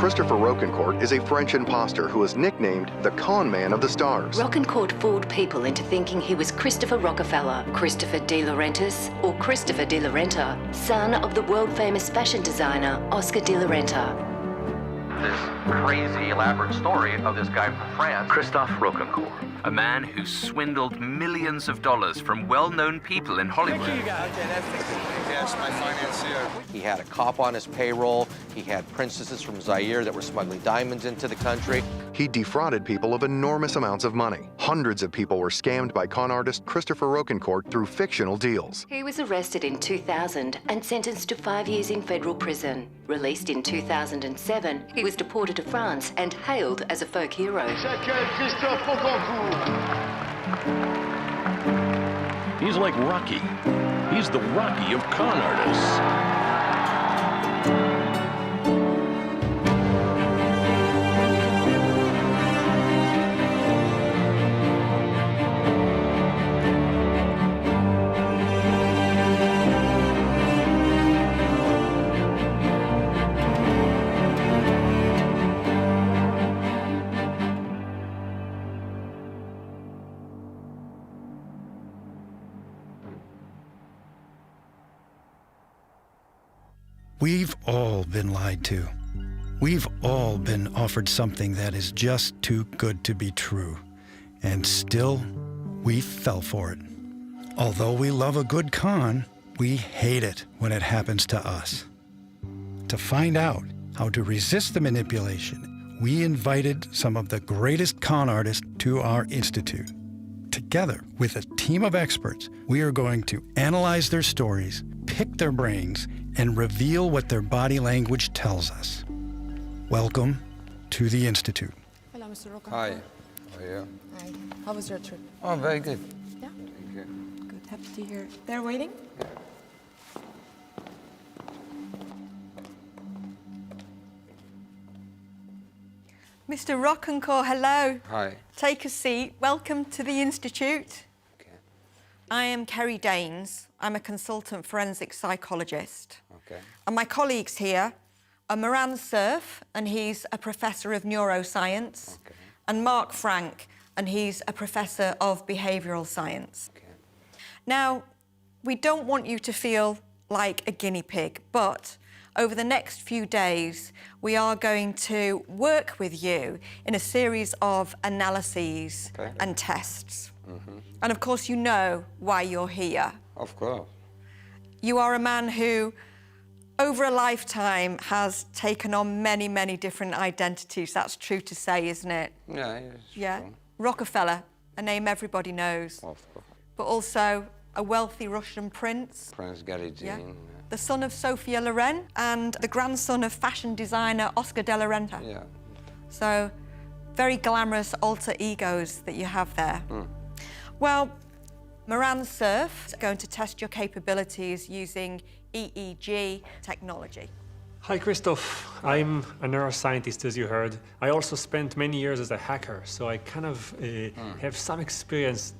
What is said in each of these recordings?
Christophe Rocancourt is a French impostor who is nicknamed the con man of the stars. Rocancourt fooled people into thinking he was Christopher Rockefeller, Christopher de Laurentiis, or Christopher de la Renta, son of the world-famous fashion designer Oscar de la Renta. This crazy, elaborate story of this guy from France, Christophe Rocancourt, a man who swindled millions of dollars from well-known people in Hollywood. Yes, my financier. He had a cop on his payroll. He had princesses from Zaire that were smuggling diamonds into the country. He defrauded people of enormous amounts of money. Hundreds of people were scammed by con artist Christopher Rocancourt through fictional deals. He was arrested in 2000 and sentenced to 5 years in federal prison. Released in 2007, he was deported to France and hailed as a folk hero. Christophe Rocancourt. He's like Rocky. He's the Rocky of con artists. We've all been lied to. We've all been offered something that is just too good to be true. And still, we fell for it. Although we love a good con, we hate it when it happens to us. To find out how to resist the manipulation, we invited some of the greatest con artists to our institute. Together with a team of experts, we are going to analyze their stories, pick their brains, and reveal what their body language tells us. Welcome to the Institute. Hello, Mr. Rocancourt. Hi. How are you? Hi. How was your trip? Oh, very good. Yeah? Thank you. Good. Happy to hear. They're waiting? Yeah. Mr. Rocancourt, hello. Hi. Take a seat. Welcome to the Institute. Okay. I am Kerry Daines. I'm a consultant forensic psychologist. Okay. And my colleagues here are Moran Cerf, and he's a professor of neuroscience, Okay. and Mark Frank, and he's a professor of behavioural science. Okay. Now, we don't want you to feel like a guinea pig, but over the next few days, we are going to work with you in a series of analyses Okay. and tests. Mm-hmm. And of course, you know why you're here. Of course. You are a man who, over a lifetime, has taken on many, many different identities. That's true to say, isn't it? Yeah, yes. Yeah. True. Rockefeller, a name everybody knows, Of course. but also a wealthy Russian prince. Prince Garizin. Yeah. The son of Sophia Loren and the grandson of fashion designer Oscar de la Renta. Yeah. So, very glamorous alter egos that you have there. Mm. Well, Moran Cerf is going to test your capabilities using EEG technology. Hi, Christophe. I'm a neuroscientist, as you heard. I also spent many years as a hacker, so I kind of have some experience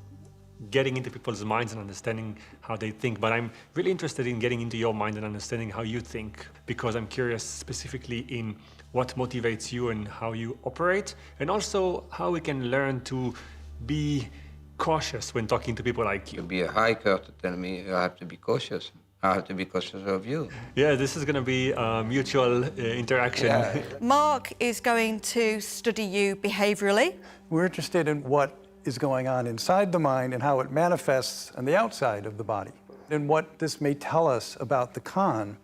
getting into people's minds and understanding how they think. But I'm really interested in getting into your mind and understanding how you think, because I'm curious specifically in what motivates you and how you operate, and also how we can learn to be cautious when talking to people like you. To be a hiker to tell me you have to be cautious. I have to be cautious of you. Yeah, this is going to be a mutual interaction. Yeah. Mark is going to study you behaviourally. We're interested in what is going on inside the mind and how it manifests on the outside of the body, and what this may tell us about the con,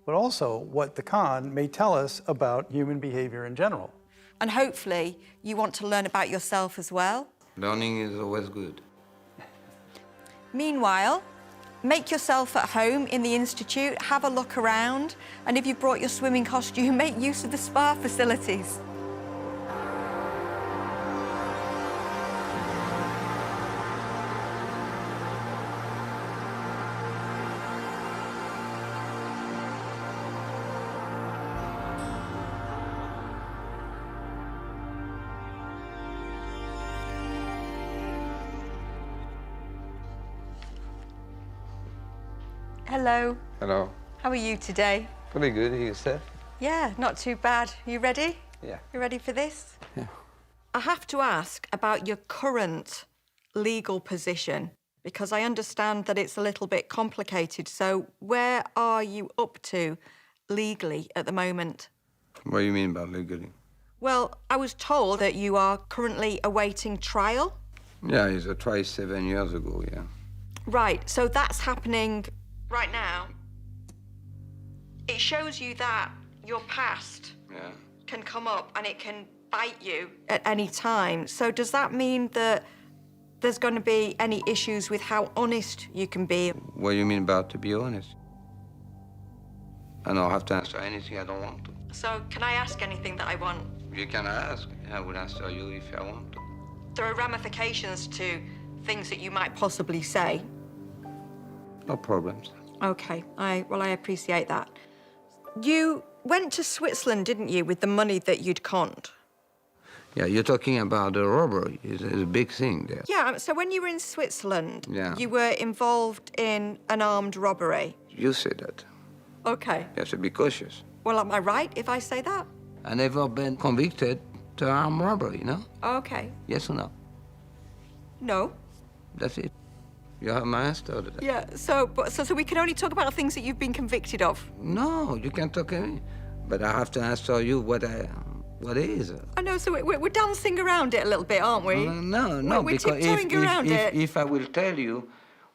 but also what the con may tell us about human behavior in general. And hopefully you want to learn about yourself as well. Learning is always good. Meanwhile, make yourself at home in the Institute, have a look around, and if you brought your swimming costume, make use of the spa facilities. Hello. Hello. How are you today? Pretty good, you said? Yeah, not too bad. You ready? Yeah. You ready for this? Yeah. I have to ask about your current legal position, because I understand that it's a little bit complicated. So where are you up to legally at the moment? What do you mean by legally? Well, I was told that you are currently awaiting trial. Yeah, it's a trial 7 years ago, yeah. Right, so that's happening right now. It shows you that your past can come up and it can bite you at any time. So does that mean that there's going to be any issues with how honest you can be? What do you mean about to be honest? I don't have to answer anything I don't want to. So can I ask anything that I want? You can ask, I will answer you if I want to. There are ramifications to things that you might possibly say. No problems. Okay, I appreciate that. You went to Switzerland, didn't you, with the money that you'd conned? Yeah, you're talking about the robbery. It's a big thing there. Yeah, so when you were in Switzerland, Yeah. you were involved in an armed robbery. You say that. Okay. You have to be cautious. Well, am I right if I say that? I never been convicted to armed robbery, no? Okay. Yes or no? No. That's it. You have my answer to that. Yeah, so we can only talk about things that you've been convicted of. No, you can't talk to me. But I have to answer you what is. I know, so we're dancing around it a little bit, aren't we? No, we're because tiptoeing around it. if I will tell you,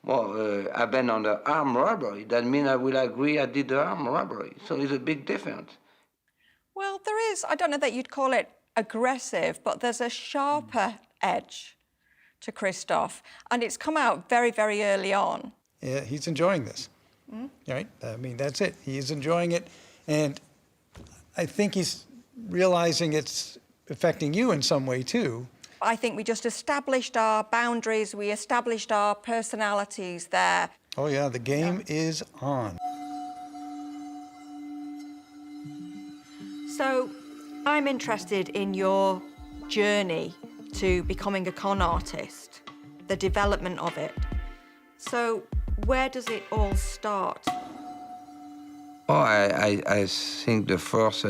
well, I've been on the armed robbery, that means I will agree I did the armed robbery. So it's a big difference. Well, there is, I don't know that you'd call it aggressive, but there's a sharper edge to Christophe, and it's come out very, very early on. Yeah, he's enjoying this, right? I mean, that's it. He's enjoying it, and I think he's realizing it's affecting you in some way, too. I think we just established our boundaries, we established our personalities there. Oh, yeah, the game is on. So, I'm interested in your journey to becoming a con artist, the development of it. So, where does it all start? Oh, I think the first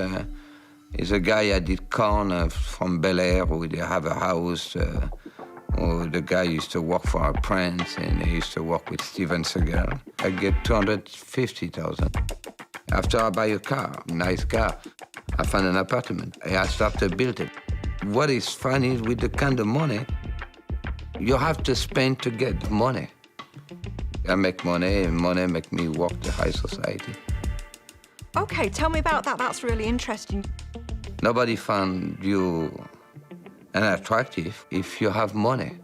is a guy I did con from Bel Air, who they have a house. The guy used to work for a prince, and he used to work with Steven Seagal. I get $250,000. After I buy a car, nice car, I find an apartment. I start to build it. What is funny is with the kind of money, you have to spend to get money. I make money, and money make me work the high society. Okay, tell me about that. That's really interesting. Nobody found you unattractive if you have money.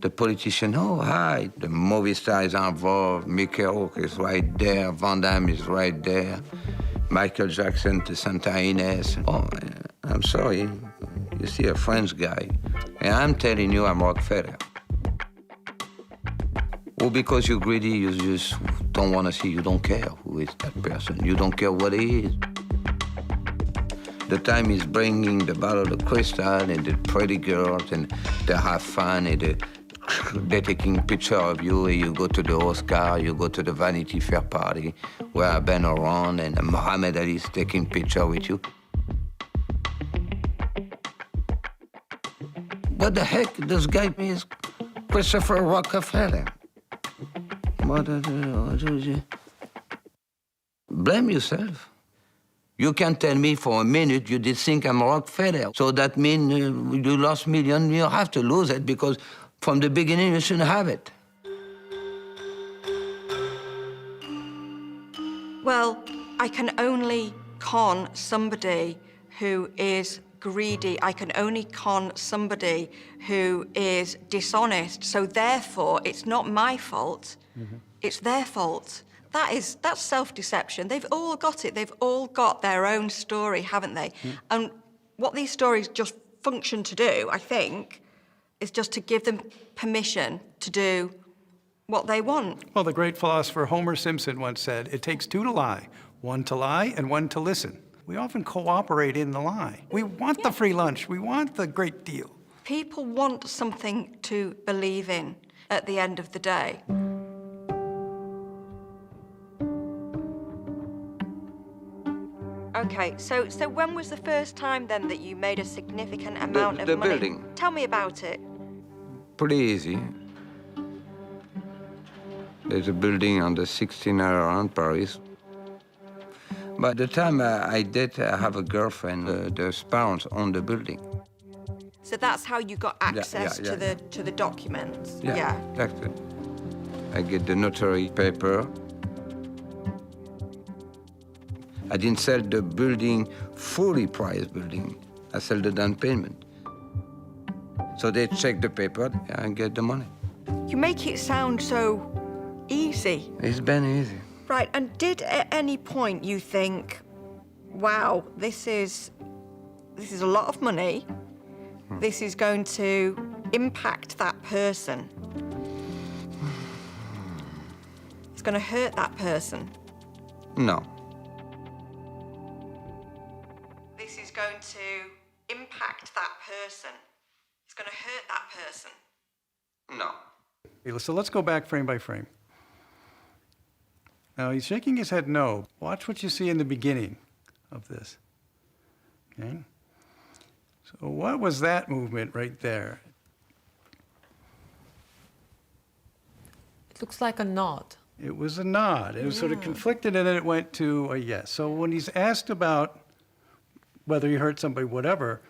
The politician, oh, hi. The movie stars are involved. Mickey Rourke is right there. Van Damme is right there. Michael Jackson to Santa Ines. Oh, I'm sorry. You see a French guy. And I'm telling you I'm Rockefeller. Or because you're greedy, you just don't want to see, you don't care who is that person. You don't care what he is. The time he's bringing the bottle of crystal and the pretty girls and they have fun and they're taking a picture of you and you go to the Oscar, you go to the Vanity Fair party where I've been around and Muhammad Ali is taking picture with you. What the heck? This guy is Christophe Rockefeller. Blame yourself. You can tell me for a minute you did think I'm Rockefeller. So that means you lost million, you have to lose it because from the beginning you shouldn't have it. Well, I can only con somebody who is greedy. I can only con somebody who is dishonest. So therefore, it's not my fault. It's their fault. That's self-deception. They've all got it. They've all got their own story, haven't they? And what these stories just function to do, I think, is just to give them permission to do what they want. Well, the great philosopher Homer Simpson once said, it takes two to lie, one to lie and one to listen. We often cooperate in the lie. We want the free lunch. We want the great deal. People want something to believe in at the end of the day. Okay, so when was the first time then that you made a significant amount of money? The building. Tell me about it. Pretty easy. There's a building on the 16th around Paris. By the time I did have a girlfriend, the parents owned the building. So that's how you got access to the documents? Yeah, exactly. I get the notary paper. I didn't sell the building, fully priced building. I sell the down payment. So they check the paper and get the money. You make it sound so easy. It's been easy. Right, and did at any point you think, wow, this is a lot of money. This is going to impact that person. It's going to hurt that person. No. This is going to impact that person. It's going to hurt that person. No. Okay, so let's go back frame by frame. Now, he's shaking his head no. Watch what you see in the beginning of this. Okay? So what was that movement right there? It looks like a nod. It was a nod. It was sort of conflicted, and then it went to a yes. So when he's asked about whether he hurt somebody, whatever,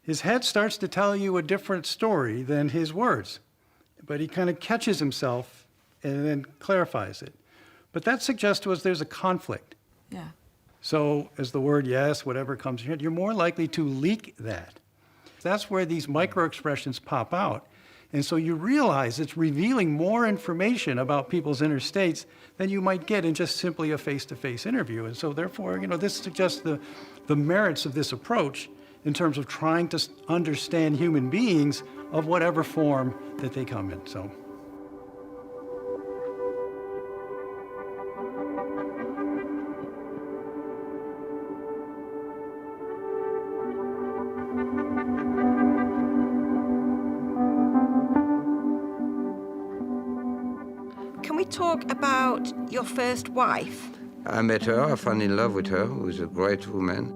his head starts to tell you a different story than his words. But he kind of catches himself and then clarifies it. But that suggests to us there's a conflict. Yeah. So as the word yes, whatever comes in, you're more likely to leak that. That's where these micro-expressions pop out. And so you realize it's revealing more information about people's inner states than you might get in just simply a face-to-face interview. And so therefore, this suggests the merits of this approach in terms of trying to understand human beings of whatever form that they come in. So. Can we talk about your first wife? I met her, I fell in love with her, who was a great woman.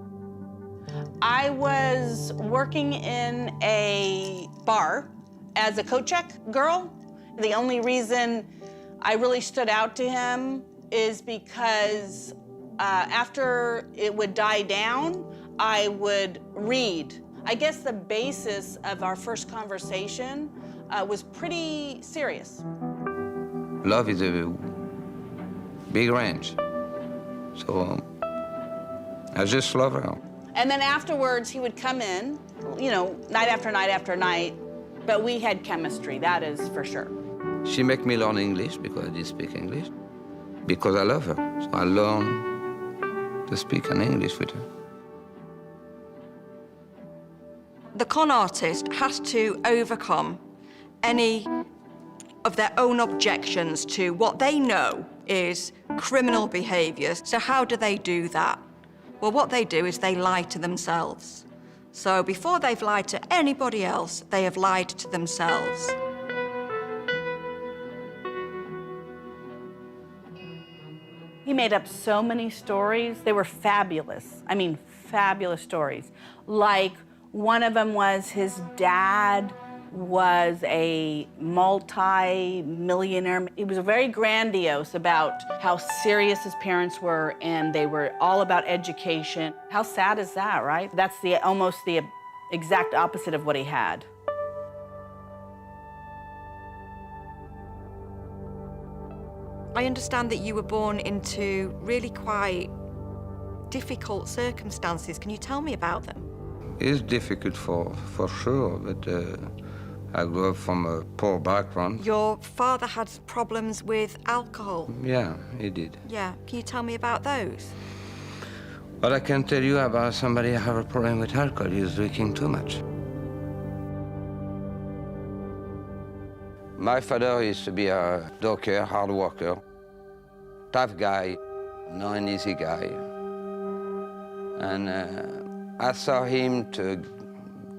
I was working in a bar as a coat check girl. The only reason I really stood out to him is because after it would die down, I would read. I guess the basis of our first conversation was pretty serious. Love is a big range. So I just love her. And then afterwards, he would come in, night after night after night, but we had chemistry, that is for sure. She make me learn English because I did speak English, because I love her. So I learned to speak in English with her. The con artist has to overcome any of their own objections to what they know is criminal behavior. So how do they do that? Well, what they do is they lie to themselves. So before they've lied to anybody else, they have lied to themselves. He made up so many stories. They were fabulous. I mean, fabulous stories. Like, one of them was his dad was a multi-millionaire. He was very grandiose about how serious his parents were, and they were all about education. How sad is that, right? That's almost the exact opposite of what he had. I understand that you were born into really quite difficult circumstances. Can you tell me about them? It's difficult for sure, but I grew up from a poor background. Your father had problems with alcohol. Yeah, he did. Yeah, can you tell me about those? But I can tell you about somebody who have a problem with alcohol. He's drinking too much. My father used to be a docker, hard worker, tough guy, not an easy guy. And I saw him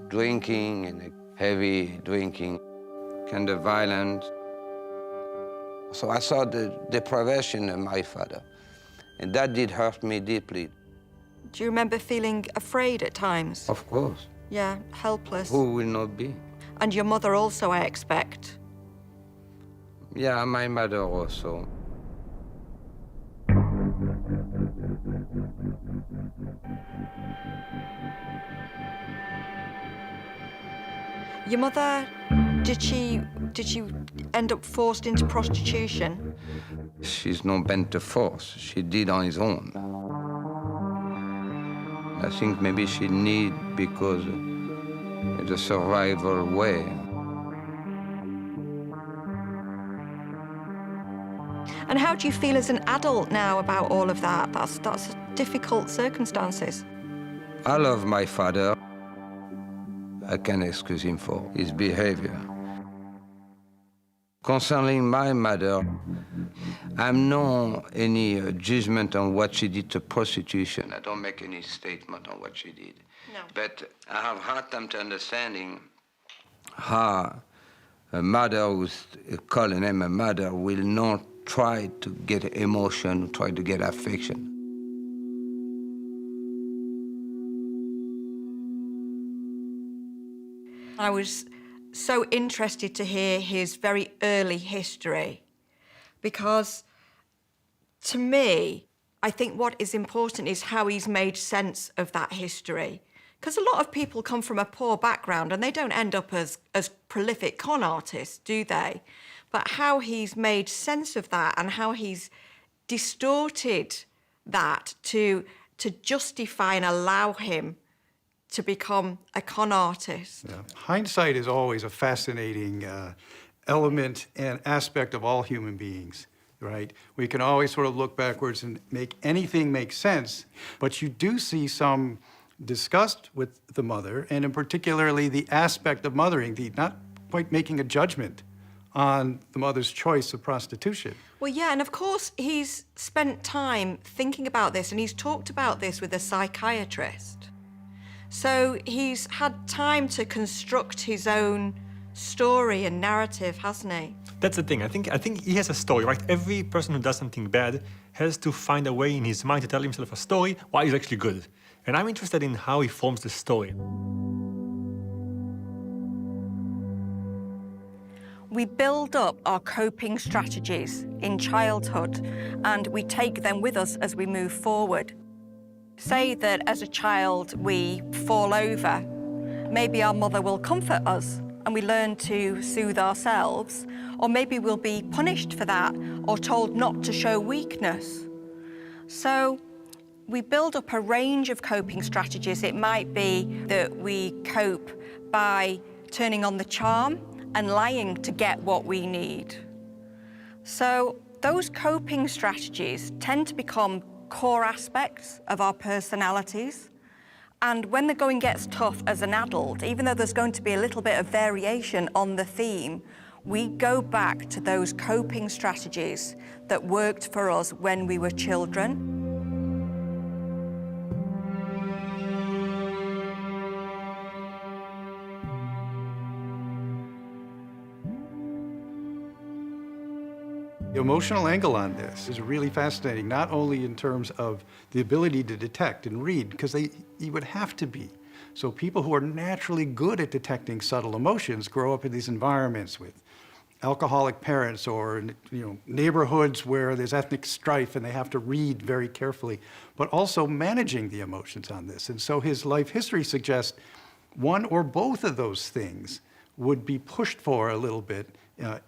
drinking and heavy drinking, kind of violent. So I saw the deprivation of my father, and that did hurt me deeply. Do you remember feeling afraid at times? Of course. Yeah, helpless. Who will not be? And your mother also, I expect. Yeah, my mother also. Your mother, did she end up forced into prostitution? She's not bent to force. She did on his own. I think maybe she need because it's a survival way. And how do you feel as an adult now about all of that? That's difficult circumstances. I love my father. I can excuse him for his behavior. Concerning my mother, I'm no any judgment on what she did to prostitution. I don't make any statement on what she did. No. But I have hard time to understanding how a mother who's calling him a mother will not try to get emotion, try to get affection. I was so interested to hear his very early history because, to me, I think what is important is how he's made sense of that history. Because a lot of people come from a poor background and they don't end up as prolific con artists, do they? But how he's made sense of that and how he's distorted that to justify and allow him to become a con artist. Yeah. Hindsight is always a fascinating element and aspect of all human beings, right? We can always sort of look backwards and make anything make sense, but you do see some disgust with the mother, and in particularly the aspect of mothering, the not quite making a judgment on the mother's choice of prostitution. Well, yeah, and of course he's spent time thinking about this, and he's talked about this with a psychiatrist. So he's had time to construct his own story and narrative, hasn't he? That's the thing. I think he has a story, right? Every person who does something bad has to find a way in his mind to tell himself a story why he's actually good. And I'm interested in how he forms the story. We build up our coping strategies in childhood, and we take them with us as we move forward. Say that as a child we fall over. Maybe our mother will comfort us and we learn to soothe ourselves, or maybe we'll be punished for that or told not to show weakness. So we build up a range of coping strategies. It might be that we cope by turning on the charm and lying to get what we need. So those coping strategies tend to become core aspects of our personalities. And when the going gets tough as an adult, even though there's going to be a little bit of variation on the theme, we go back to those coping strategies that worked for us when we were children. The emotional angle on this is really fascinating, not only in terms of the ability to detect and read, because you would have to be. So people who are naturally good at detecting subtle emotions grow up in these environments with alcoholic parents or neighborhoods where there's ethnic strife and they have to read very carefully, but also managing the emotions on this. And so his life history suggests one or both of those things would be pushed for a little bit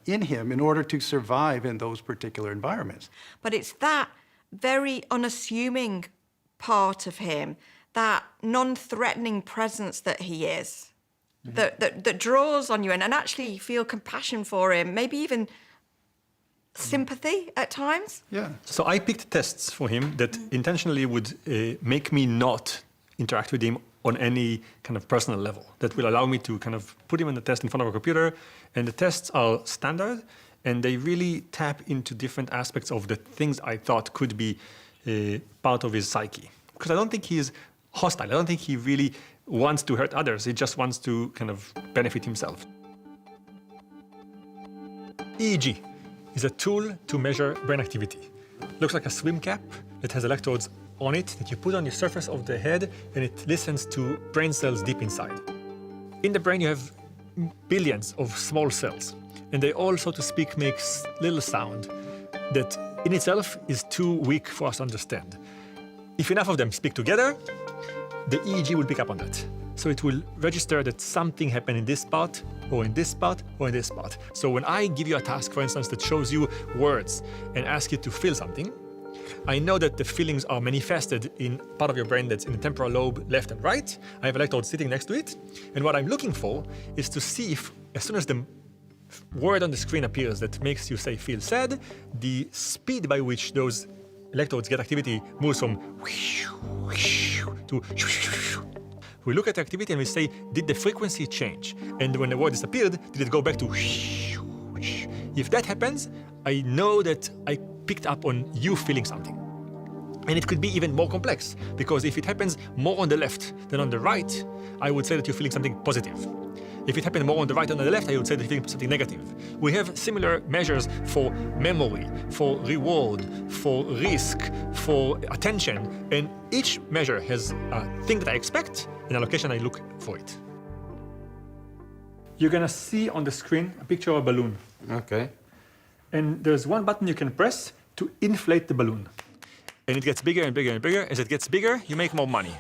in him in order to survive in those particular environments. But it's that very unassuming part of him, that non-threatening presence that he is, that draws on you and actually you feel compassion for him, maybe even sympathy at times. Yeah. So I picked tests for him that intentionally would make me not interact with him on any kind of personal level, that will allow me to kind of put him on the test in front of a computer. And the tests are standard, and they really tap into different aspects of the things I thought could be part of his psyche. Because I don't think he's hostile. I don't think he really wants to hurt others. He just wants to kind of benefit himself. EEG is a tool to measure brain activity. Looks like a swim cap that has electrodes on it that you put on the surface of the head, and it listens to brain cells deep inside. In the brain, you have billions of small cells, and they all, so to speak, make little sound that in itself is too weak for us to understand. If enough of them speak together, the EEG will pick up on that. So it will register that something happened in this spot, or in this spot, or in this spot. So when I give you a task, for instance, that shows you words and ask you to feel something, I know that the feelings are manifested in part of your brain that's in the temporal lobe, left and right. I have electrodes sitting next to it. And what I'm looking for is to see if, as soon as the word on the screen appears that makes you say feel sad, the speed by which those electrodes get activity moves from to. We look at the activity and we say, did the frequency change? And when the word disappeared, did it go back to? If that happens, I know that I picked up on you feeling something. And it could be even more complex, because if it happens more on the left than on the right, I would say that you're feeling something positive. If it happened more on the right than on the left, I would say that you're feeling something negative. We have similar measures for memory, for reward, for risk, for attention, and each measure has a thing that I expect and a location I look for it. You're gonna see on the screen a picture of a balloon. Okay. And there's one button you can press to inflate the balloon. And it gets bigger and bigger and bigger. As it gets bigger, you make more money.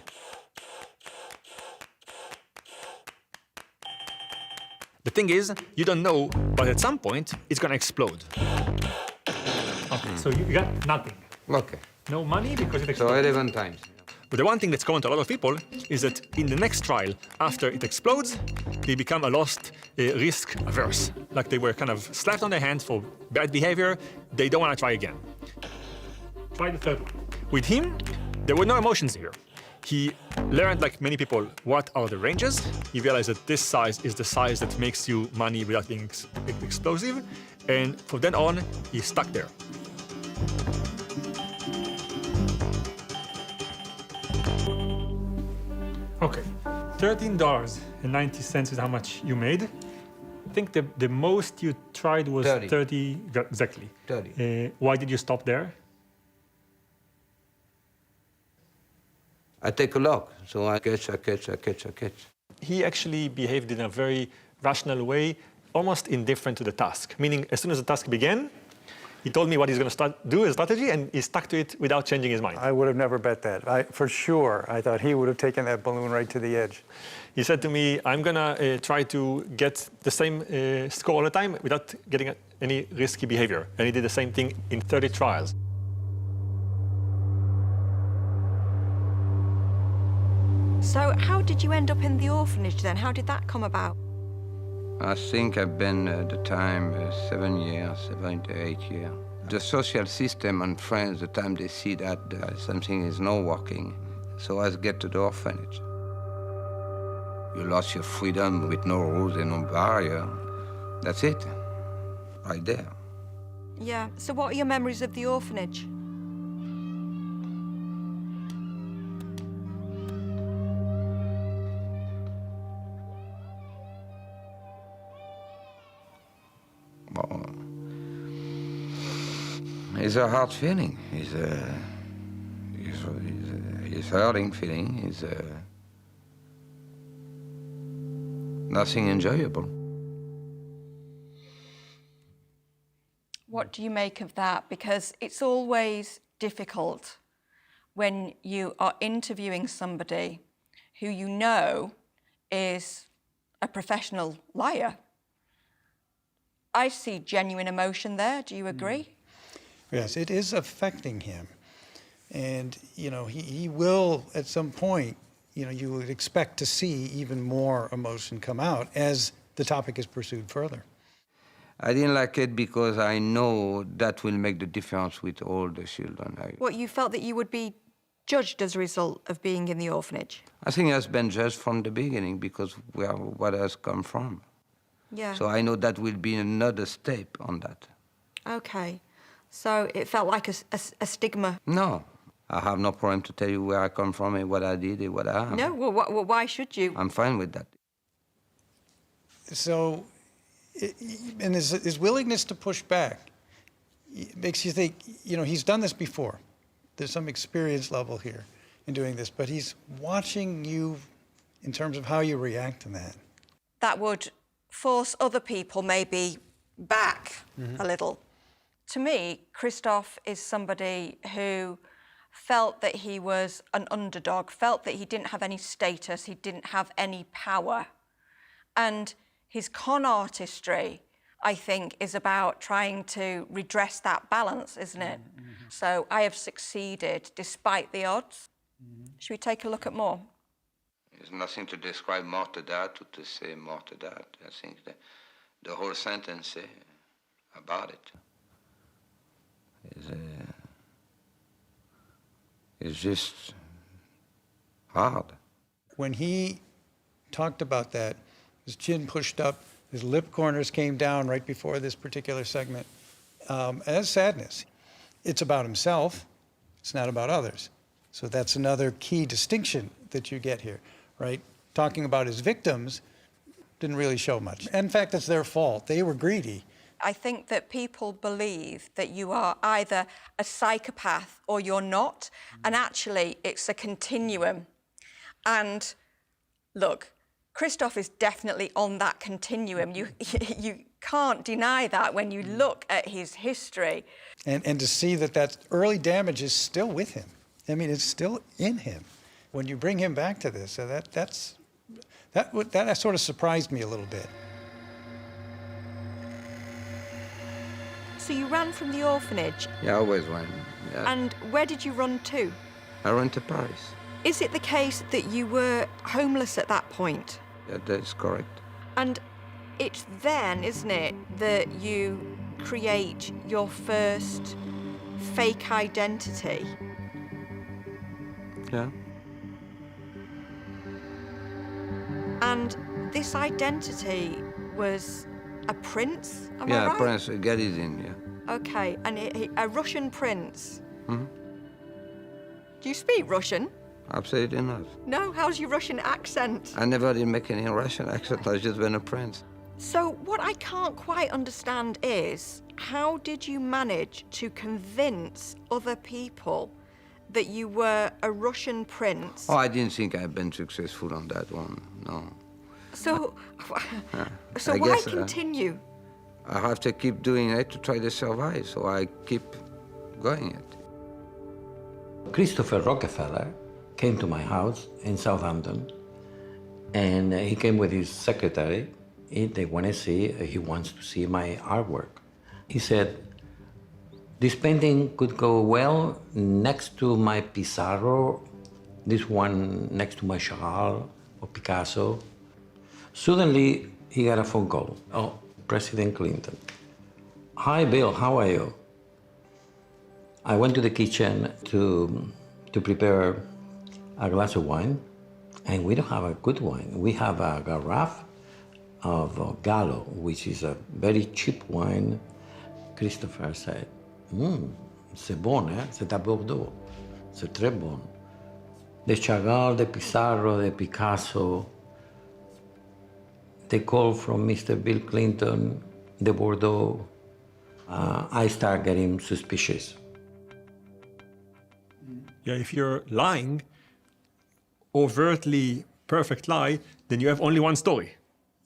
The thing is, you don't know, but at some point, it's gonna explode. Okay, so you got nothing. Okay. No money because it explodes. So 11 times. But the one thing that's common to a lot of people is that in the next trial, after it explodes, they become a lost risk averse. Like they were kind of slapped on their hands for bad behavior. They don't want to try again. Try the third one. With him, there were no emotions here. He learned, like many people, what are the ranges. He realized that this size is the size that makes you money without being explosive. And from then on, he's stuck there. Okay, $13.90 is how much you made. I think the most you tried was 30 exactly. 30. Why did you stop there? I take a look, so I catch. He actually behaved in a very rational way, almost indifferent to the task. Meaning, as soon as the task began, he told me what he's going to do as strategy, and he stuck to it without changing his mind. I would have never bet that. For sure, I thought he would have taken that balloon right to the edge. He said to me, I'm going to try to get the same score all the time without getting any risky behavior. And he did the same thing in 30 trials. So how did you end up in the orphanage then? How did that come about? I think I've been at the time 7 to 8 years. The social system and friends, the time they see that something is not working, so I get to the orphanage. You lost your freedom with no rules and no barrier. That's it, right there. Yeah, so what are your memories of the orphanage? Well, it's a hard feeling. It's hurting feeling. It's nothing enjoyable. What do you make of that? Because it's always difficult when you are interviewing somebody who you know is a professional liar. I see genuine emotion there. Do you agree? Yes, it is affecting him. And, you know, he will, at some point, you know, you would expect to see even more emotion come out as the topic is pursued further. I didn't like it because I know that will make the difference with all the children. What, you felt that you would be judged as a result of being in the orphanage? I think it has been judged from the beginning because what has come from. Yeah. So I know that will be another step on that. Okay. So it felt like a stigma? No. I have no problem to tell you where I come from and what I did and what I am. No? Well, why should you? I'm fine with that. So, and his willingness to push back makes you think, you know, he's done this before. There's some experience level here in doing this, but he's watching you in terms of how you react to that. That would force other people maybe back a little. To me, Christophe is somebody who felt that he was an underdog, felt that he didn't have any status, he didn't have any power. And his con artistry, I think, is about trying to redress that balance, isn't it? So I have succeeded despite the odds. Should we take a look at more? There's nothing to describe more to that or to say more to that. I think the whole sentence about it is just hard. When he talked about that, his chin pushed up, his lip corners came down right before this particular segment. And that's sadness. It's about himself, it's not about others. So that's another key distinction that you get here, right? Talking about his victims didn't really show much. In fact, it's their fault. They were greedy. I think that people believe that you are either a psychopath or you're not, and actually it's a continuum. And look, Christophe is definitely on that continuum. You can't deny that when you look at his history. And to see that that early damage is still with him. I mean, it's still in him. When you bring him back to this, so that sort of surprised me a little bit. So you ran from the orphanage? Yeah, I always ran. Yeah. And where did you run to? I ran to Paris. Is it the case that you were homeless at that point? Yeah, that's correct. And it's then, isn't it, that you create your first fake identity? Yeah. And this identity was a prince, am I Yeah, right? Prince Galizin, yeah. Okay, and a Russian prince. Mm-hmm. Do you speak Russian? Absolutely not. No? How's your Russian accent? I never did make any Russian accent. I've just been a prince. So what I can't quite understand is, how did you manage to convince other people that you were a Russian prince? Oh, I didn't think I'd been successful on that one, no. So, I why guess, continue? I have to keep doing it to try to survive, so I keep going it. Christopher Rockefeller came to my house in Southampton, and he came with his secretary. He wants to see my artwork. He said, this painting could go well next to my Pissarro, this one next to my Chagall or Picasso. Suddenly, he got a phone call. Oh, President Clinton. Hi, Bill, how are you? I went to the kitchen to prepare a glass of wine, and we don't have a good wine. We have a carafe of Gallo, which is a very cheap wine. Christopher said, c'est bon, hein? C'est à Bordeaux. C'est très bon. De Chagall, de Pissarro, de Picasso. The call from Mr. Bill Clinton, de Bordeaux. I start getting suspicious. Yeah, if you're lying, overtly perfect lie, then you have only one story.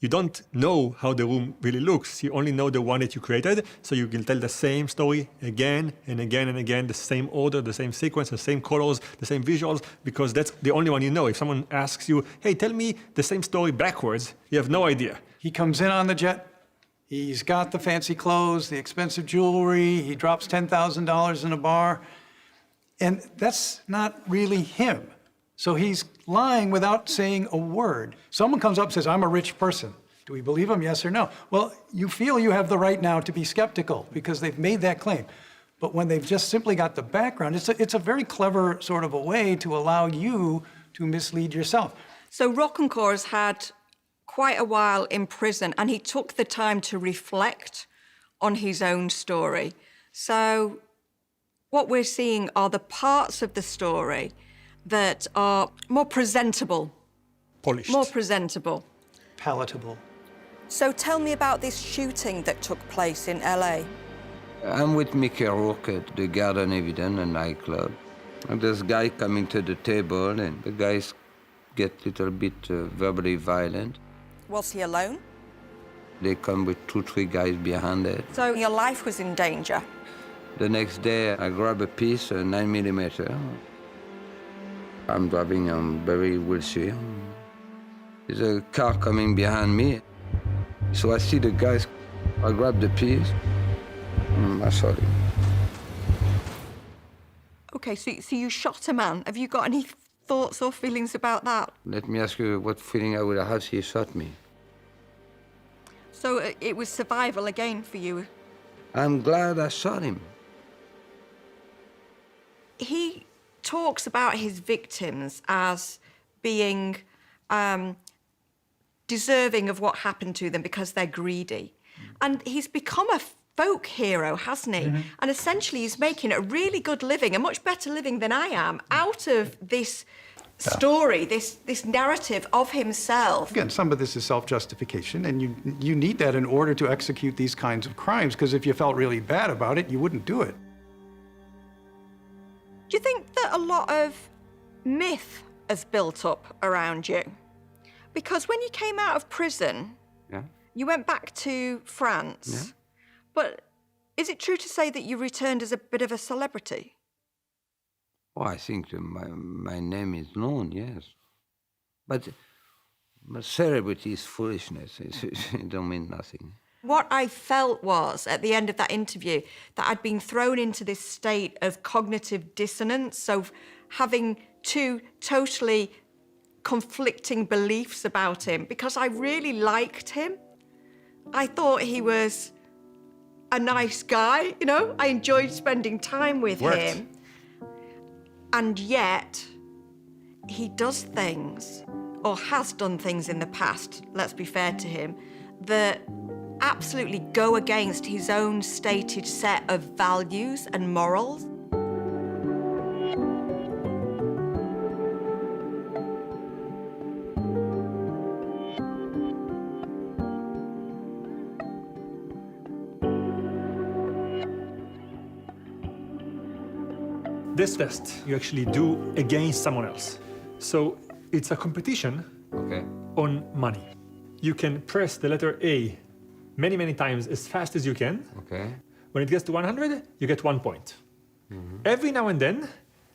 You don't know how the room really looks. You only know the one that you created, so you can tell the same story again and again and again, the same order, the same sequence, the same colors, the same visuals, because that's the only one you know. If someone asks you, hey, tell me the same story backwards, you have no idea. He comes in on the jet. He's got the fancy clothes, the expensive jewelry. He drops $10,000 in a bar. And that's not really him. So he's lying without saying a word. Someone comes up and says, I'm a rich person. Do we believe him, yes or no? Well, you feel you have the right now to be skeptical because they've made that claim. But when they've just simply got the background, it's a very clever sort of a way to allow you to mislead yourself. So Rocancourt has had quite a while in prison, and he took the time to reflect on his own story. So what we're seeing are the parts of the story that are more presentable. Polished. More presentable. Palatable. So tell me about this shooting that took place in LA. I'm with Mickey Rourke at the Garden Eden, a nightclub. And this guy coming to the table, and the guys get a little bit verbally violent. Was he alone? They come with 2, 3 guys behind it. So your life was in danger? The next day, I grab a piece, a 9mm. I'm driving, I'm very wheelchair. There's a car coming behind me. So I see the guys, I grab the piece, I shot him. Okay, so you shot a man. Have you got any thoughts or feelings about that? Let me ask you what feeling I would have if he shot me. So it was survival again for you? I'm glad I shot him. He talks about his victims as being deserving of what happened to them because they're greedy. And he's become a folk hero, hasn't he? Mm-hmm. And essentially he's making a really good living, a much better living than I am, out of this story, this narrative of himself. Again, some of this is self-justification, and you need that in order to execute these kinds of crimes, because if you felt really bad about it, you wouldn't do it. Do you think that a lot of myth has built up around you? Because when you came out of prison, you went back to France, but is it true to say that you returned as a bit of a celebrity? Well, I think my name is known, yes. But celebrity is foolishness. It don't mean nothing. What I felt was, at the end of that interview, that I'd been thrown into this state of cognitive dissonance, so having 2 totally conflicting beliefs about him, because I really liked him. I thought he was a nice guy, you know? I enjoyed spending time with him. And yet, he does things, or has done things in the past, let's be fair to him, that absolutely go against his own stated set of values and morals. This test you actually do against someone else. So it's a competition on money. You can press the letter A many, many times as fast as you can. When it gets to 100, you get 1 point. Every now and then,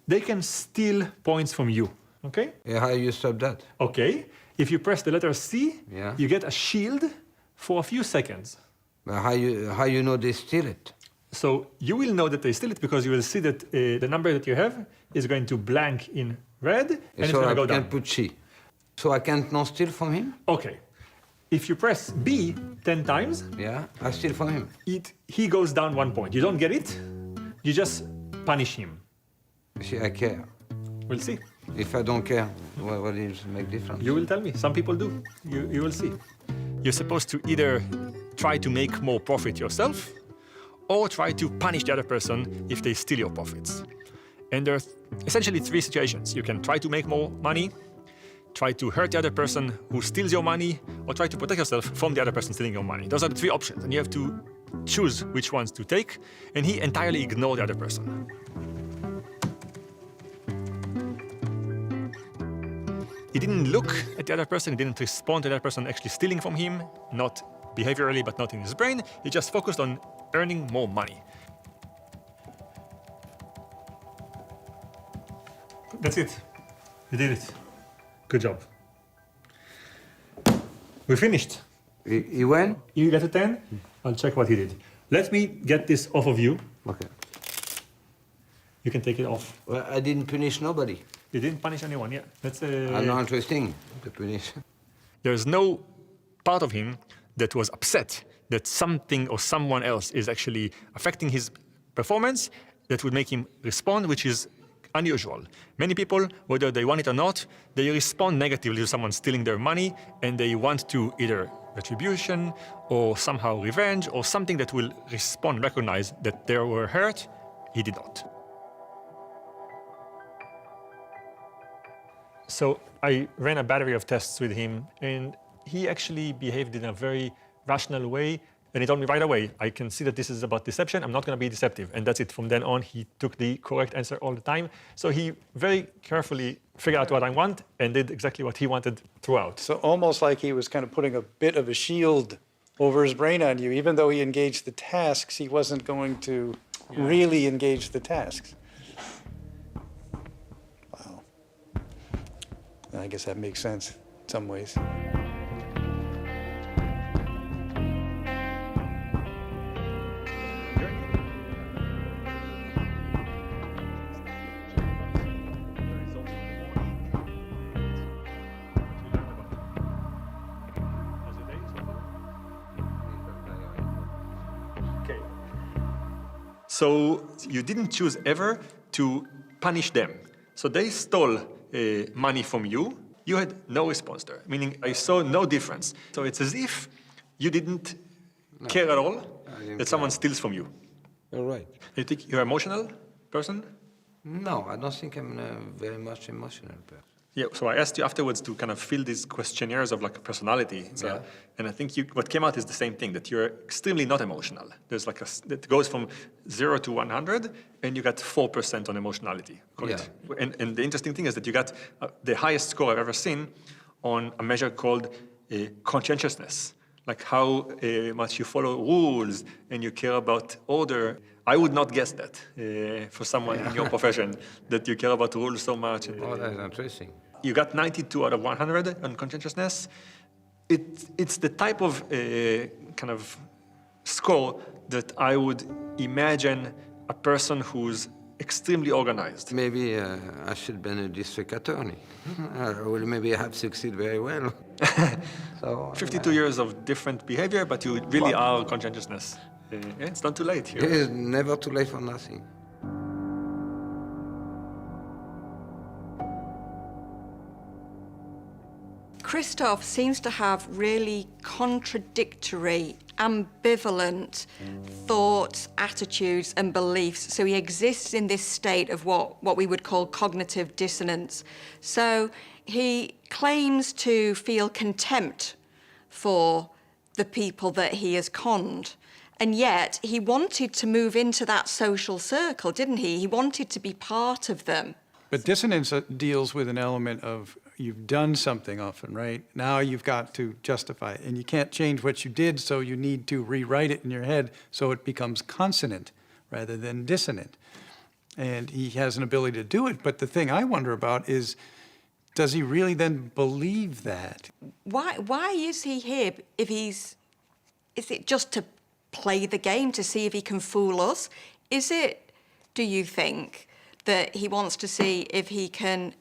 they can steal points from you, okay? How you stop that? Okay, if you press the letter C, you get a shield for a few seconds. But how you know they steal it? So you will know that they steal it because you will see that the number that you have is going to blank in red, and it's going to go down. So I can put C. So I can't not steal from him? Okay. If you press B 10 times, I steal from him. He goes down 1 point. You don't get it, you just punish him. See, I care. We'll see. If I don't care, what does it make difference? You will tell me. Some people do. You will see. You're supposed to either try to make more profit yourself, or try to punish the other person if they steal your profits. And there are essentially 3 situations. You can try to make more money, try to hurt the other person who steals your money, or try to protect yourself from the other person stealing your money. Those are the 3 options, and you have to choose which ones to take, and he entirely ignored the other person. He didn't look at the other person, he didn't respond to the other person actually stealing from him, not behaviorally, but not in his brain. He just focused on earning more money. That's it. You did it. Good job. We finished. He went? You got a 10? I'll check what he did. Let me get this off of you. Okay. You can take it off. Well, I didn't punish nobody. You didn't punish anyone, yeah. That's not interesting to punish. There's no part of him that was upset that something or someone else is actually affecting his performance that would make him respond, which is unusual. Many people, whether they want it or not, they respond negatively to someone stealing their money, and they want to either retribution or somehow revenge or something that will recognize that they were hurt. He did not. So I ran a battery of tests with him, and he actually behaved in a very rational way, And he told me right away, I can see that this is about deception. I'm not going to be deceptive. And that's it. From then on, he took the correct answer all the time. So he very carefully figured out what I want and did exactly what he wanted throughout. So almost like he was kind of putting a bit of a shield over his brain on you. Even though he engaged the tasks, he wasn't going to really engage the tasks. Wow. I guess that makes sense in some ways. So you didn't choose ever to punish them. So they stole money from you. You had no response there, meaning I saw no difference. So it's as if you didn't care at all that someone steals from you. You're right. You think you're an emotional person? No, I don't think I'm a very much emotional person. Yeah, so I asked you afterwards to kind of fill these questionnaires of like a personality. So, and I think what came out is the same thing, that you're extremely not emotional. There's like that goes from 0 to 100, and you got 4% on emotionality. Correct? Yeah. And the interesting thing is that you got the highest score I've ever seen on a measure called conscientiousness, like how much you follow rules and you care about order. I would not guess that for someone in your profession, that you care about rules so much. Oh, that's interesting. You got 92 out of 100 on conscientiousness. It's the type of kind of score that I would imagine a person who's extremely organized. Maybe I should have been a district attorney. Or maybe I have succeeded very well. So, 52 years of different behavior, but you really are conscientiousness. It's not too late here. It is never too late for nothing. Christophe seems to have really contradictory, ambivalent thoughts, attitudes, and beliefs. So he exists in this state of what we would call cognitive dissonance. So he claims to feel contempt for the people that he has conned. And yet he wanted to move into that social circle, didn't he? He wanted to be part of them. But dissonance deals with an element of you've done something often, right? Now you've got to justify it. And you can't change what you did, so you need to rewrite it in your head so it becomes consonant rather than dissonant. And he has an ability to do it. But the thing I wonder about is, does he really then believe that? Why is he here if is it just to play the game to see if he can fool us? Is it, do you think, that he wants to see if he can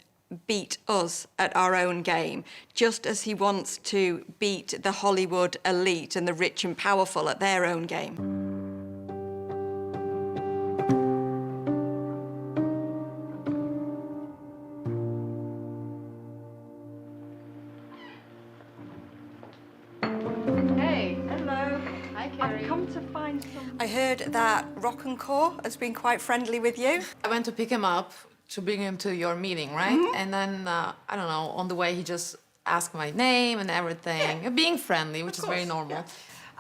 beat us at our own game, just as he wants to beat the Hollywood elite and the rich and powerful at their own game? I heard that Rocancourt has been quite friendly with you. I went to pick him up to bring him to your meeting, right? Mm-hmm. And then, I don't know, on the way he just asked my name and everything. Yeah. Being friendly, which is very normal.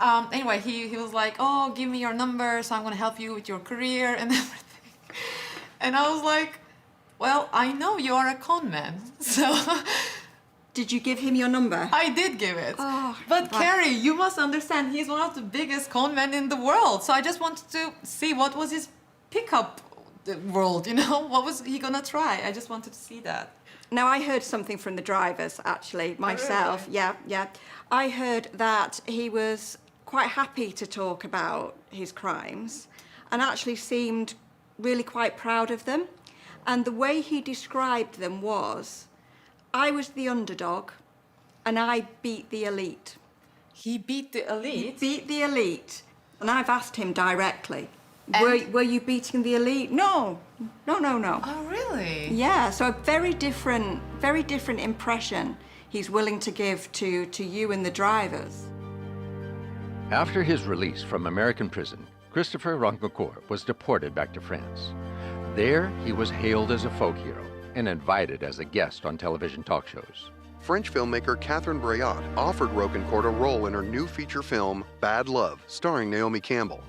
Yeah. Anyway, he was like, oh, give me your number so I'm gonna help you with your career and everything. And I was like, well, I know you are a con man, so... Did you give him your number? I did give it. Oh, but Carrie, you must understand, he's one of the biggest con men in the world. So I just wanted to see what was his pickup world, you know? What was he gonna try? I just wanted to see that. Now, I heard something from the drivers, actually, myself. Oh, really? Yeah. I heard that he was quite happy to talk about his crimes and actually seemed really quite proud of them. And the way he described them was, I was the underdog, and I beat the elite. He beat the elite? He beat the elite. And I've asked him directly, were you beating the elite? No. Oh, really? Yeah, so a very different impression he's willing to give to you and the drivers. After his release from American prison, Christophe Rocancourt was deported back to France. There, he was hailed as a folk hero and invited as a guest on television talk shows. French filmmaker Catherine Breillat offered Rocancourt a role in her new feature film, Bad Love, starring Naomi Campbell.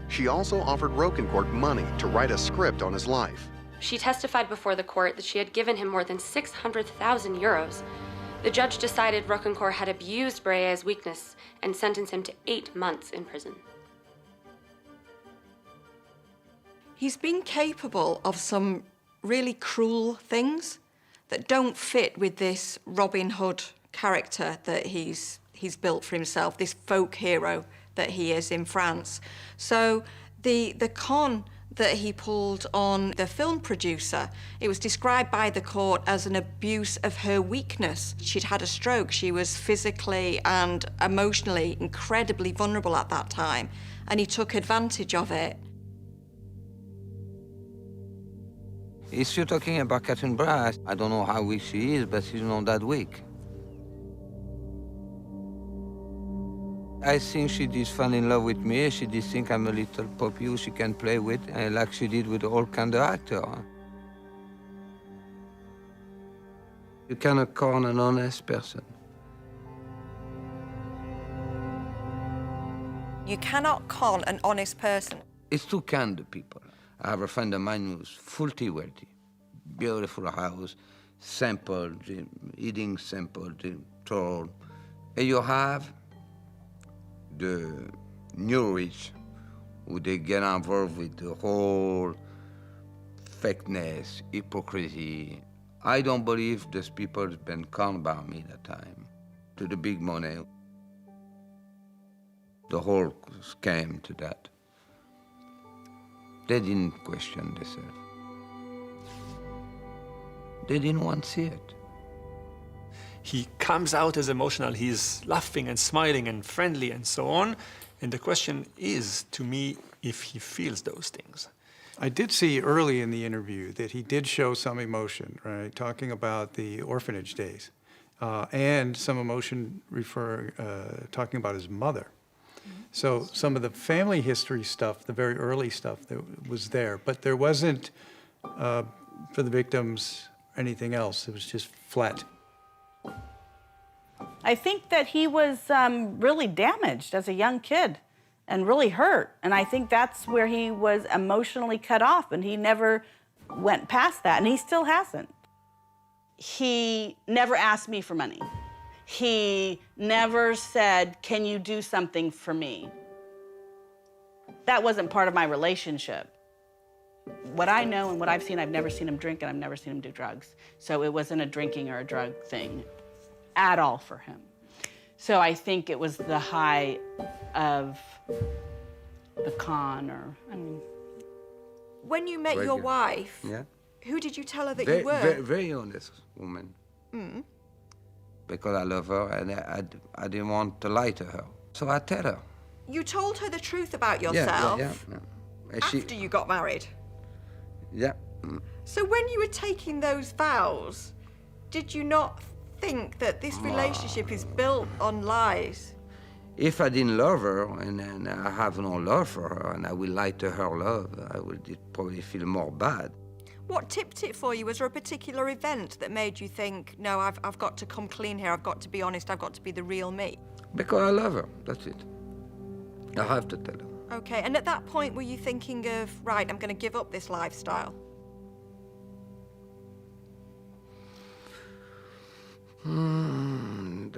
She also offered Rocancourt money to write a script on his life. She testified before the court that she had given him more than 600,000 euros. The judge decided Rocancourt had abused Breillat's weakness and sentenced him to 8 months in prison. He's been capable of some really cruel things that don't fit with this Robin Hood character that he's built for himself, this folk hero that he is in France. So the con that he pulled on the film producer, it was described by the court as an abuse of her weakness. She'd had a stroke. She was physically and emotionally incredibly vulnerable at that time, and he took advantage of it. If you're talking about Catherine Breillat, I don't know how weak she is, but she's not that weak. I think she did fall in love with me. She did think I'm a little puppy who she can play with, like she did with all kind of actors. You cannot con an honest person. You cannot con an honest person. It's two kind of people. I have a friend of mine who's fully wealthy, beautiful house, simple, eating simple, tall. And you have the new rich, who they get involved with the whole fakeness, hypocrisy. I don't believe those people have been conned by me that time to the big money. The whole scam to that. They didn't question themselves. They didn't want to see it. He comes out as emotional. He's laughing and smiling and friendly and so on. And the question is, to me, if he feels those things. I did see early in the interview that he did show some emotion, right? Talking about the orphanage days, and some emotion talking about his mother. So some of the family history stuff, the very early stuff that was there, but there wasn't, for the victims, anything else. It was just flat. I think that he was really damaged as a young kid and really hurt. And I think that's where he was emotionally cut off, and he never went past that, and he still hasn't. He never asked me for money. He never said, "Can you do something for me?" That wasn't part of my relationship. What I know and what I've seen, I've never seen him drink and I've never seen him do drugs. So it wasn't a drinking or a drug thing at all for him. So I think it was the high of the con, or, I mean. When you met your wife, who did you tell her that you were? Very honest woman. Because I love her and I didn't want to lie to her. So I tell her. You told her the truth about yourself after you got married? Yeah. So when you were taking those vows, did you not think that this relationship is built on lies? If I didn't love her and I have no love for her and I will lie to her love, I would probably feel more bad. What tipped it for you? Was there a particular event that made you think, no, I've got to come clean here, I've got to be honest, I've got to be the real me? Because I love her, that's it. I have to tell her. Okay, and at that point, were you thinking of, right, I'm going to give up this lifestyle? No,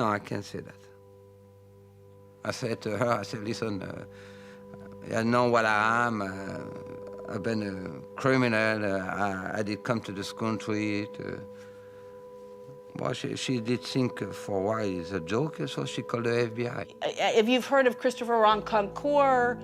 I can't say that. I said to her, I said, listen, I know what I am. I've been a criminal. I did come to this country. Well, she did think for a while it's a joke, so she called the FBI. If you've heard of Christophe Rocancourt,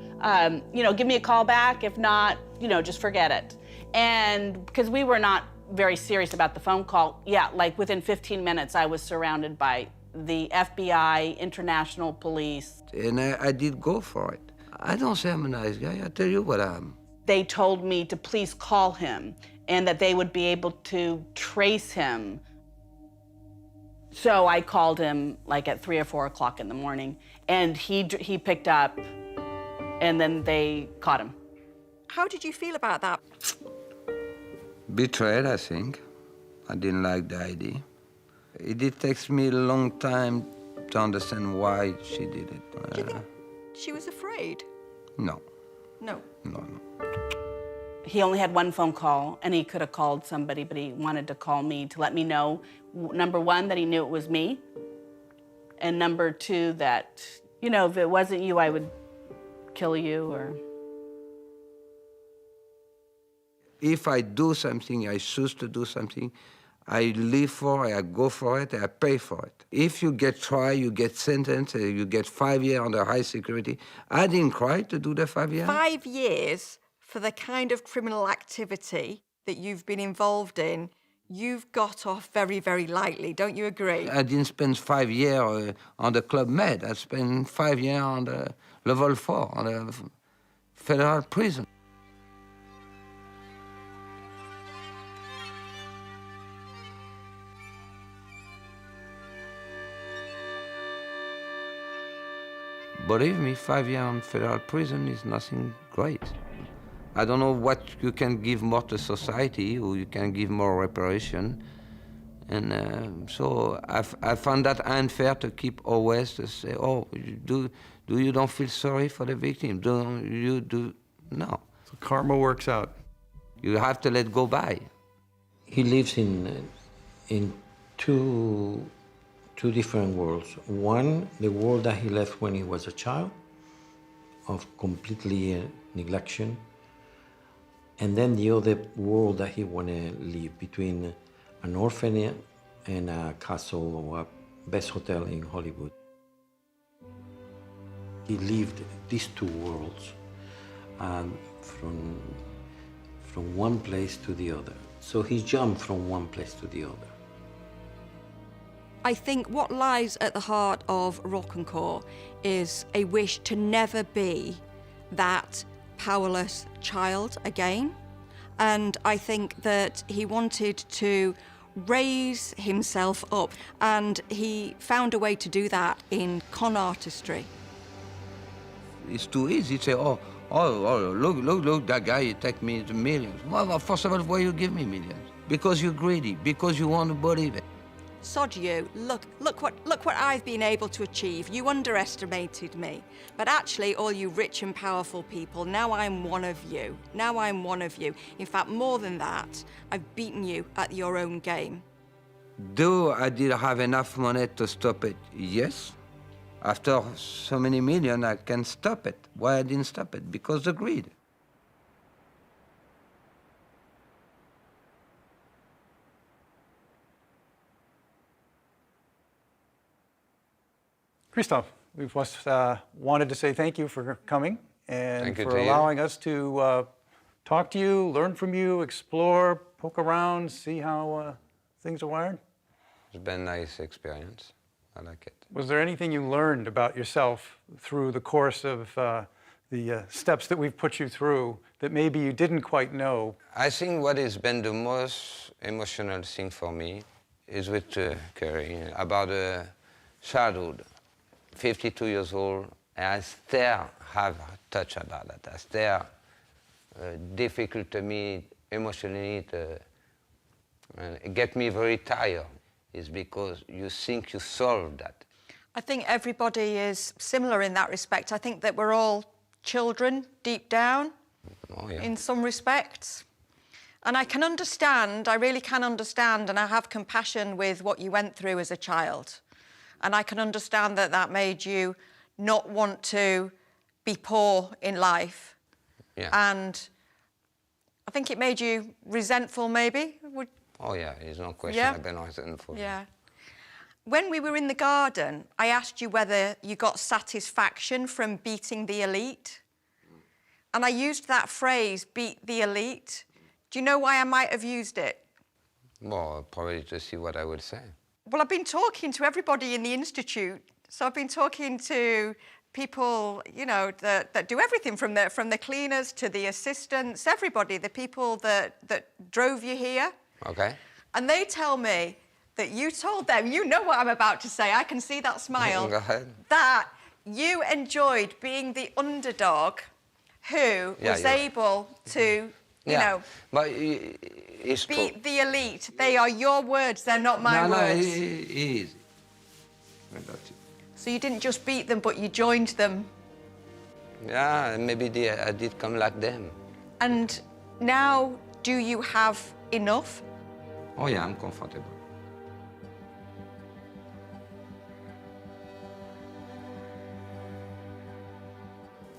give me a call back. If not, just forget it. And because we were not very serious about the phone call, like within 15 minutes, I was surrounded by the FBI, international police. And I did go for it. I don't say I'm a nice guy. I tell you what I am. They told me to please call him and that they would be able to trace him. So I called him like at 3 or 4 o'clock in the morning, and he picked up, and then they caught How did you feel about that? Betrayed, I think. I didn't like the idea. It did take me a long time to understand why she did it. Do you think she was afraid? No. No. No. He only had one phone call, and he could have called somebody, but he wanted to call me to let me know, number one, that he knew it was me, and number two, that, you know, if it wasn't you, I would kill you, or... If I do something, I choose to do something, I live for it, I go for it, I pay for it. If you get tried, you get sentenced, you get 5 years under high security. I didn't cry to do the 5 years. 5 years for the kind of criminal activity that you've been involved in, you've got off very, very lightly. Don't you agree? I didn't spend 5 years on the Club Med. I spent 5 years on the level 4, on the federal prison. Believe me, 5 years in federal prison is nothing great. I don't know what you can give more to society, or you can give more reparation. And so I found that unfair to keep always to say, oh, you don't feel sorry for the victim? Do you do? No. So karma works out. You have to let go by. He lives in two different worlds. One, the world that he left when he was a child, of completely neglection. And then the other world that he want to live, between an orphanage and a castle or a best hotel in Hollywood. He lived these two worlds from one place to the other. So he jumped from one place to the other. I think what lies at the heart of Rocancourt is a wish to never be that powerless child again. And I think that he wanted to raise himself up, and he found a way to do that in con artistry. It's too easy to say, oh, look, that guy, he take me to millions. Well, first of all, why you give me millions? Because you're greedy, because you want to believe it. Sod you, look what I've been able to achieve. You underestimated me. But actually, all you rich and powerful people, now I'm one of you. Now I'm one of you. In fact, more than that, I've beaten you at your own game. Do I did have enough money to stop it? Yes. After so many millions, I can stop it. Why I didn't stop it? Because of greed. Christophe, we just wanted to say thank you for coming and for you. allowing us to talk to you, learn from you, explore, poke around, see how things are wired. It's been a nice experience. I like it. Was there anything you learned about yourself through the course of the steps that we've put you through that maybe you didn't quite know? I think what has been the most emotional thing for me is with Kerry, about childhood. 52 years old, and I still have touch about that. I still difficult to me emotionally, it get me very tired, is because you think you solved that. I think everybody is similar in that respect. I think that we're all children deep down, in some respects. And I can understand, I really can understand, and I have compassion with what you went through as a child. And I can understand that that made you not want to be poor in life. Yeah. And I think it made you resentful, maybe? Oh, yeah, there's no question. Yeah. I've been resentful. Yeah. When we were in the garden, I asked you whether you got satisfaction from beating the elite. And I used that phrase, beat the elite. Do you know why I might have used it? Well, probably to see what I would say. Well, I've been talking to everybody in the Institute. So I've been talking to people, you know, that do everything from the cleaners to the assistants, everybody, the people that drove you here. Okay. And they tell me that you told them, you know what I'm about to say, I can see that smile. Go ahead. That you enjoyed being the underdog who was able to you know, but it's true. the elite. They are your words, they're not my words. No, it is. So you didn't just beat them, but you joined them. Yeah, maybe I did come like them. And now, do you have enough? Oh yeah, I'm comfortable.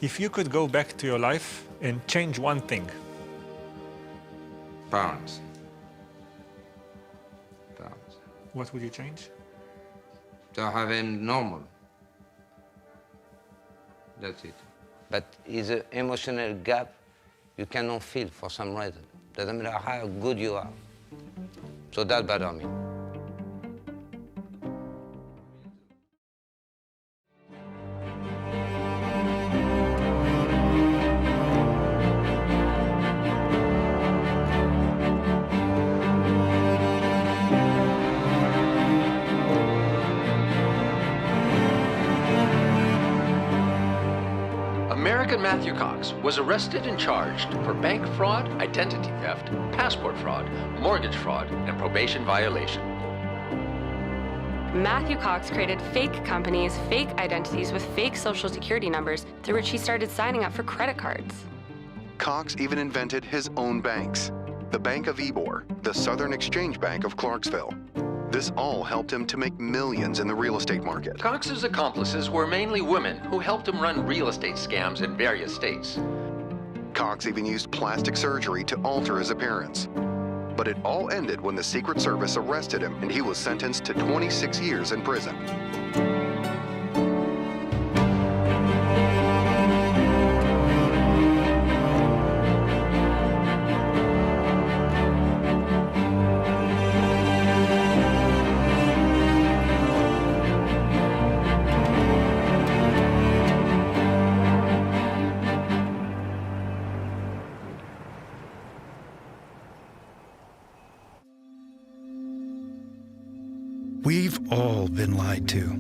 If you could go back to your life and change one thing. Parents. What would you change? To have him normal. That's it. But it's an emotional gap you cannot feel for some reason. Doesn't matter how good you are. So that bothers me. Matthew Cox was arrested and charged for bank fraud, identity theft, passport fraud, mortgage fraud, and probation violation. Matthew Cox created fake companies, fake identities with fake social security numbers through which he started signing up for credit cards. Cox even invented his own banks. The Bank of Ybor, the Southern Exchange Bank of Clarksville. This all helped him to make millions in the real estate market. Cox's accomplices were mainly women who helped him run real estate scams in various states. Cox even used plastic surgery to alter his appearance. But it all ended when the Secret Service arrested him and he was sentenced to 26 years in prison. We've all been lied to.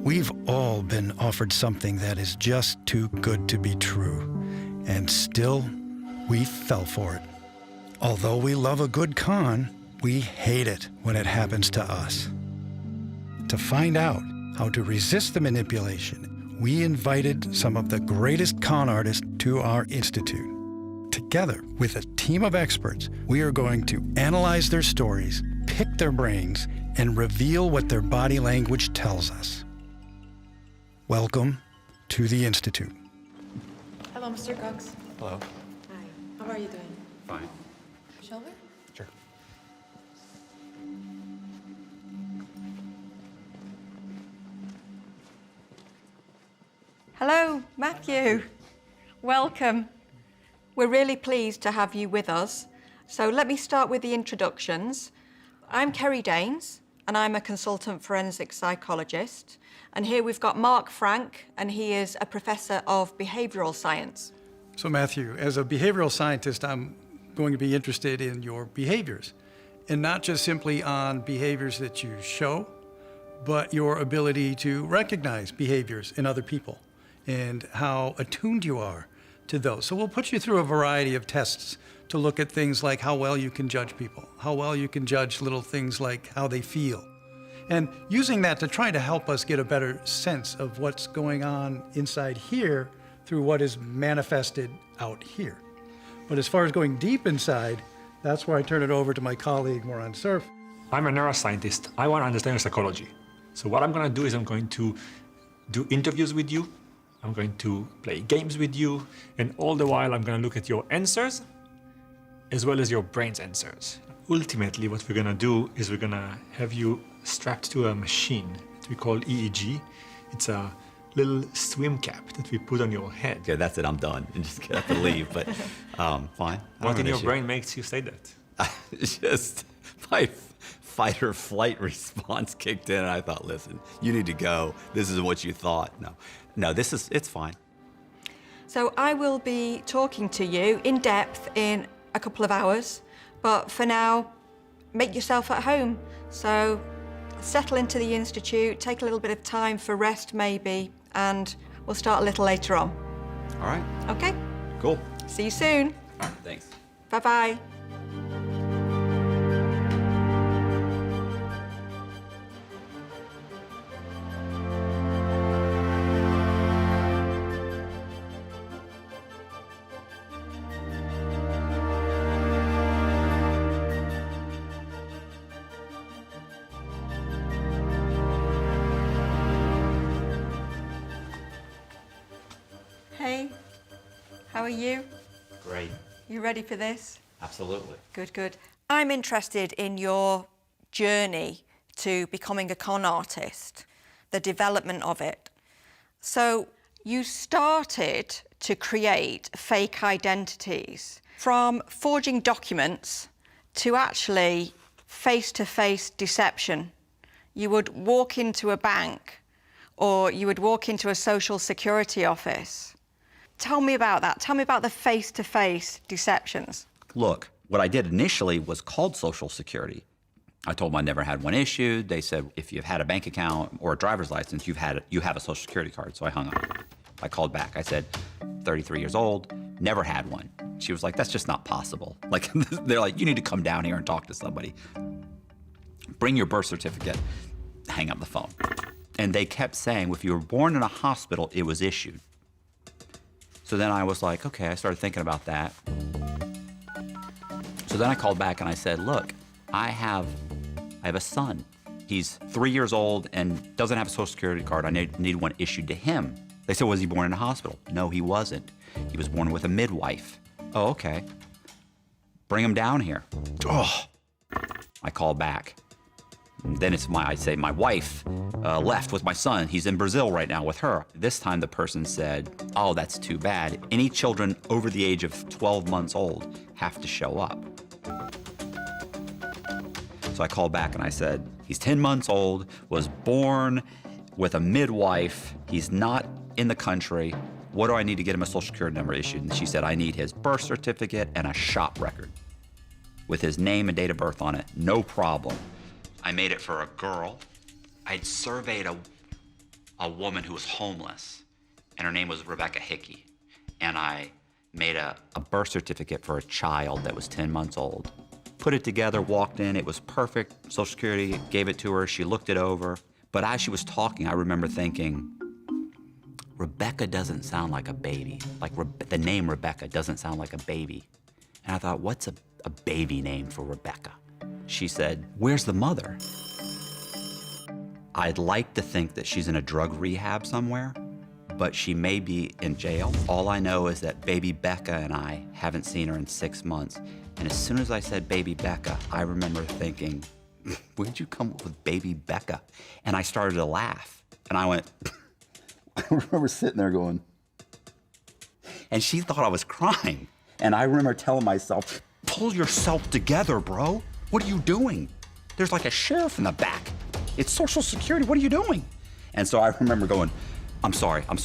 We've all been offered something that is just too good to be true, and still, we fell for it. Although we love a good con, we hate it when it happens to us. To find out how to resist the manipulation, we invited some of the greatest con artists to our institute. Together with a team of experts, we are going to analyze their stories, pick their brains, and reveal what their body language tells us. Welcome to the Institute. Hello, Mr. Cox. Hello. Hi. How are you doing? Fine. Shall we? Sure. Hello, Matthew. Welcome. We're really pleased to have you with us. So let me start with the introductions. I'm Kerry Daines, and I'm a consultant forensic psychologist. And here we've got Mark Frank, and he is a professor of behavioral science. So Matthew, as a behavioral scientist, I'm going to be interested in your behaviors, and not just simply on behaviors that you show, but your ability to recognize behaviors in other people and how attuned you are to those. So we'll put you through a variety of tests to look at things like how well you can judge people, how well you can judge little things like how they feel, and using that to try to help us get a better sense of what's going on inside here through what is manifested out here. But as far as going deep inside, that's where I turn it over to my colleague, Moran Cerf. I'm a neuroscientist. I want to understand your psychology. So what I'm going to do is I'm going to do interviews with you. I'm going to play games with you. And all the while, I'm going to look at your answers as well as your brain's answers. Ultimately, what we're going to do is we're going to have you strapped to a machine that we call EEG. It's a little swim cap that we put on your head. Okay, that's it. I'm done. I just have to leave. But fine. What in your brain makes you say that? Just my fight or flight response kicked in, and I thought, listen, you need to go. This isn't what you thought. No, it's fine. So I will be talking to you in depth in a couple of hours, but for now, make yourself at home. So settle into the Institute, take a little bit of time for rest maybe, and we'll start a little later on. All right. Okay? Cool. See you soon. Thanks. Bye-bye. Hey, how are you? Great. You ready for this? Absolutely. Good, good. I'm interested in your journey to becoming a con artist, the development of it. So you started to create fake identities from forging documents to actually face-to-face deception. You would walk into a bank or you would walk into a social security office. Tell me about that. Tell me about the face-to-face deceptions. Look, what I did initially was called Social Security. I told them I never had one issued. They said, if you've had a bank account or a driver's license, you have a Social Security card. So I hung up. I called back. I said, 33 years old, never had one. She was like, that's just not possible. Like, they're like, you need to come down here and talk to somebody. Bring your birth certificate. Hang up the phone. And they kept saying, if you were born in a hospital, it was issued. So then I was like, okay, I started thinking about that. So then I called back and I said, look, I have a son. He's 3 years old and doesn't have a Social Security card. I need one issued to him. They said, was he born in a hospital? No, he wasn't. He was born with a midwife. Oh, okay. Bring him down here. Oh. I called back. And then I say my wife left with my son. He's in Brazil right now with her. This time the person said, oh, that's too bad. Any children over the age of 12 months old have to show up. So I called back and I said, he's 10 months old, was born with a midwife. He's not in the country. What do I need to get him a Social Security number issued? And she said, I need his birth certificate and a shop record with his name and date of birth on it. No problem. I made it for a girl. I'd surveyed a woman who was homeless, and her name was Rebecca Hickey. And I made a birth certificate for a child that was 10 months old. Put it together, walked in, it was perfect. Social Security gave it to her, she looked it over. But as she was talking, I remember thinking, Rebecca doesn't sound like a baby. Like the name Rebecca doesn't sound like a baby. And I thought, what's a baby name for Rebecca? She said, where's the mother? I'd like to think that she's in a drug rehab somewhere, but she may be in jail. All I know is that baby Becca and I haven't seen her in 6 months. And as soon as I said baby Becca, I remember thinking, where'd you come up with baby Becca? And I started to laugh. And I went, I remember sitting there going, and she thought I was crying. And I remember telling myself, pull yourself together, bro. What are you doing? There's like a sheriff in the back. It's Social Security, what are you doing? And so I remember going, I'm sorry. And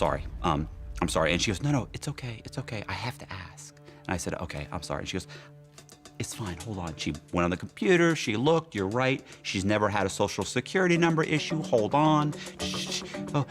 she goes, no, it's okay, I have to ask. And I said, okay, I'm sorry. And she goes, it's fine, hold on. She went on the computer, she looked, you're right. She's never had a Social Security number issue, hold on. Oh,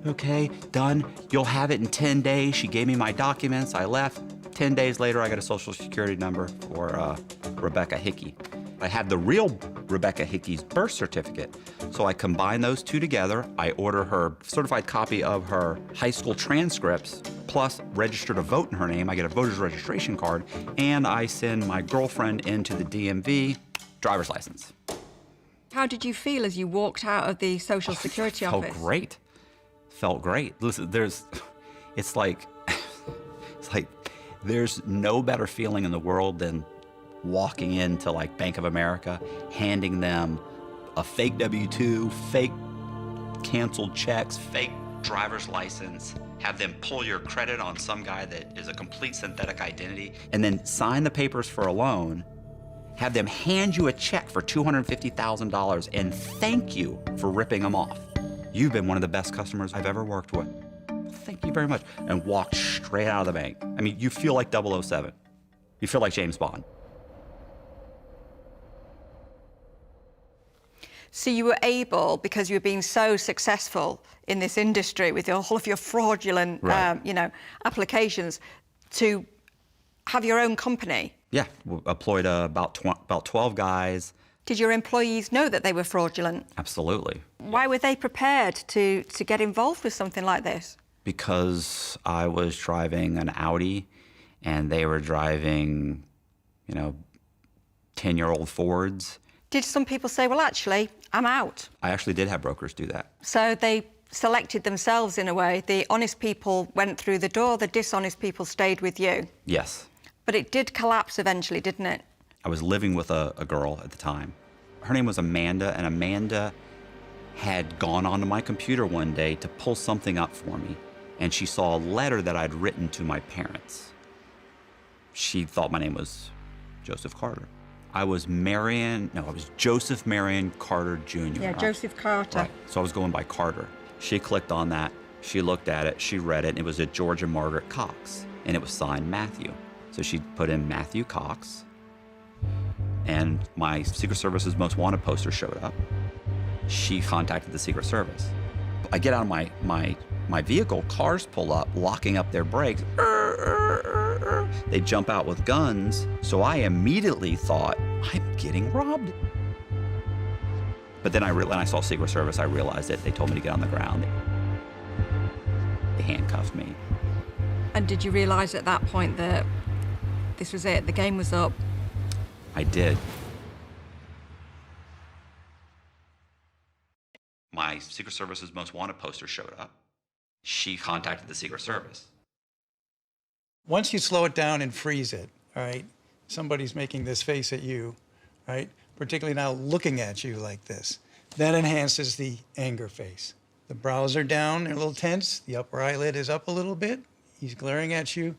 okay, done. You'll have it in 10 days. She gave me my documents, I left. 10 days later, I got a Social Security number for Rebecca Hickey. I had the real Rebecca Hickey's birth certificate. So I combine those two together. I order her certified copy of her high school transcripts, plus register to vote in her name. I get a voter's registration card, and I send my girlfriend into the DMV driver's license. How did you feel as you walked out of the Social Security office? Felt great. Listen, it's like there's no better feeling in the world than walking into like Bank of America, handing them a fake W-2, fake canceled checks, fake driver's license, have them pull your credit on some guy that is a complete synthetic identity, and then sign the papers for a loan, have them hand you a check for $250,000 and thank you for ripping them off. You've been one of the best customers I've ever worked with. Thank you very much. And walk straight out of the bank. I mean, you feel like 007. You feel like James Bond. So you were able, because you were being so successful in this industry with all of your fraudulent, right. applications, to have your own company? Yeah, employed about 12 guys. Did your employees know that they were fraudulent? Absolutely. Why were they prepared to get involved with something like this? Because I was driving an Audi and they were driving, 10-year-old Fords. Did some people say, well, actually, I'm out? I actually did have brokers do that. So they selected themselves in a way. The honest people went through the door, the dishonest people stayed with you. Yes. But it did collapse eventually, didn't it? I was living with a girl at the time. Her name was Amanda, and Amanda had gone onto my computer one day to pull something up for me, and she saw a letter that I'd written to my parents. She thought my name was Joseph Carter. I was Joseph Marion Carter Jr. Yeah, Joseph Carter. Right. So I was going by Carter. She clicked on that, she looked at it, she read it, and it was a Georgia Margaret Cox, and it was signed Matthew. So she put in Matthew Cox, and my Secret Service's most wanted poster showed up. She contacted the Secret Service. I get out of my vehicle, cars pull up, locking up their brakes. They jump out with guns, so I immediately thought, I'm getting robbed. But then when I saw Secret Service, I realized it. They told me to get on the ground. They handcuffed me. And did you realize at that point that this was it, the game was up? I did. My Secret Service's most wanted poster showed up. She contacted the Secret Service. Once you slow it down and freeze it, all right, somebody's making this face at you, right, particularly now looking at you like this, that enhances the anger face. The brows are down, they're a little tense, the upper eyelid is up a little bit, he's glaring at you,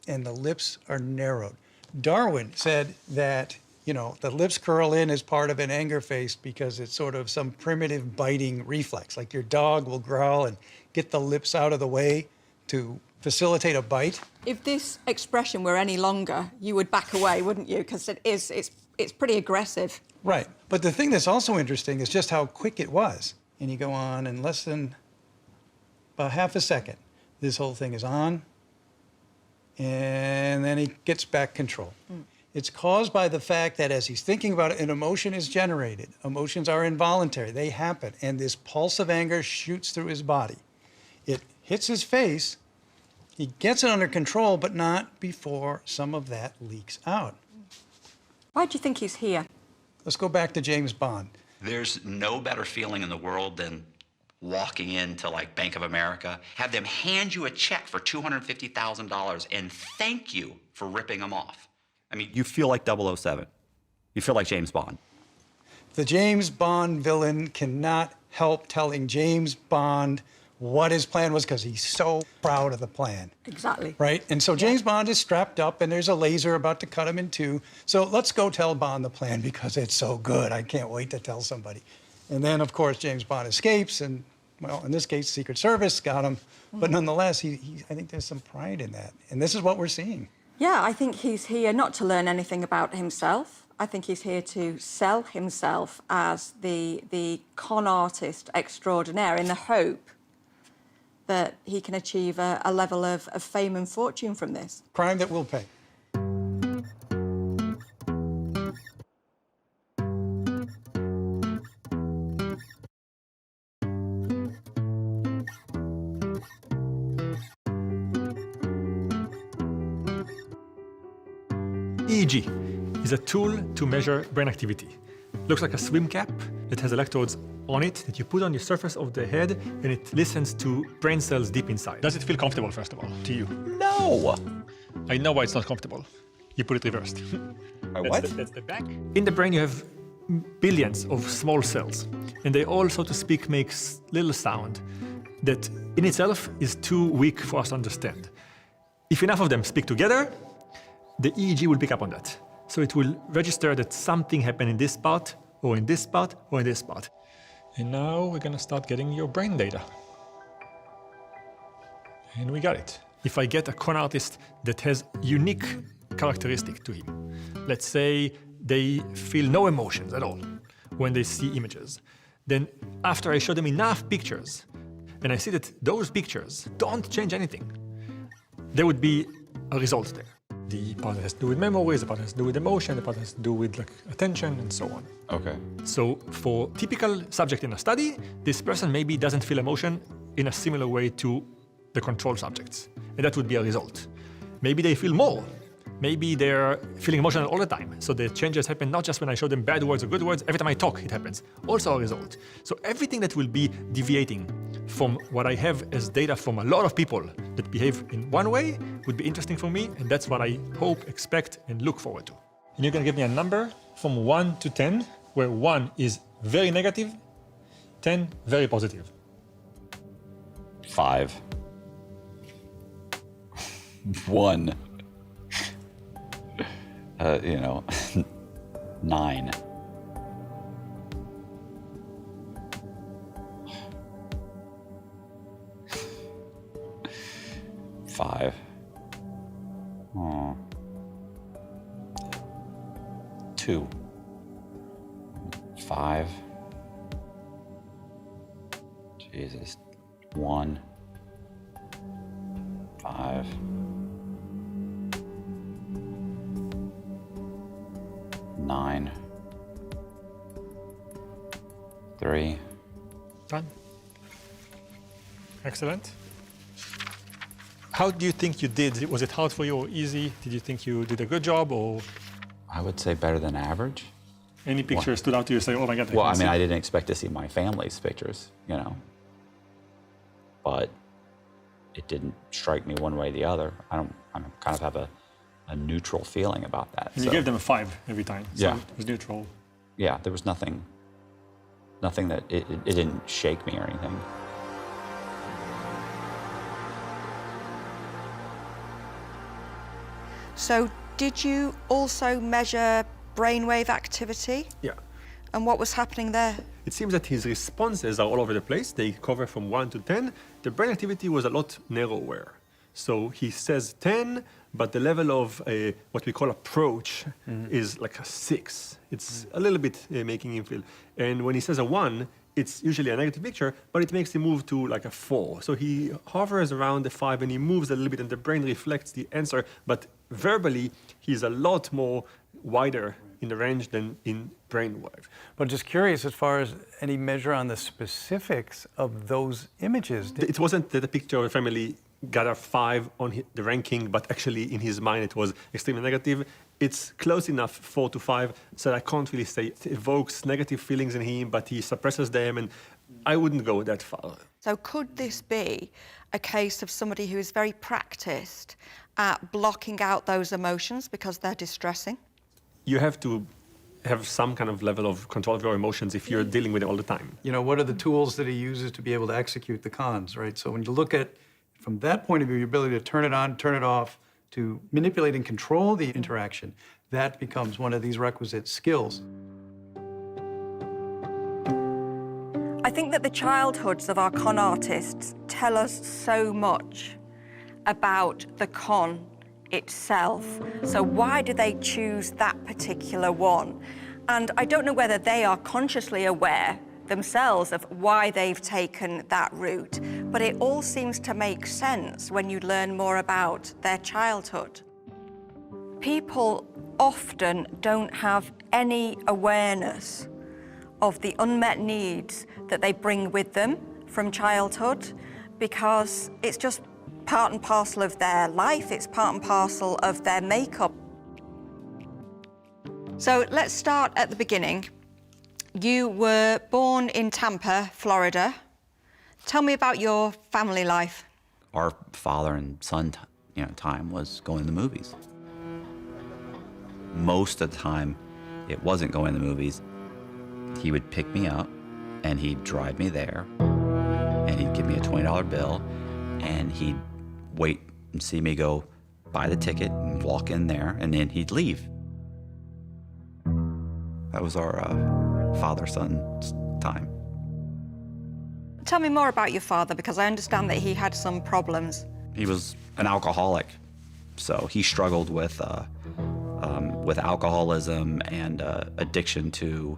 and the lips are narrowed. Darwin said that, the lips curl in as part of an anger face because it's sort of some primitive biting reflex, like your dog will growl and get the lips out of the way to facilitate a bite. If this expression were any longer, you would back away, wouldn't you? Because it's pretty aggressive. Right. But the thing that's also interesting is just how quick it was. And you go on in less than about half a second. This whole thing is on, and then he gets back control. It's caused by the fact that as he's thinking about it, an emotion is generated. Emotions are involuntary, they happen, and this pulse of anger shoots through his body. It hits his face, he gets it under control, but not before some of that leaks out. Why do you think he's here? Let's go back to James Bond. There's no better feeling in the world than walking into Bank of America, have them hand you a check for $250,000 and thank you for ripping them off. I mean, you feel like 007. You feel like James Bond. The James Bond villain cannot help telling James Bond what his plan was because he's so proud of the plan. Exactly. Right? And so James Bond is strapped up and there's a laser about to cut him in two. So let's go tell Bond the plan because it's so good. I can't wait to tell somebody. And then, of course, James Bond escapes and, well, in this case, Secret Service got him. But nonetheless, I think there's some pride in that. And this is what we're seeing. Yeah, I think he's here not to learn anything about himself. I think he's here to sell himself as the con artist extraordinaire in the hope that he can achieve a level of fame and fortune from this. Crime that will pay. EEG is a tool to measure brain activity. Looks like a swim cap. It has electrodes on it that you put on the surface of the head, and it listens to brain cells deep inside. Does it feel comfortable, first of all, to you? No! I know why it's not comfortable. You put it reversed. What? That's the back. In the brain, you have billions of small cells, and they all, so to speak, make little sound that in itself is too weak for us to understand. If enough of them speak together, the EEG will pick up on that. So it will register that something happened in this part, or in this part, or in this part. And now we're gonna start getting your brain data. And we got it. If I get a con artist that has unique characteristic to him, let's say they feel no emotions at all when they see images, then after I show them enough pictures, and I see that those pictures don't change anything, there would be a result there. The part that has to do with memories, the part that has to do with emotion, the part that has to do with like attention, and so on. Okay. So for typical subject in a study, this person maybe doesn't feel emotion in a similar way to the control subjects, and that would be a result. Maybe they feel more. Maybe they're feeling emotional all the time. So the changes happen not just when I show them bad words or good words, every time I talk it happens. Also a result. So everything that will be deviating from what I have as data from a lot of people that behave in one way would be interesting for me, and that's what I hope, expect, and look forward to. And you're gonna give me a number from 1 to 10, where 1 is very negative, 10 very positive. 5. 1. 9. 5. Oh. 2. 5. Jesus. 1. 5. 9. 3. Done. Excellent. How do you think you did? Was it hard for you or easy? Did you think you did a good job, or? I would say better than average. Any picture stood out to you, say, oh my God. Well, I mean, I didn't expect to see my family's pictures, but it didn't strike me one way or the other. I kind of have a neutral feeling about that. And you gave them a 5 every time, so yeah. It was neutral. Yeah, there was nothing that, it didn't shake me or anything. So did you also measure brainwave activity? Yeah. And what was happening there? It seems that his responses are all over the place. They cover from 1 to 10. The brain activity was a lot narrower. So he says 10, but the level of what we call approach is like a 6. It's a little bit making him feel. And when he says a 1, it's usually a negative picture, but it makes him move to like a 4. So he hovers around the 5 and he moves a little bit and the brain reflects the answer. But verbally, he's a lot more wider in the range than in brainwave. But just curious, as far as any measure on the specifics of those images. It wasn't that the picture of a family got a 5 on the ranking, but actually in his mind it was extremely negative. It's close enough, 4 to 5, so I can't really say it evokes negative feelings in him, but he suppresses them, and I wouldn't go that far. So could this be a case of somebody who is very practiced at blocking out those emotions because they're distressing? You have to have some kind of level of control of your emotions if you're dealing with it all the time. What are the tools that he uses to be able to execute the cons, right? So when you look at, from that point of view, your ability to turn it on, turn it off, to manipulate and control the interaction, that becomes one of these requisite skills. I think that the childhoods of our con artists tell us so much about the con itself. So why do they choose that particular one? And I don't know whether they are consciously aware themselves of why they've taken that route, but it all seems to make sense when you learn more about their childhood. People often don't have any awareness of the unmet needs that they bring with them from childhood, because it's just part and parcel of their life, it's part and parcel of their makeup. So let's start at the beginning. You were born in Tampa, Florida. Tell me about your family life. Our father and son time was going to the movies. Most of the time, it wasn't going to the movies. He would pick me up, and he'd drive me there, and he'd give me a $20 bill, and he'd wait and see me go buy the ticket and walk in there, and then he'd leave. That was our father-son time. Tell me more about your father, because I understand that he had some problems. He was an alcoholic, so he struggled with alcoholism and addiction to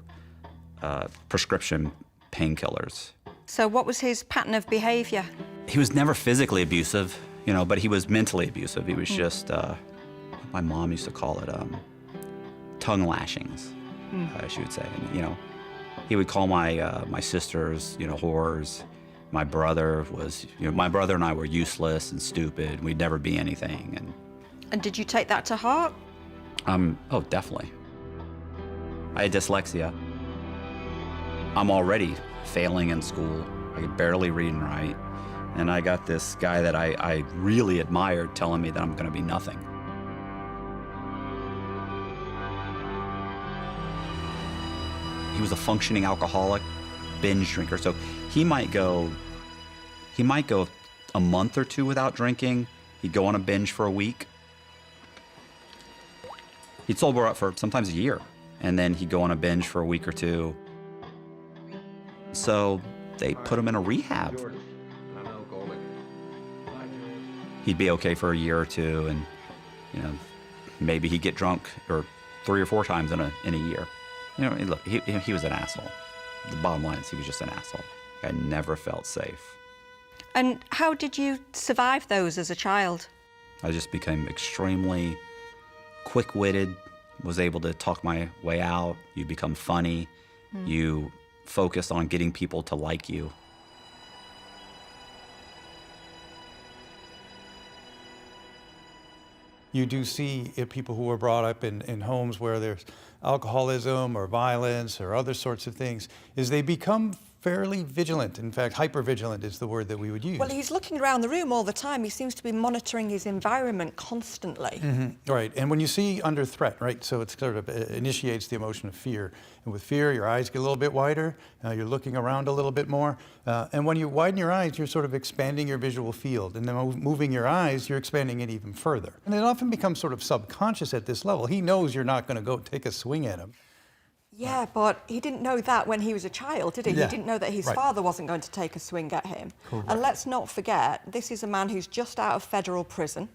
prescription painkillers. So what was his pattern of behavior? He was never physically abusive, but he was mentally abusive. He was just my mom used to call it tongue lashings, she would say. And, you know, he would call my sisters, you know, whores. My brother was, you know, my brother and I were useless and stupid. We'd never be anything. And did you take that to heart? Oh, definitely. I had dyslexia. I'm already failing in school. I could barely read and write. And I got this guy that I really admired telling me that I'm gonna be nothing. He was a functioning alcoholic, binge drinker. So he might go a month or two without drinking. He'd go on a binge for a week. He'd sober up for sometimes a year, and then he'd go on a binge for a week or two. So they put him in a rehab. He'd be okay for a year or two, and you know, maybe he'd get drunk or 3 or 4 times in a year. You know, look, he was an asshole. The bottom line is he was just an asshole. I never felt safe. And how did you survive those as a child? I just became extremely quick-witted, was able to talk my way out. You become funny. You focus on getting people to like you. You do see people who are brought up in homes where there's alcoholism or violence or other sorts of things, is they become fairly vigilant. In fact, hyper-vigilant is the word that we would use. Well, he's looking around the room all the time. He seems to be monitoring his environment constantly. Right, and when you see under threat, right, so it sort of initiates the emotion of fear. And with fear, your eyes get a little bit wider, you're looking around a little bit more, and when you widen your eyes, you're sort of expanding your visual field, and then moving your eyes, you're expanding it even further. And it often becomes sort of subconscious at this level. He knows you're not going to go take a swing at him. Yeah, but he didn't know that when he was a child, did he? Yeah. He didn't know that his father wasn't going to take a swing at him. Correct. And let's not forget, this is a man who's just out of federal prison.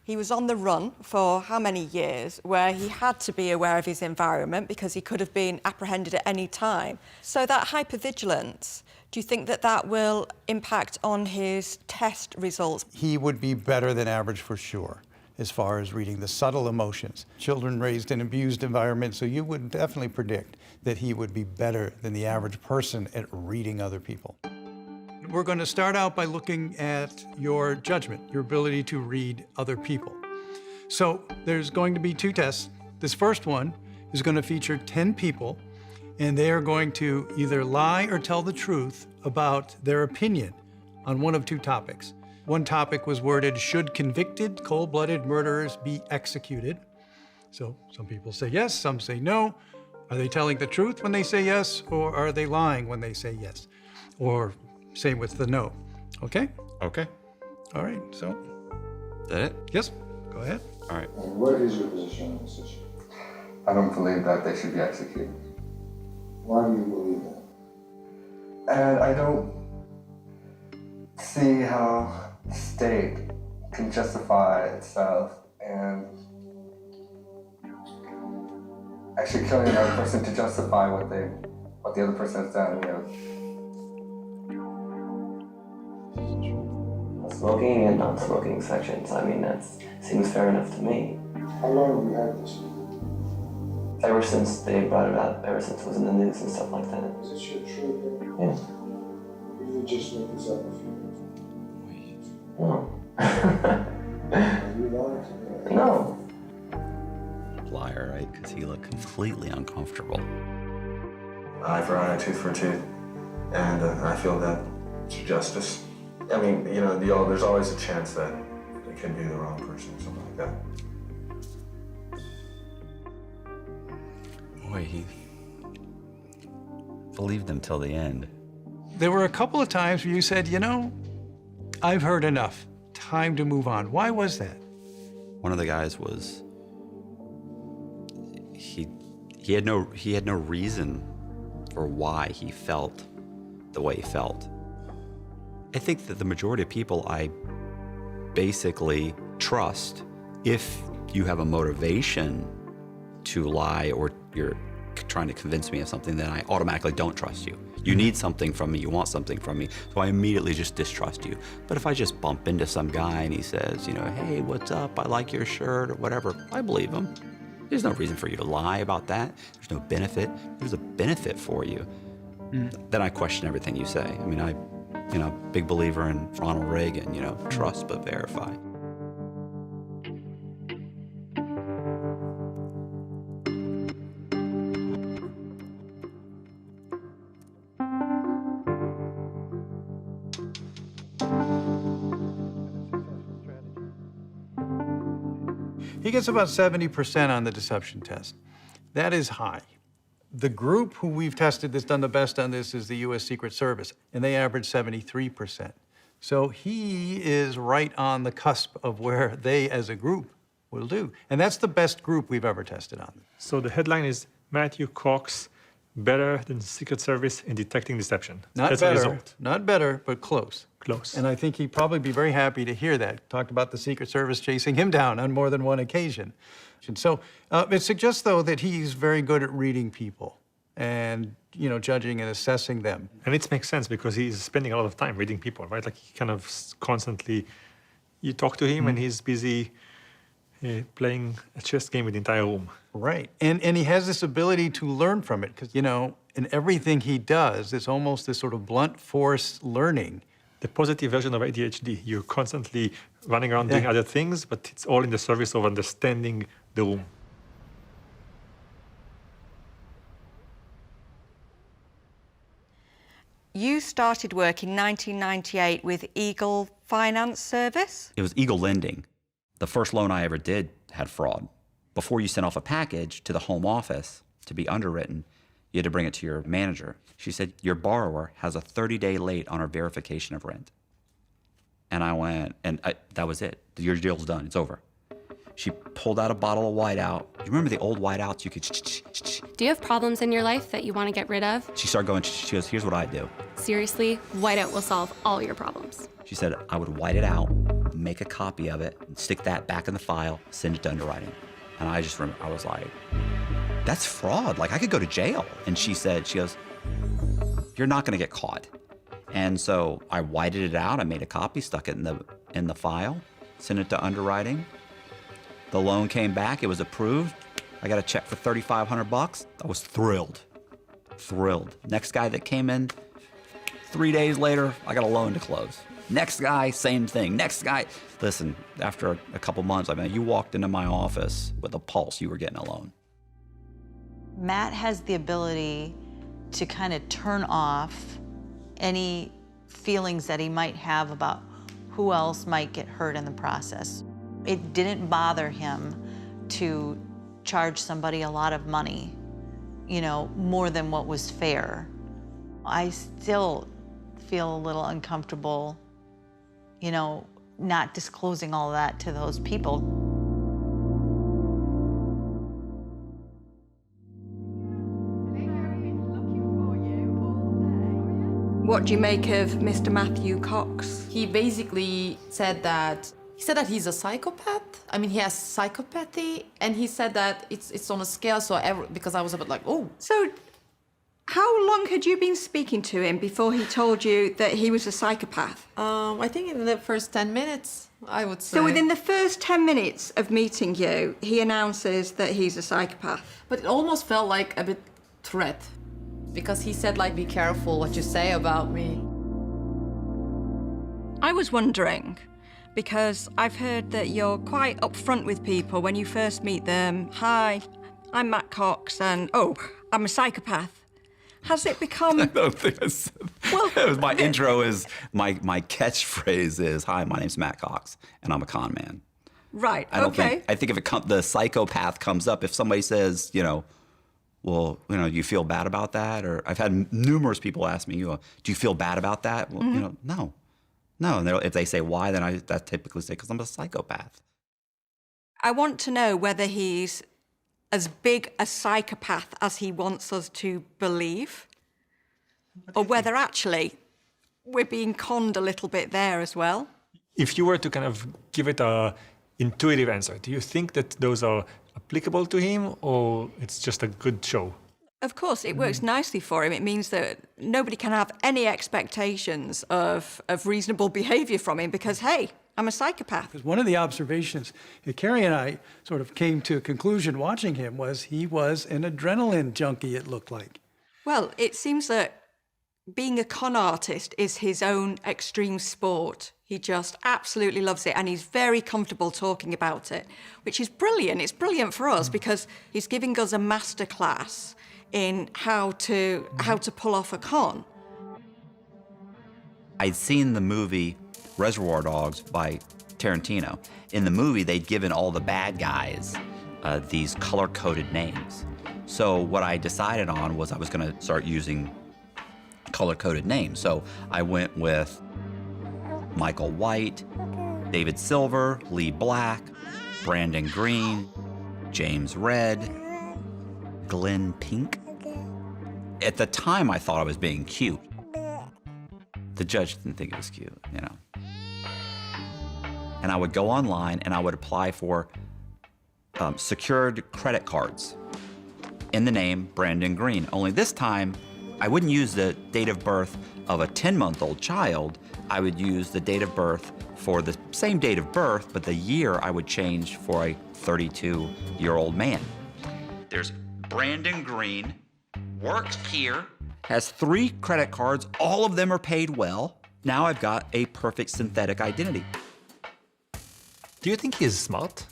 He was on the run for how many years, where he had to be aware of his environment because he could have been apprehended at any time. So that hypervigilance, do you think that that will impact on his test results? He would be better than average for sure, as far as reading the subtle emotions. Children raised in abused environments, so you would definitely predict that he would be better than the average person at reading other people. We're going to start out by looking at your judgment, your ability to read other people. So there's going to be 2 tests. This first one is going to feature 10 people, and they are going to either lie or tell the truth about their opinion on one of 2 topics. One topic was worded, should convicted, cold-blooded murderers be executed? So some people say yes, some say no. Are they telling the truth when they say yes, or are they lying when they say yes? Or same with the no, okay? Okay. All right, so. Is that it? Yes, go ahead. All right. And what is your position on this issue? I don't believe that they should be executed. Why do you believe that? And I don't see how the state can justify itself and actually killing another person to justify what the other person has done, you know. Smoking and non-smoking sections. I mean, that seems fair enough to me. How long have you had this? Ever since they brought it up, ever since it was in the news and stuff like that. Is it your true opinion? Yeah. You didn't just make this up a few years ago. No. Are you lying to me? No. Liar, right? Because he looked completely uncomfortable. Eye for eye, tooth for tooth. And I feel that it's justice. I mean, you know, there's always a chance that it could be the wrong person or something like that. Boy, he believed them till the end. There were a couple of times where you said, you know, I've heard enough. Time to move on. Why was that? One of the guys was, he had no reason for why he felt the way he felt. I think that the majority of people I basically trust, if you have a motivation to lie or you're trying to convince me of something, then I automatically don't trust you. You need something from me, you want something from me, so I immediately just distrust you. But if I just bump into some guy and he says, you know, hey, what's up, I like your shirt, or whatever, I believe him. There's no reason for you to lie about that. There's no benefit. There's a benefit for you. Then I question everything you say. I mean, big believer in Ronald Reagan, trust but verify. He gets about 70% on the deception test. That is high. The group who we've tested that's done the best on this is the U.S. Secret Service, and they average 73%. So he is right on the cusp of where they, as a group, will do. And that's the best group we've ever tested on. So the headline is Matthew Cox, better than Secret Service in detecting deception. Not better, but close. Close. And I think he'd probably be very happy to hear that. Talked about the Secret Service chasing him down on more than one occasion. And so it suggests, though, that he's very good at reading people and, judging and assessing them. And it makes sense because he's spending a lot of time reading people, right? Like he kind of constantly, you talk to him and he's busy playing a chess game with the entire room. Right. And he has this ability to learn from it because, in everything he does, it's almost this sort of blunt force learning. The positive version of ADHD. You're constantly running around doing other things, but it's all in the service of understanding the room. You started work in 1998 with Eagle Finance Service? It was Eagle Lending. The first loan I ever did had fraud. Before you sent off a package to the home office to be underwritten, you had to bring it to your manager. She said, your borrower has a 30-day late on our verification of rent. And I went, that was it. Your deal's done, it's over. She pulled out a bottle of Whiteout. You remember the old Whiteouts? You could Do you have problems in your life that you want to get rid of? She started going, she goes, here's what I do. Seriously, Whiteout will solve all your problems. She said, I would white it out, make a copy of it, and stick that back in the file, send it to underwriting. And I just remember, I was like, that's fraud. Like, I could go to jail. And she goes, you're not gonna get caught. And so I whited it out, I made a copy, stuck it in the file, sent it to underwriting. The loan came back, it was approved. I got a check for $3,500. I was thrilled. Next guy that came in, 3 days later, I got a loan to close. Next guy, same thing. Next guy. Listen, after a couple months, you walked into my office with a pulse, you were getting a loan. Matt has the ability to kind of turn off any feelings that he might have about who else might get hurt in the process. It didn't bother him to charge somebody a lot of money, more than what was fair. I still feel a little uncomfortable, not disclosing all that to those people. What do you make of Mr. Matthew Cox? He basically said that he's a psychopath. I mean, he has psychopathy, and he said that it's on a scale. Because I was a bit like, oh. So, how long had you been speaking to him before he told you that he was a psychopath? I think in the first 10 minutes, I would say. So within the first 10 minutes of meeting you, he announces that he's a psychopath. But it almost felt like a bit threat, because he said, be careful what you say about me. I was wondering, because I've heard that you're quite upfront with people when you first meet them. Hi, I'm Matt Cox, and I'm a psychopath. Has it become... I don't think I said that. My intro is, my catchphrase is, hi, my name's Matt Cox, and I'm a con man. Right, I think if the psychopath comes up, if somebody says, well, do you feel bad about that? Or I've had numerous people ask me, do you feel bad about that? Well, no. No, and if they say why, then I typically say, because I'm a psychopath. I want to know whether he's as big a psychopath as he wants us to believe, or whether actually we're being conned a little bit there as well. If you were to kind of give it a intuitive answer, do you think that those are applicable to him, or it's just a good show? Of course, it works nicely for him. It means that nobody can have any expectations of reasonable behaviour from him because, hey, I'm a psychopath. Because one of the observations that Carrie and I sort of came to a conclusion watching him was he was an adrenaline junkie, it looked like. Well, it seems that being a con artist is his own extreme sport. He just absolutely loves it, and he's very comfortable talking about it, which is brilliant. It's brilliant for us because he's giving us a masterclass in how to pull off a con. I'd seen the movie Reservoir Dogs by Tarantino. In the movie, they'd given all the bad guys these color-coded names. So what I decided on was I was gonna start using color-coded names. So I went with Michael White, David Silver, Lee Black, Brandon Green, James Red, Glenn Pink. At the time, I thought I was being cute. The judge didn't think it was cute, you know. And I would go online and I would apply for secured credit cards in the name Brandon Green. Only this time, I wouldn't use the date of birth of a 10-month-old child. I would use the date of birth for the same date of birth, but the year I would change for a 32-year-old man. There's Brandon Green, works here, has 3 credit cards, all of them are paid well. Now I've got a perfect synthetic identity. Do you think he's smart?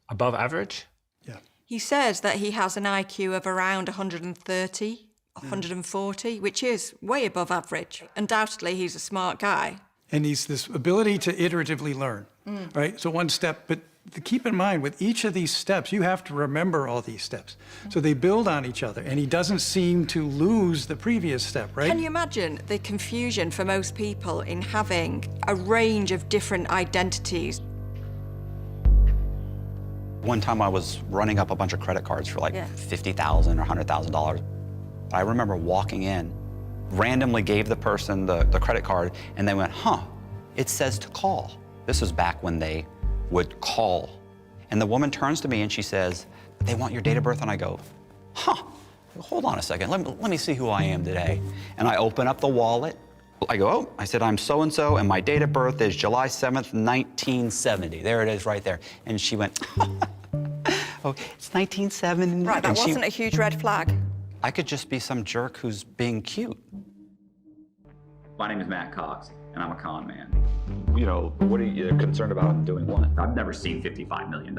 Above average? Yeah. He says that he has an IQ of around 130, 140, which is way above average. Undoubtedly, he's a smart guy. And he's this ability to iteratively learn, right? So one step, but keep in mind, with each of these steps, you have to remember all these steps. So they build on each other, and he doesn't seem to lose the previous step, right? Can you imagine the confusion for most people in having a range of different identities? One time I was running up a bunch of credit cards for like $50,000 or $100,000. I remember walking in, randomly gave the person the credit card, and they went, huh, it says to call. This was back when they would call. And the woman turns to me and she says, they want your date of birth? And I go, huh, hold on a second, let me see who I am today. And I open up the wallet. I go, oh, I said, I'm so-and-so, and my date of birth is July 7th, 1970. There it is right there. And she went, oh, it's 1970. Right, that wasn't a huge red flag. I could just be some jerk who's being cute. My name is Matt Cox, and I'm a con man. You know, what are you concerned about in doing what? I've never seen $55 million.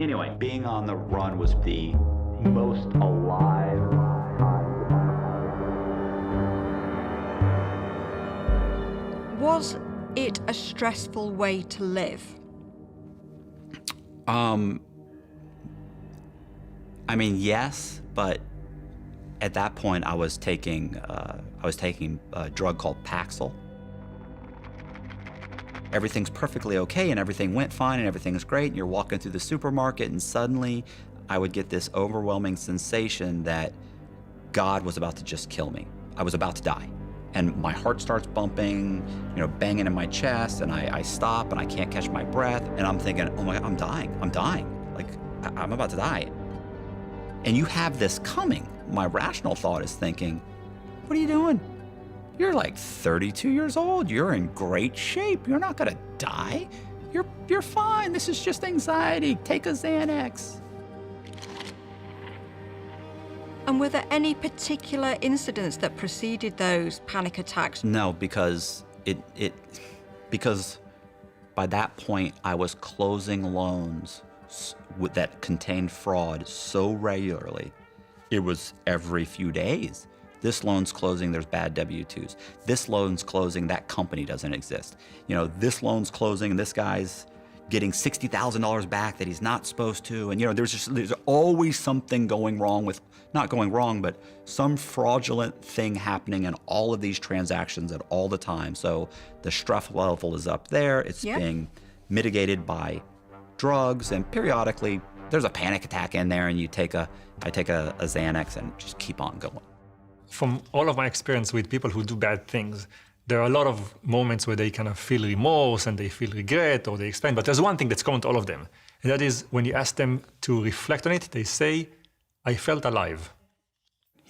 Anyway, Being on the run was the most alive. Was it a stressful way to live? I mean, yes, but at that point I was taking a drug called Paxil. Everything's perfectly okay and everything went fine and everything's great and you're walking through the supermarket and suddenly I would get this overwhelming sensation that God was about to just kill me. I was about to die. And my heart starts bumping, you know, banging in my chest, and I stop and I can't catch my breath, and I'm thinking, oh my God, I'm dying. Like, I'm about to die. And you have this coming. My rational thought is thinking, what are you doing? You're like 32 years old. You're in great shape. You're not gonna die. You're fine. This is just anxiety. Take a Xanax. And were there any particular incidents that preceded those panic attacks? No, because because by that point I was closing loans that contained fraud so regularly. It was every few days. This loan's closing, there's bad W-2s. This loan's closing, that company doesn't exist. You know, this loan's closing and this guy's getting $60,000 back that he's not supposed to. And you know, there's always something going wrong with, not going wrong, but some fraudulent thing happening in all of these transactions at all the time. So the stress level is up there. It's being mitigated by drugs, and periodically there's a panic attack in there and I take a Xanax and just keep on going. From all of my experience with people who do bad things, there are a lot of moments where they kind of feel remorse and they feel regret or they explain, but there's one thing that's common to all of them. And that is when you ask them to reflect on it, they say, I felt alive.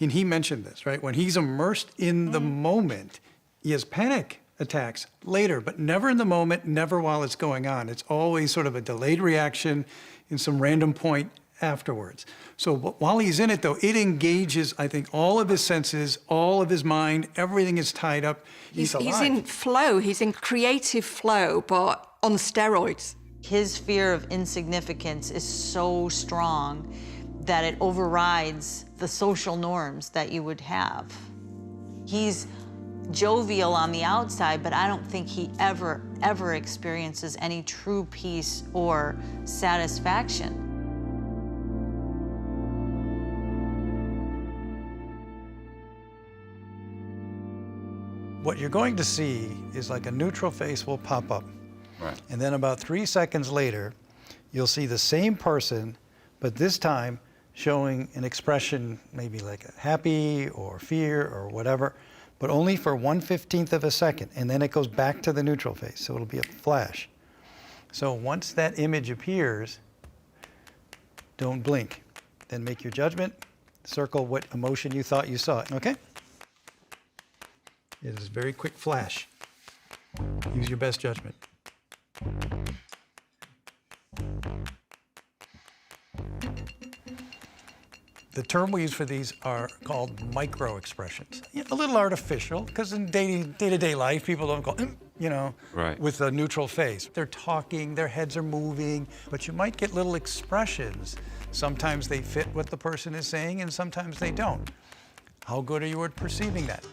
And he mentioned this, right? When he's immersed in the moment, he has panic attacks later, but never in the moment, never while it's going on. It's always sort of a delayed reaction in some random point afterwards. So while he's in it, though, it engages, I think, all of his senses, all of his mind, everything is tied up. He's in flow, he's in creative flow, but on steroids. His fear of insignificance is so strong that it overrides the social norms that you would have. He's jovial on the outside, but I don't think he ever experiences any true peace or satisfaction. What you're going to see is like a neutral face will pop up. Right. And then about 3 seconds later, you'll see the same person, but this time showing an expression, maybe like a happy or fear or whatever, but only for 1/15 of a second. And then it goes back to the neutral face. So it'll be a flash. So once that image appears, don't blink. Then make your judgment, circle what emotion you thought you saw, okay? It is a very quick flash. Use your best judgment. The term we use for these are called micro expressions. A little artificial, because in day-to-day life, people don't go, right, with a neutral face. They're talking, their heads are moving, but you might get little expressions. Sometimes they fit what the person is saying, and sometimes they don't. How good are you at perceiving that?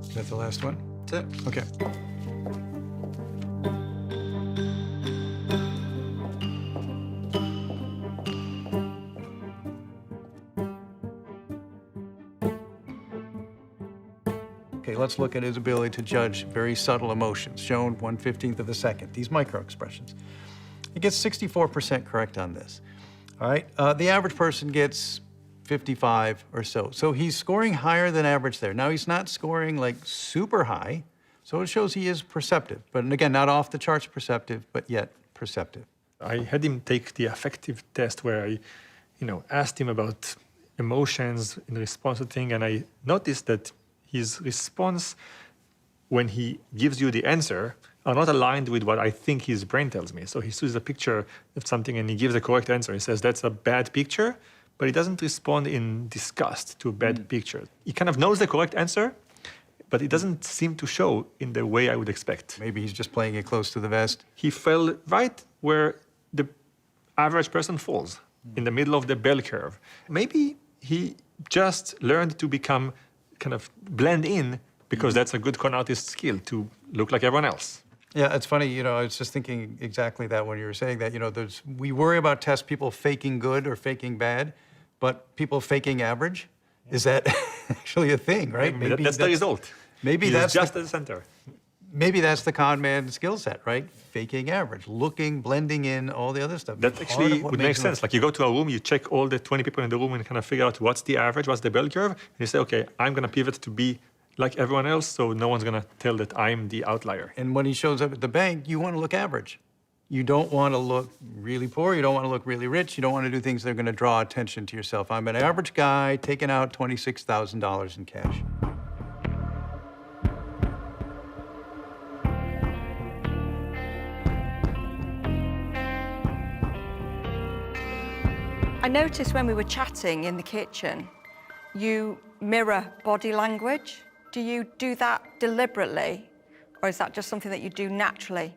Is that the last one? That's it. Okay. Okay, let's look at his ability to judge very subtle emotions, shown 1/15 of a second, these micro expressions. He gets 64% correct on this. All right, the average person gets 55 or so. So he's scoring higher than average there. Now he's not scoring like super high, so it shows he is perceptive. But again, not off the charts perceptive, but yet perceptive. I had him take the affective test where I, asked him about emotions in response to things, and I noticed that his response when he gives you the answer are not aligned with what I think his brain tells me. So he sees a picture of something and he gives the correct answer. He says, that's a bad picture, but he doesn't respond in disgust to a bad picture. He kind of knows the correct answer, but it doesn't seem to show in the way I would expect. Maybe he's just playing it close to the vest. He fell right where the average person falls, in the middle of the bell curve. Maybe he just learned to become kind of blend in because that's a good con artist skill, to look like everyone else. Yeah, it's funny, I was just thinking exactly that when you were saying that, we worry about test people faking good or faking bad, but people faking average, is that actually a thing, right? Maybe that's the result. Maybe that's that's just at the center. Maybe that's the con man skill set, right? Faking average, looking, blending in, all the other stuff. That actually would make sense. Like you go to a room, you check all the 20 people in the room and kind of figure out what's the average, what's the bell curve, and you say, okay, I'm going to pivot to be like everyone else, so no one's going to tell that I'm the outlier. And when he shows up at the bank, you want to look average. You don't want to look really poor. You don't want to look really rich. You don't want to do things that are going to draw attention to yourself. I'm an average guy taking out $26,000 in cash. I noticed when we were chatting in the kitchen, you mirror body language. Do you do that deliberately, or is that just something that you do naturally?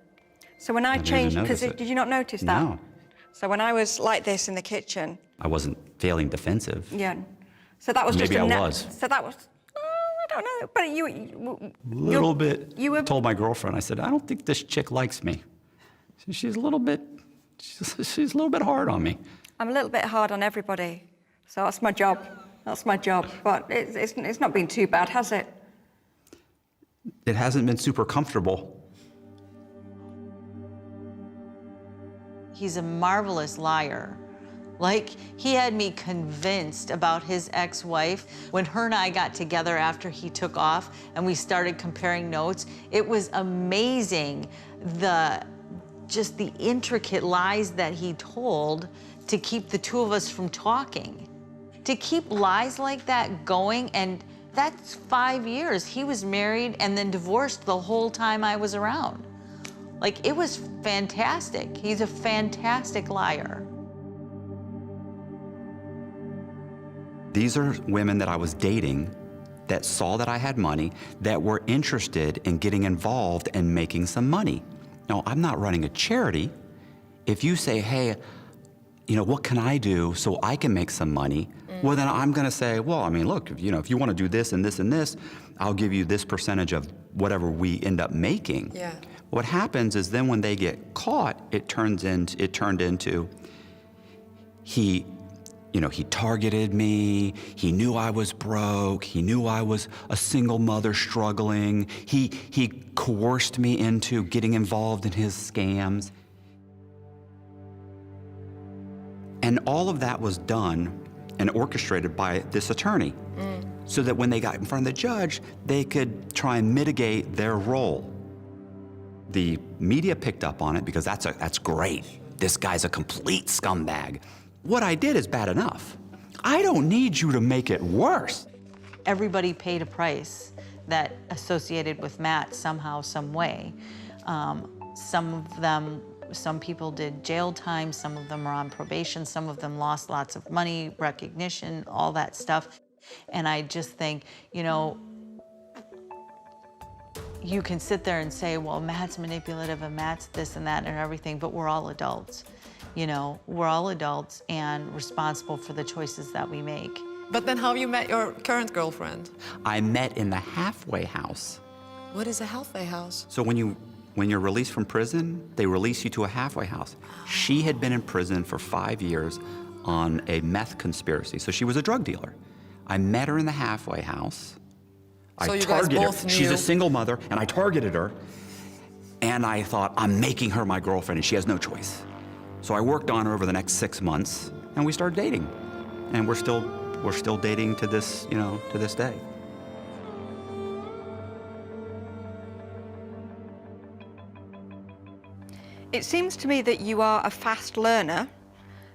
So when I changed position, did you not notice that? No. So when I was like this in the kitchen. I wasn't feeling defensive. Yeah. So that was Maybe just I was. So that was, I don't know, but you Little bit. You were. Told my girlfriend, I said, I don't think this chick likes me. She's a little bit hard on me. I'm a little bit hard on everybody, so that's my job. That's my job, but it's not been too bad, has it? it hasn't been super comfortable. He's a marvelous liar. Like, he had me convinced about his ex-wife. When her and I got together after he took off and we started comparing notes, it was amazing just the intricate lies that he told to keep the two of us from talking. To keep lies like that going, and that's 5 years. He was married and then divorced the whole time I was around. Like, it was fantastic. He's a fantastic liar. These are women that I was dating that saw that I had money, that were interested in getting involved and making some money. Now, I'm not running a charity. If you say, hey, you know, what can I do so I can make some money? Well, then I'm gonna say, well, I mean, look, you know, if you wanna do this and this and this, I'll give you this percentage of whatever we end up making. Yeah. What happens is then when they get caught, it turned into he targeted me, he knew I was broke, he knew I was a single mother struggling, he coerced me into getting involved in his scams. And all of that was done and orchestrated by this attorney, so that when they got in front of the judge, they could try and mitigate their role. The media picked up on it because that's great. This guy's a complete scumbag. What I did is bad enough. I don't need you to make it worse. Everybody paid a price that associated with Matt somehow, some way. Some people did jail time, some of them were on probation, some of them lost lots of money, recognition, all that stuff. And I just think, you know, you can sit there and say, well, Matt's manipulative and Matt's this and that and everything, but we're all adults. You know, we're all adults and responsible for the choices that we make. But then how you met your current girlfriend? I met in the halfway house. What is a halfway house? So when you're released from prison, they release you to a halfway house. She had been in prison for 5 years on a meth conspiracy, so she was a drug dealer. I met her in the halfway house. So I you guys targeted her. both knew. She's a single mother, and I targeted her. And I thought, I'm making her my girlfriend, and she has no choice. So I worked on her over the next 6 months, and we started dating. And we're still dating to this, you know, to this day. It seems to me that you are a fast learner.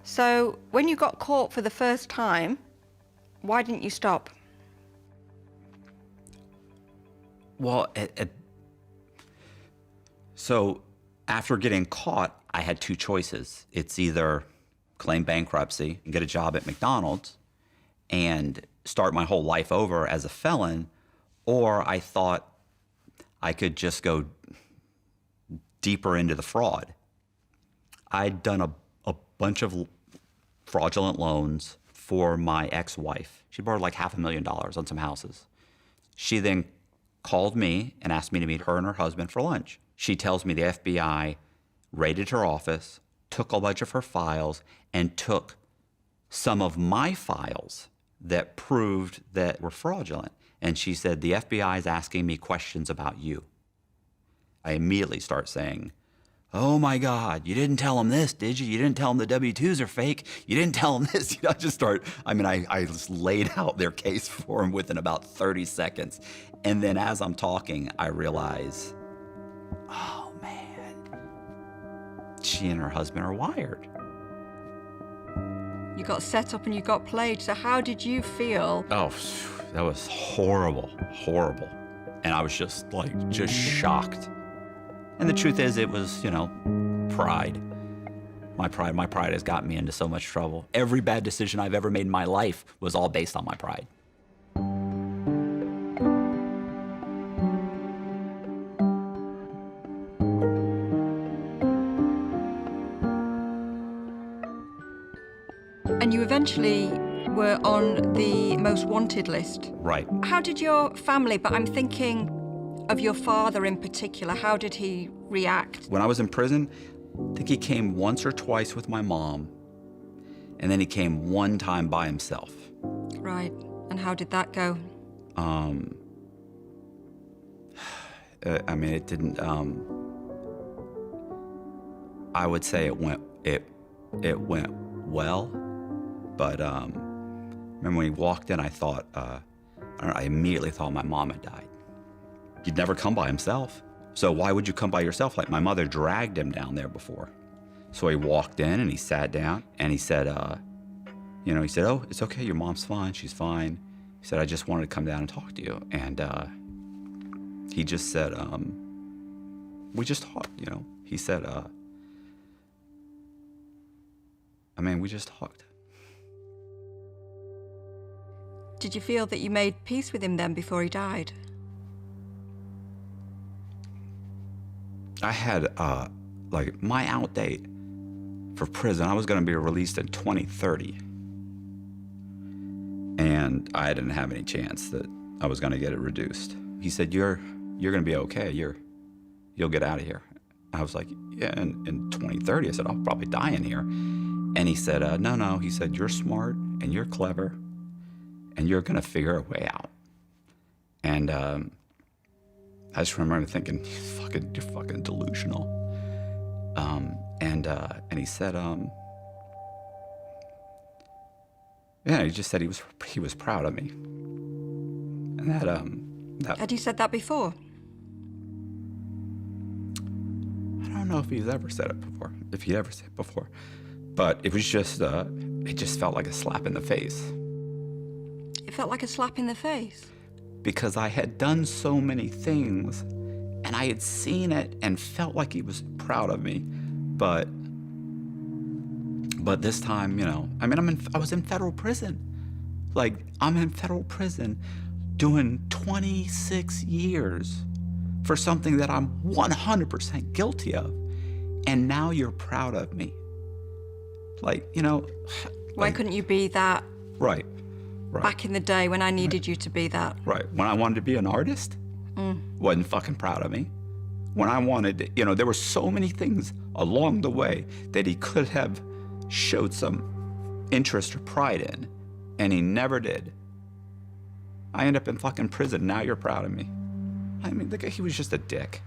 So when you got caught for the first time, why didn't you stop? Well, so after getting caught, I had two choices. It's either claim bankruptcy and get a job at McDonald's and start my whole life over as a felon, or I thought I could just go deeper into the fraud. I'd done a bunch of fraudulent loans for my ex-wife. She borrowed like $500,000 on some houses. She then called me and asked me to meet her and her husband for lunch. She tells me the FBI raided her office, took a bunch of her files, and took some of my files that proved that were fraudulent. And she said, the FBI is asking me questions about you. I immediately start saying, oh my God, you didn't tell them this, did you? You didn't tell them the W-2s are fake. You didn't tell them this. You know, I just laid out their case for them within about 30 seconds. And then as I'm talking, I realize, oh man, she and her husband are wired. You got set up and you got played. So how did you feel? Oh, that was horrible, horrible. And I was just shocked. And the truth is, it was, you know, pride. My pride has gotten me into so much trouble. Every bad decision I've ever made in my life was all based on my pride. And you eventually were on the most wanted list. Right. How did your family, but I'm thinking of your father in particular, how did he react? When I was in prison, I think he came once or twice with my mom, and then he came one time by himself. Right, and how did that go? I mean, it didn't. I would say it went well, but remember when he walked in, I thought, I immediately thought my mom had died. He'd never come by himself. So why would you come by yourself? Like, my mother dragged him down there before. So he walked in and he sat down and he said, he said, oh, it's okay, your mom's fine, she's fine. He said, I just wanted to come down and talk to you. And he just said, we just talked, He said, we just talked. Did you feel that you made peace with him then before he died? I had, my out date for prison. I was going to be released in 2030. And I didn't have any chance that I was going to get it reduced. He said, you're going to be okay. You'll get out of here. I was like, yeah, in 2030. I said, I'll probably die in here. And he said, no. He said, you're smart and you're clever and you're going to figure a way out. And I just remember thinking, you're fucking delusional. And he said, he just said he was proud of me. And that Had you said that before? I don't know if he's ever said it before, but it was just, it just felt like a slap in the face. It felt like a slap in the face? Because I had done so many things and I had seen it and felt like he was proud of me. But this time, I was in federal prison. I'm in federal prison doing 26 years for something that I'm 100% guilty of. And now you're proud of me. Why couldn't you be that? Right. Back in the day when I needed you to be that. Right. When I wanted to be an artist, wasn't fucking proud of me. When I wanted to, there were so many things along the way that he could have showed some interest or pride in, and he never did. I end up in fucking prison. Now you're proud of me. The guy, he was just a dick.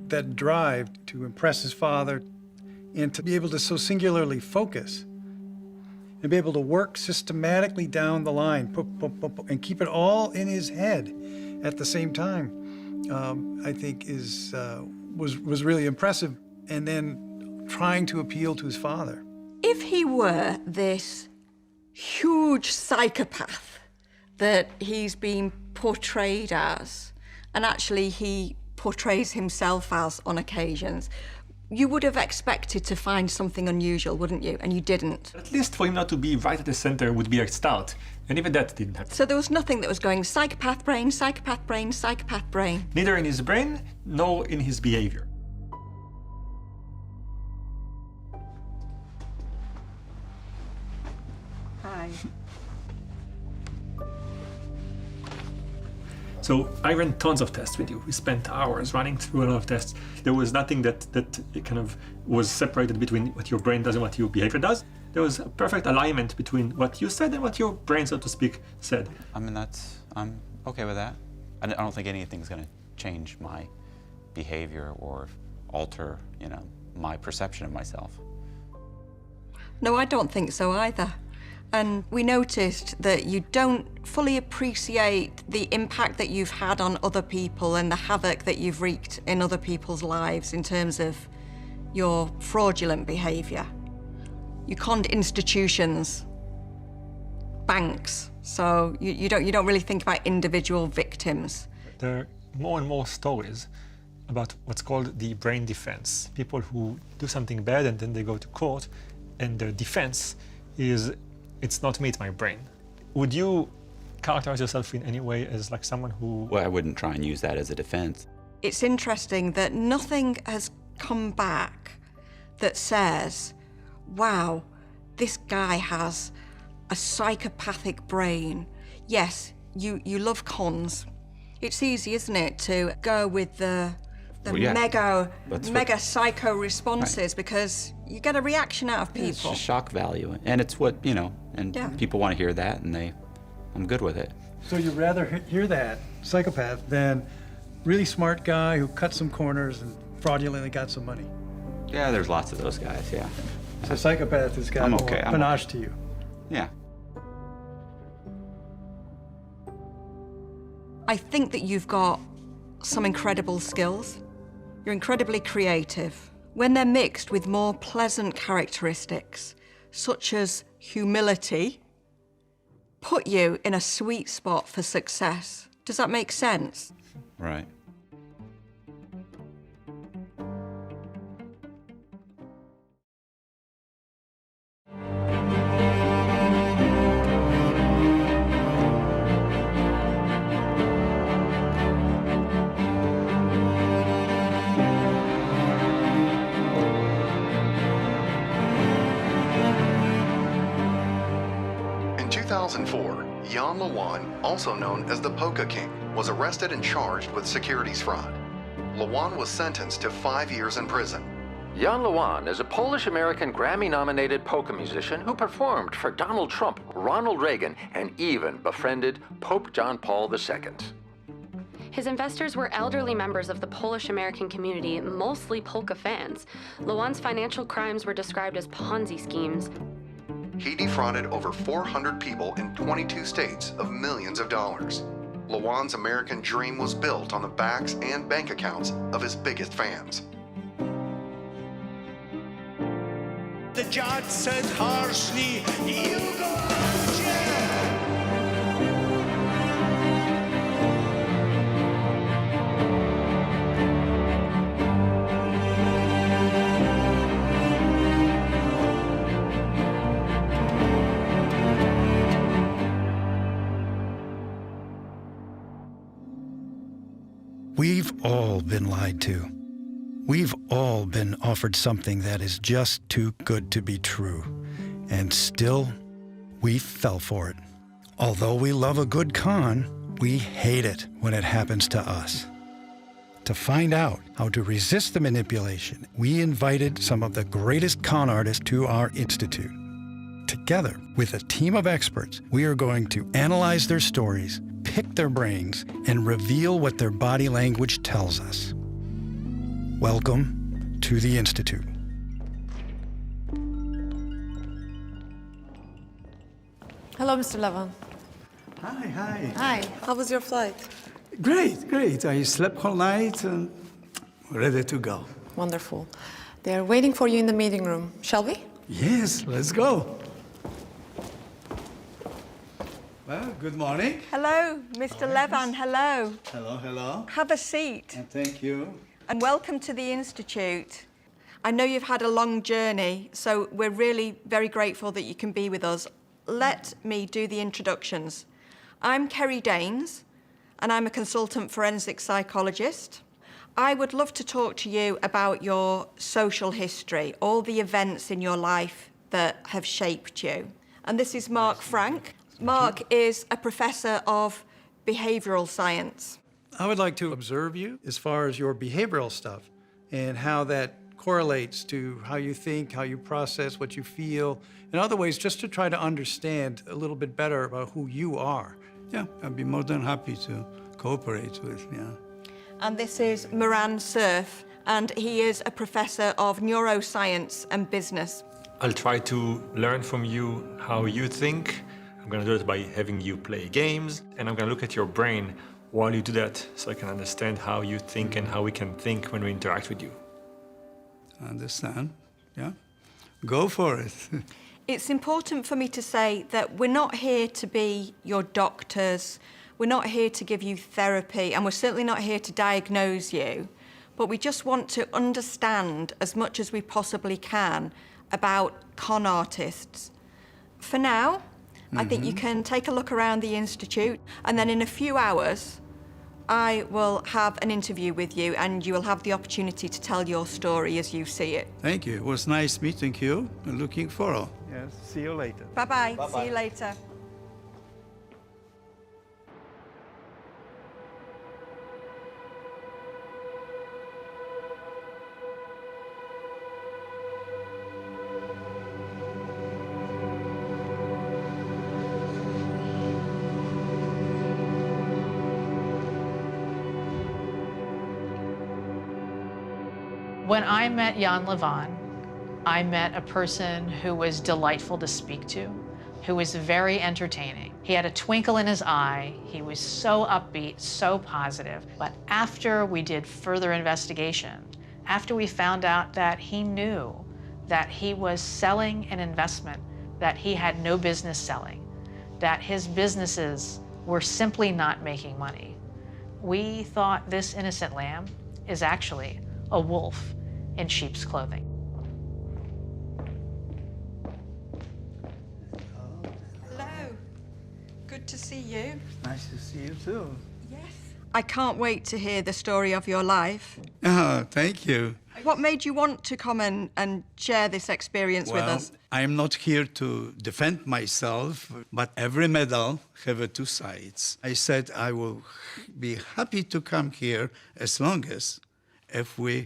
That drive to impress his father and to be able to so singularly focus and be able to work systematically down the line and keep it all in his head at the same time, I think was really impressive. And then trying to appeal to his father. If he were this huge psychopath that he's been portrayed as, and actually he portrays himself as on occasions, you would have expected to find something unusual, wouldn't you? And you didn't. At least for him not to be right at the center would be a start. And even that didn't happen. So there was nothing that was going psychopath brain, psychopath brain, psychopath brain. Neither in his brain, nor in his behavior. Hi. So I ran tons of tests with you. We spent hours running through a lot of tests. There was nothing that kind of was separated between what your brain does and what your behavior does. There was a perfect alignment between what you said and what your brain, so to speak, said. I'm okay with that. I don't think anything's gonna change my behavior or alter, my perception of myself. No, I don't think so either. And we noticed that you don't fully appreciate the impact that you've had on other people and the havoc that you've wreaked in other people's lives in terms of your fraudulent behavior. You conned institutions, banks, so you don't really think about individual victims. There are more and more stories about what's called the brain defense. People who do something bad and then they go to court and their defense is, it's not me, it's my brain. Would you characterize yourself in any way as like someone who... Well, I wouldn't try and use that as a defense. It's interesting that nothing has come back that says, wow, this guy has a psychopathic brain. Yes, you love cons. It's easy, isn't it, to go with the the Well, yeah. mega psycho responses because you get a reaction out of people. It's just shock value, and it's what, you know, and Yeah. people want to hear that, and I'm good with it. So you'd rather hear that, psychopath, than really smart guy who cut some corners and fraudulently got some money? Yeah, there's lots of those guys, yeah. So psychopath has got I'm more okay, I'm panache okay. to you. Yeah. I think that you've got some incredible skills. You're incredibly creative. When they're mixed with more pleasant characteristics, such as humility, put you in a sweet spot for success. Does that make sense? Right. In 2004, Jan Lewan, also known as the Polka King, was arrested and charged with securities fraud. Lewan was sentenced to 5 years in prison. Jan Lewan is a Polish-American Grammy-nominated polka musician who performed for Donald Trump, Ronald Reagan, and even befriended Pope John Paul II. His investors were elderly members of the Polish-American community, mostly polka fans. Lewan's financial crimes were described as Ponzi schemes. He defrauded over 400 people in 22 states of millions of dollars. Lewan's American dream was built on the backs and bank accounts of his biggest fans. The judge said harshly, "You go to jail." We've all been lied to. We've all been offered something that is just too good to be true. And still, we fell for it. Although we love a good con, we hate it when it happens to us. To find out how to resist the manipulation, we invited some of the greatest con artists to our institute. Together, with a team of experts, we are going to analyze their stories, pick their brains, and reveal what their body language tells us. Welcome to the Institute. Hello, Mr. Lewan. Hi, hi. Hi. How was your flight? Great, great. I slept all night and ready to go. Wonderful. They're waiting for you in the meeting room. Shall we? Yes, let's go. Well, good morning. Hello, Mr. Lewan, hello. Hello, hello. Have a seat. And thank you. And welcome to the Institute. I know you've had a long journey, so we're really very grateful that you can be with us. Let me do the introductions. I'm Kerry Daines, and I'm a consultant forensic psychologist. I would love to talk to you about your social history, all the events in your life that have shaped you. And this is Mark Frank. Mark is a professor of behavioral science. I would like to observe you as far as your behavioral stuff and how that correlates to how you think, how you process, what you feel, and other ways just to try to understand a little bit better about who you are. Yeah, I'd be more than happy to cooperate with, yeah. And this is Moran Cerf, and he is a professor of neuroscience and business. I'll try to learn from you how you think. I'm going to do it by having you play games, and I'm going to look at your brain while you do that so I can understand how you think and how we can think when we interact with you. I understand, yeah. Go for it. It's important for me to say that we're not here to be your doctors, we're not here to give you therapy, and we're certainly not here to diagnose you, but we just want to understand as much as we possibly can about con artists. For now, I think you can take a look around the Institute, and then in a few hours, I will have an interview with you, and you will have the opportunity to tell your story as you see it. Thank you. It was nice meeting you. I'm looking forward. Yes, see you later. Bye-bye. Bye-bye. See you later. When I met Jan Lewan, I met a person who was delightful to speak to, who was very entertaining. He had a twinkle in his eye. He was so upbeat, so positive. But after we did further investigation, after we found out that he knew that he was selling an investment that he had no business selling, that his businesses were simply not making money, we thought this innocent lamb is actually a wolf in sheep's clothing. Hello. Good to see you. Nice to see you too. Yes. I can't wait to hear the story of your life. Oh, thank you. What made you want to come and share this experience with us? I'm not here to defend myself, but every medal has two sides. I said I will be happy to come here as long as if we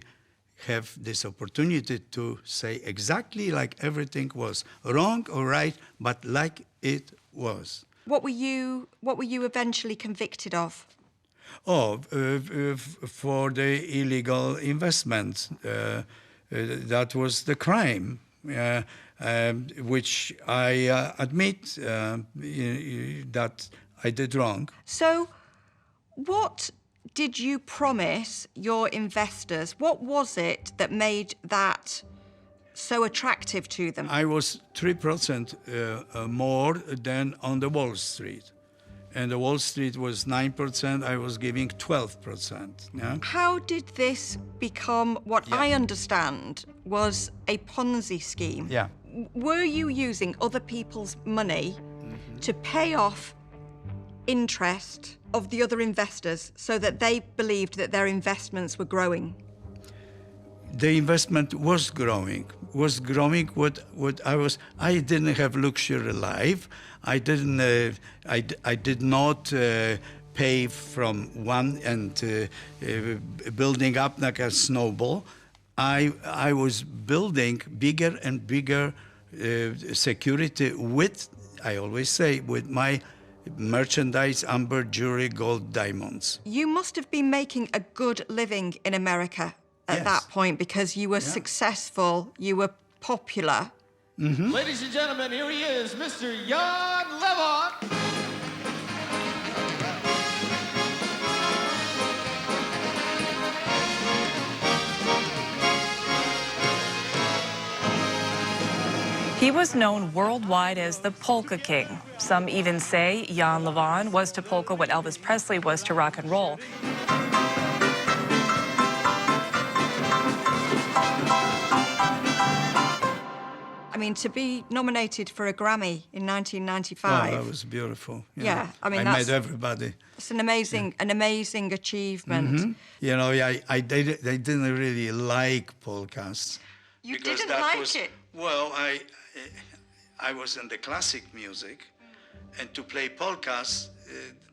have this opportunity to say exactly like everything was wrong or right, but like it was. What were you eventually convicted of? Oh, for the illegal investment. That was the crime, which I admit that I did wrong. So, what did you promise your investors? What was it that made that so attractive to them? I was 3% more than on the Wall Street. And the Wall Street was 9%, I was giving 12%. Yeah? How did this become what I understand was a Ponzi scheme? Yeah. Were you using other people's money to pay off interest of the other investors so that they believed that their investments were growing? The investment was growing. I didn't have luxury life. I did not pay from one and building up like a snowball. I was building bigger and bigger security with, I always say, with my merchandise, amber, jewelry, gold, diamonds. You must have been making a good living in America at that point because you were successful, you were popular. Ladies and gentlemen, here he is, Mr. Jan Lewan. He was known worldwide as the Polka King. Some even say Jan Lewan was to polka what Elvis Presley was to rock and roll. I mean, to be nominated for a Grammy in 1995. Oh, that was beautiful. Yeah, I mean, I met everybody. It's an amazing achievement. You know, I didn't really like polkas. You didn't like it? Well, I was in the classic music, and to play polkas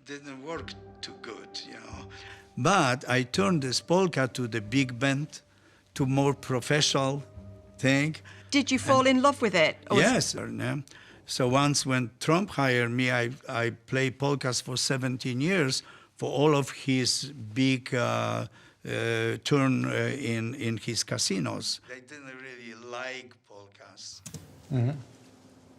didn't work too good, you know. But I turned this polka to the big band, to more professional thing. Did you fall in love with it? Yes. So once when Trump hired me, I played polkas for 17 years for all of his big turn in his casinos. They didn't really like polkas.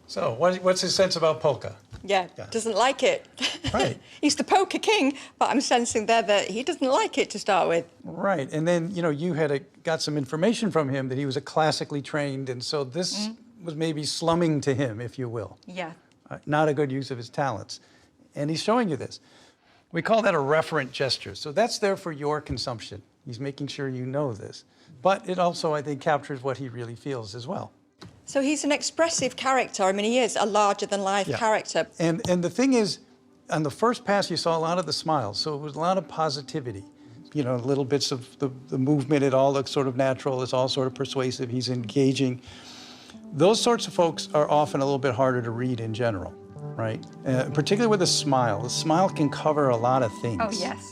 So what's his sense about polka? Yeah, doesn't like it. Right. He's the Polka King, but I'm sensing there that he doesn't like it to start with. Right, and then, you know, you got some information from him that he was a classically trained, and so this was maybe slumming to him, if you will. Yeah. Not a good use of his talents. And he's showing you this. We call that a referent gesture. So that's there for your consumption. He's making sure you know this. But it also, I think, captures what he really feels as well. So he's an expressive character. I mean, he is a larger-than-life character. And the thing is, on the first pass, you saw a lot of the smiles. So it was a lot of positivity. You know, little bits of the movement. It all looks sort of natural. It's all sort of persuasive. He's engaging. Those sorts of folks are often a little bit harder to read in general, right? Particularly with a smile. A smile can cover a lot of things. Oh, yes.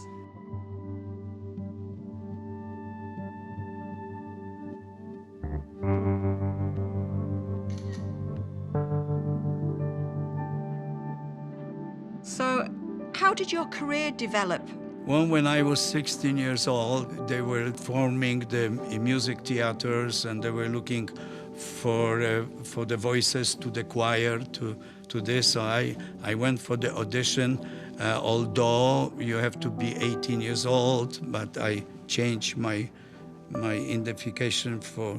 So, how did your career develop? Well, when I was 16 years old, they were forming the music theaters, and they were looking for the voices to the choir, to this. So I went for the audition, although you have to be 18 years old, but I changed my identification for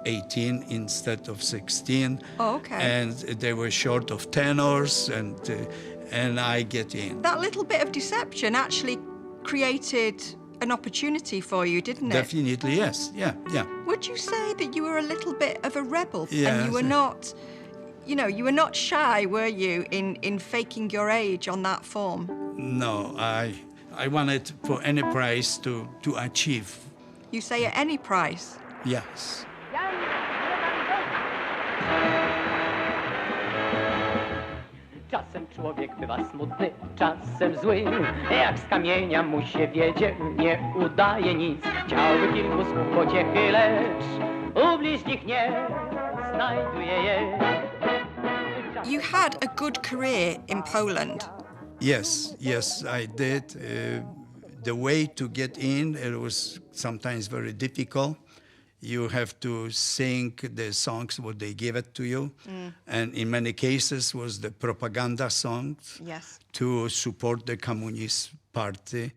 18 instead of 16. Oh, okay. And they were short of tenors, and I get in. That little bit of deception actually created an opportunity for you, didn't it? Definitely, yes. Yeah. Would you say that you were a little bit of a rebel? Yeah. And you were not, you were not shy, were you, in faking your age on that form? No, I wanted for any price to achieve. You say at any price? Yes. Czasem człowiek bywa smutny, czasem zły. Jak z kamienia mu się wiedzie, nie udaje nic. Chciałby kilku słów pociechy, lecz u bliźnich nie znajduje je. You had a good career in Poland. Yes, I did. The way to get in, it was sometimes very difficult. You have to sing the songs what they give it to you. And in many cases was the propaganda songs to support the Communist Party.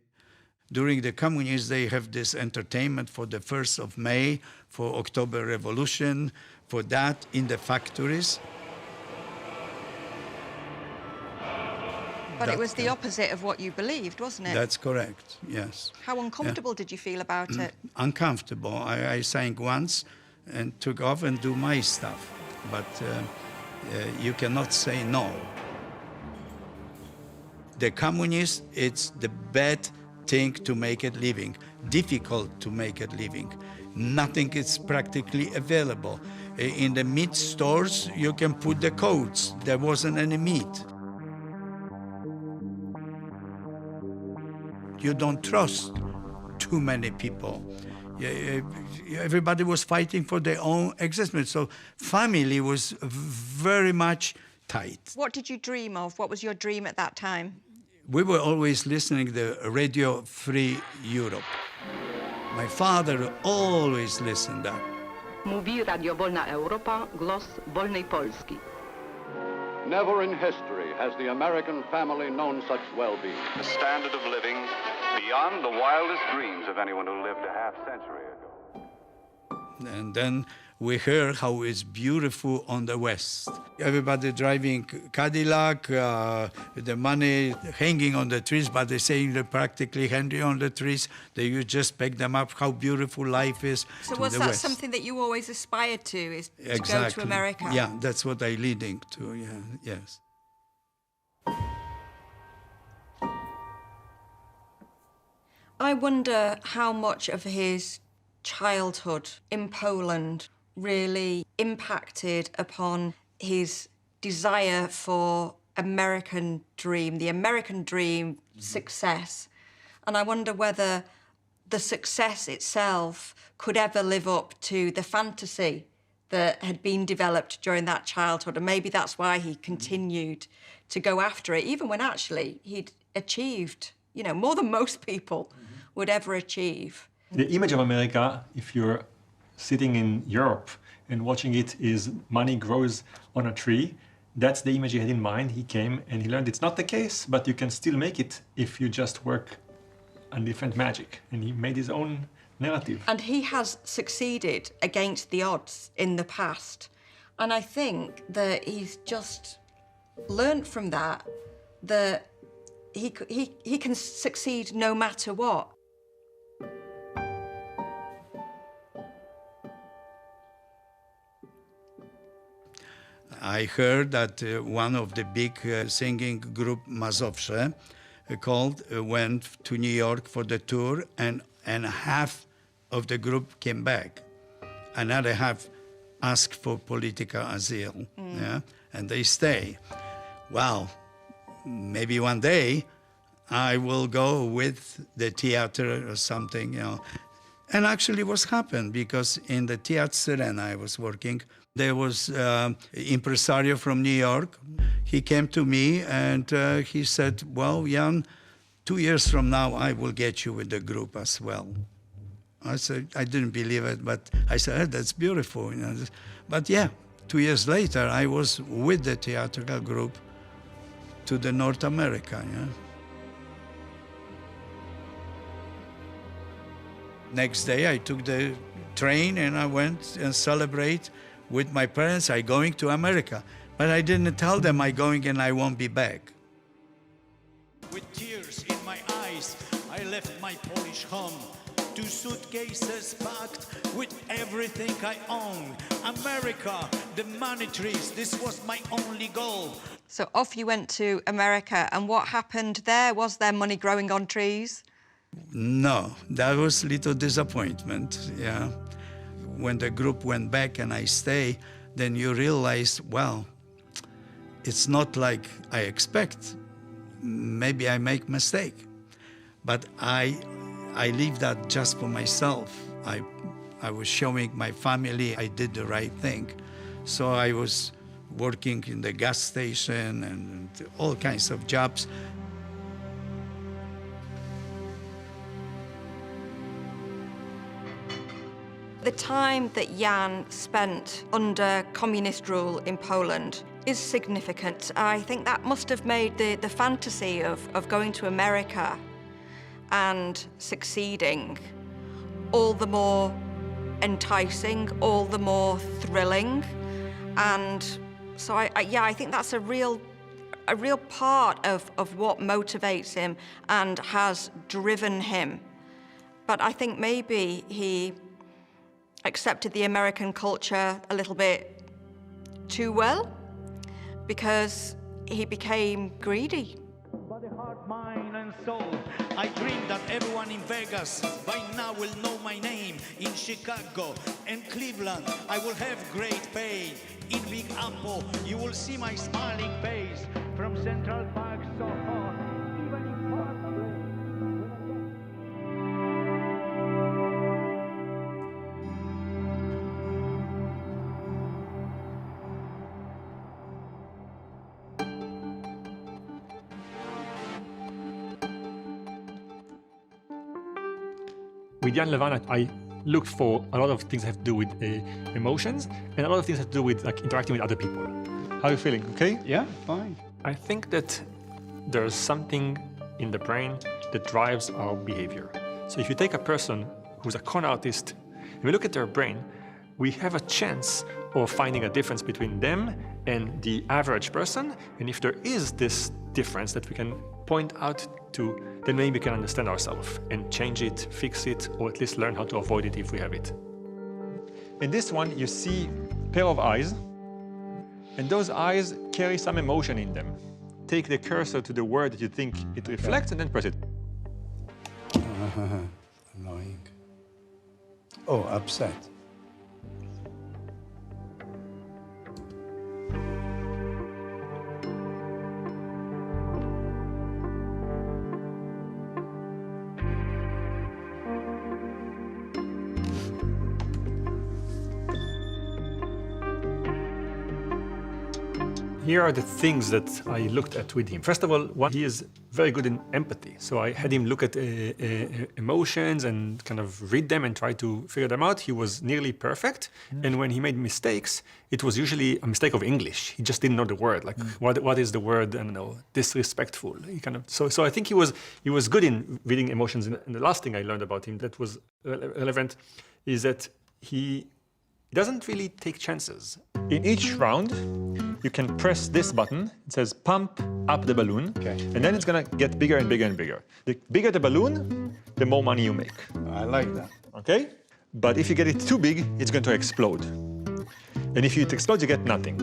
During the Communists, they have this entertainment for the 1st of May, for October Revolution, for that in the factories. But it was the opposite of what you believed, wasn't it? That's correct, yes. How uncomfortable did you feel about it? Uncomfortable. I sang once and took off and do my stuff. But you cannot say no. The communists, it's the bad thing to make a living, difficult to make a living. Nothing is practically available. In the meat stores, you can put the codes. There wasn't any meat. You don't trust too many people. Everybody was fighting for their own existence. So family was very much tight. What did you dream of? What was your dream at that time? We were always listening to the Radio Free Europe. My father always listened that. Mówi Radio Wolna Europa, głos wolnej Polski. Never in history has the American family known such well-being. A standard of living beyond the wildest dreams of anyone who lived a half-century ago. And then we heard how it's beautiful on the West. Everybody driving Cadillac, the money hanging on the trees, but they're saying they're practically hanging on the trees. You just pick them up, how beautiful life is. So was that something that you always aspired to, is to go to America? Yeah, that's what I'm leading to, yes. I wonder how much of his childhood in Poland really impacted upon his desire for American dream, the American dream success. And I wonder whether the success itself could ever live up to the fantasy that had been developed during that childhood. And maybe that's why he continued to go after it, even when actually he'd achieved, more than most people would ever achieve. The image of America, if you're sitting in Europe and watching it, is money grows on a tree. That's the image he had in mind. He came and he learned it's not the case, but you can still make it if you just work on different magic. And he made his own narrative. And he has succeeded against the odds in the past. And I think that he's just learned from that he can succeed no matter what. I heard that one of the big singing group, Mazowsze, went to New York for the tour, and half of the group came back. Another half asked for political asylum, and they stay. Well, maybe one day I will go with the theater or something, And actually what's happened, because in the Theatre Sirena I was working, there was impresario from New York. He came to me and he said, well, Jan, 2 years from now, I will get you with the group as well. I said, I didn't believe it, but I said, oh, that's beautiful. You know. But yeah, 2 years later, I was with the theatrical group to the North America. Yeah. Next day, I took the train and I went and celebrate with my parents. I'm going to America. But I didn't tell them I'm going and I won't be back. With tears in my eyes, I left my Polish home. 2 suitcases packed with everything I own. America, the money trees, this was my only goal. So off you went to America, and what happened there? Was there money growing on trees? No, that was a little disappointment, yeah. When the group went back and I stayed, then you realize, well, it's not like I expect. Maybe I make mistake. But I leave that just for myself. I was showing my family I did the right thing. So I was working in the gas station and all kinds of jobs. The time that Jan spent under communist rule in Poland is significant. I think that must have made the fantasy of going to America and succeeding all the more enticing, all the more thrilling. And so I think that's a real part of what motivates him and has driven him. But I think maybe he accepted the American culture a little bit too well, because he became greedy. Body, heart, mind, and soul. I dream that everyone in Vegas by now will know my name. In Chicago and Cleveland, I will have great pay. In Big Apple, you will see my smiling face. From Central Park, Soho, even in Park With Jan Lewan, I looked for a lot of things that have to do with emotions and a lot of things that have to do with interacting with other people. How are you feeling? Okay? Yeah, fine. I think that there's something in the brain that drives our behavior. So if you take a person who's a con artist and we look at their brain, we have a chance of finding a difference between them and the average person. And if there is this difference that we can point out to, then maybe we can understand ourselves and change it, fix it, or at least learn how to avoid it if we have it. In this one, you see a pair of eyes, and those eyes carry some emotion in them. Take the cursor to the word that you think it reflects, and then press it. Annoying. Oh, upset. Here are the things that I looked at with him. First of all, he is very good in empathy. So I had him look at emotions and kind of read them and try to figure them out. He was nearly perfect. And when he made mistakes, it was usually a mistake of English. He just didn't know the word. Like, what is the word? I don't know, disrespectful. He kind of, so I think he was good in reading emotions. And the last thing I learned about him that was relevant is that he doesn't really take chances. In each round, you can press this button. It says pump up the balloon. Okay. And then it's gonna get bigger and bigger and bigger. The bigger the balloon, the more money you make. I like that. Okay? But if you get it too big, it's going to explode. And if it explodes, you get nothing.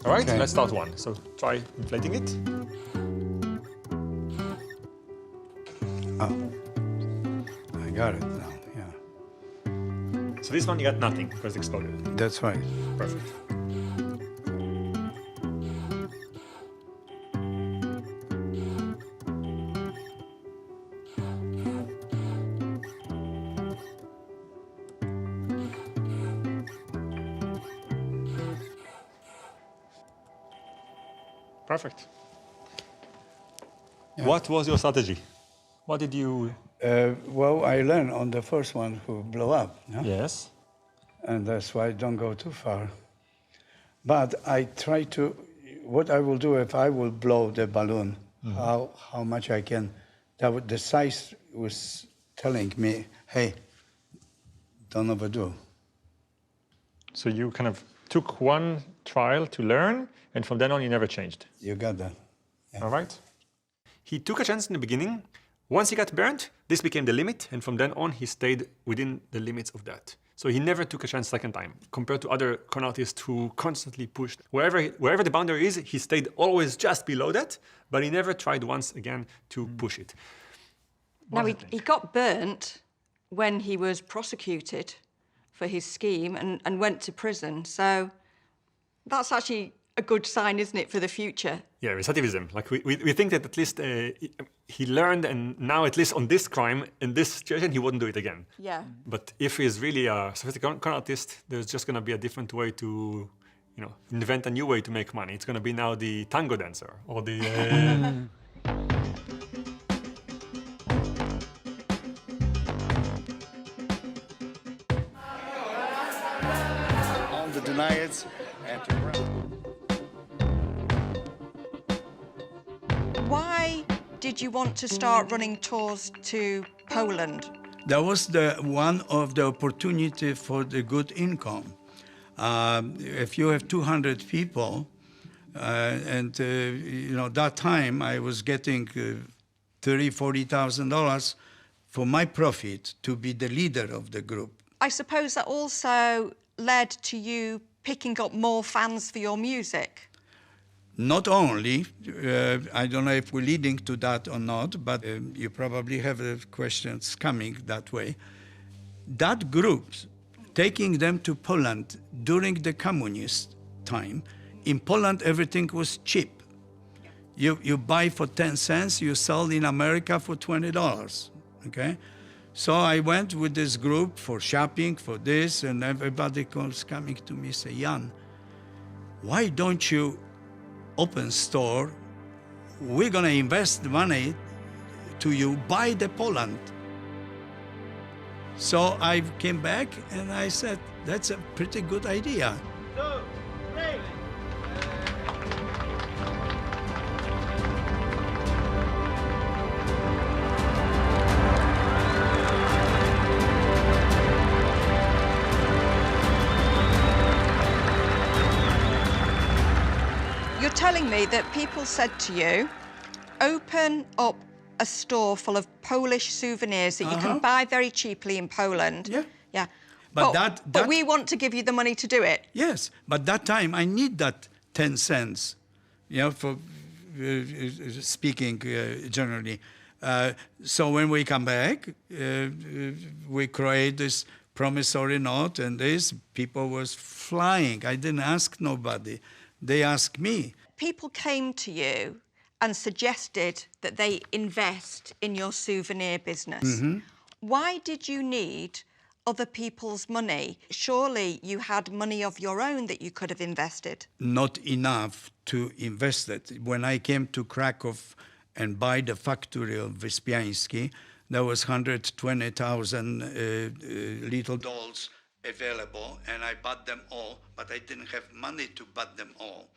All right, let's start one. So try inflating it. Oh, I got it now, yeah. So this one, you got nothing because it exploded. That's right. Perfect. Perfect. Yeah. What was your strategy? What did you... Well, I learned on the first one who blew up. Yeah? Yes. And that's why I don't go too far. But I try to, what I will do if I will blow the balloon, how much I can, the size was telling me, hey, don't overdo. So you kind of took one trial to learn, and from then on you never changed. You got that. Yeah. All right. He took a chance in the beginning. Once he got burnt, this became the limit, and from then on he stayed within the limits of that. So he never took a chance second time, compared to other con artists who constantly pushed. Wherever the boundary is, he stayed always just below that, but he never tried once again to push it. Now, he got burnt when he was prosecuted for his scheme and went to prison. So that's actually a good sign, isn't it, for the future? Yeah, recidivism. Like we think that at least he learned, and now at least on this crime, in this situation, he wouldn't do it again. Yeah. But if he's really a sophisticated con artist, there's just going to be a different way to, invent a new way to make money. It's going to be now the tango dancer or the... All the deniers and to run. Why did you want to start running tours to Poland? That was one of the opportunity for the good income. If you have 200 people, that time I was getting $30,000-$40,000 for my profit to be the leader of the group. I suppose that also led to you picking up more fans for your music. Not only, I don't know if we're leading to that or not, but you probably have questions coming that way. That group, taking them to Poland during the communist time, in Poland everything was cheap. You buy for 10 cents, you sell in America for $20, okay? So I went with this group for shopping, for this, and everybody was coming to me, say, Jan, why don't you open store? We're gonna invest money to you, buy the Poland. So I came back and I said, that's a pretty good idea. 2, 3. You're telling me that people said to you, open up a store full of Polish souvenirs that you can buy very cheaply in Poland. Yeah. Yeah. But but we want to give you the money to do it. Yes, but that time I need that 10 cents, for speaking generally. So when we come back, we create this promissory note, and this people was flying. I didn't ask nobody. They asked me. People came to you and suggested that they invest in your souvenir business. Why did you need other people's money? Surely you had money of your own that you could have invested. Not enough to invest it. When I came to Krakow and buy the factory of Wyspiański, there was 120,000 little dolls available, and I bought them all, but I didn't have money to buy them all.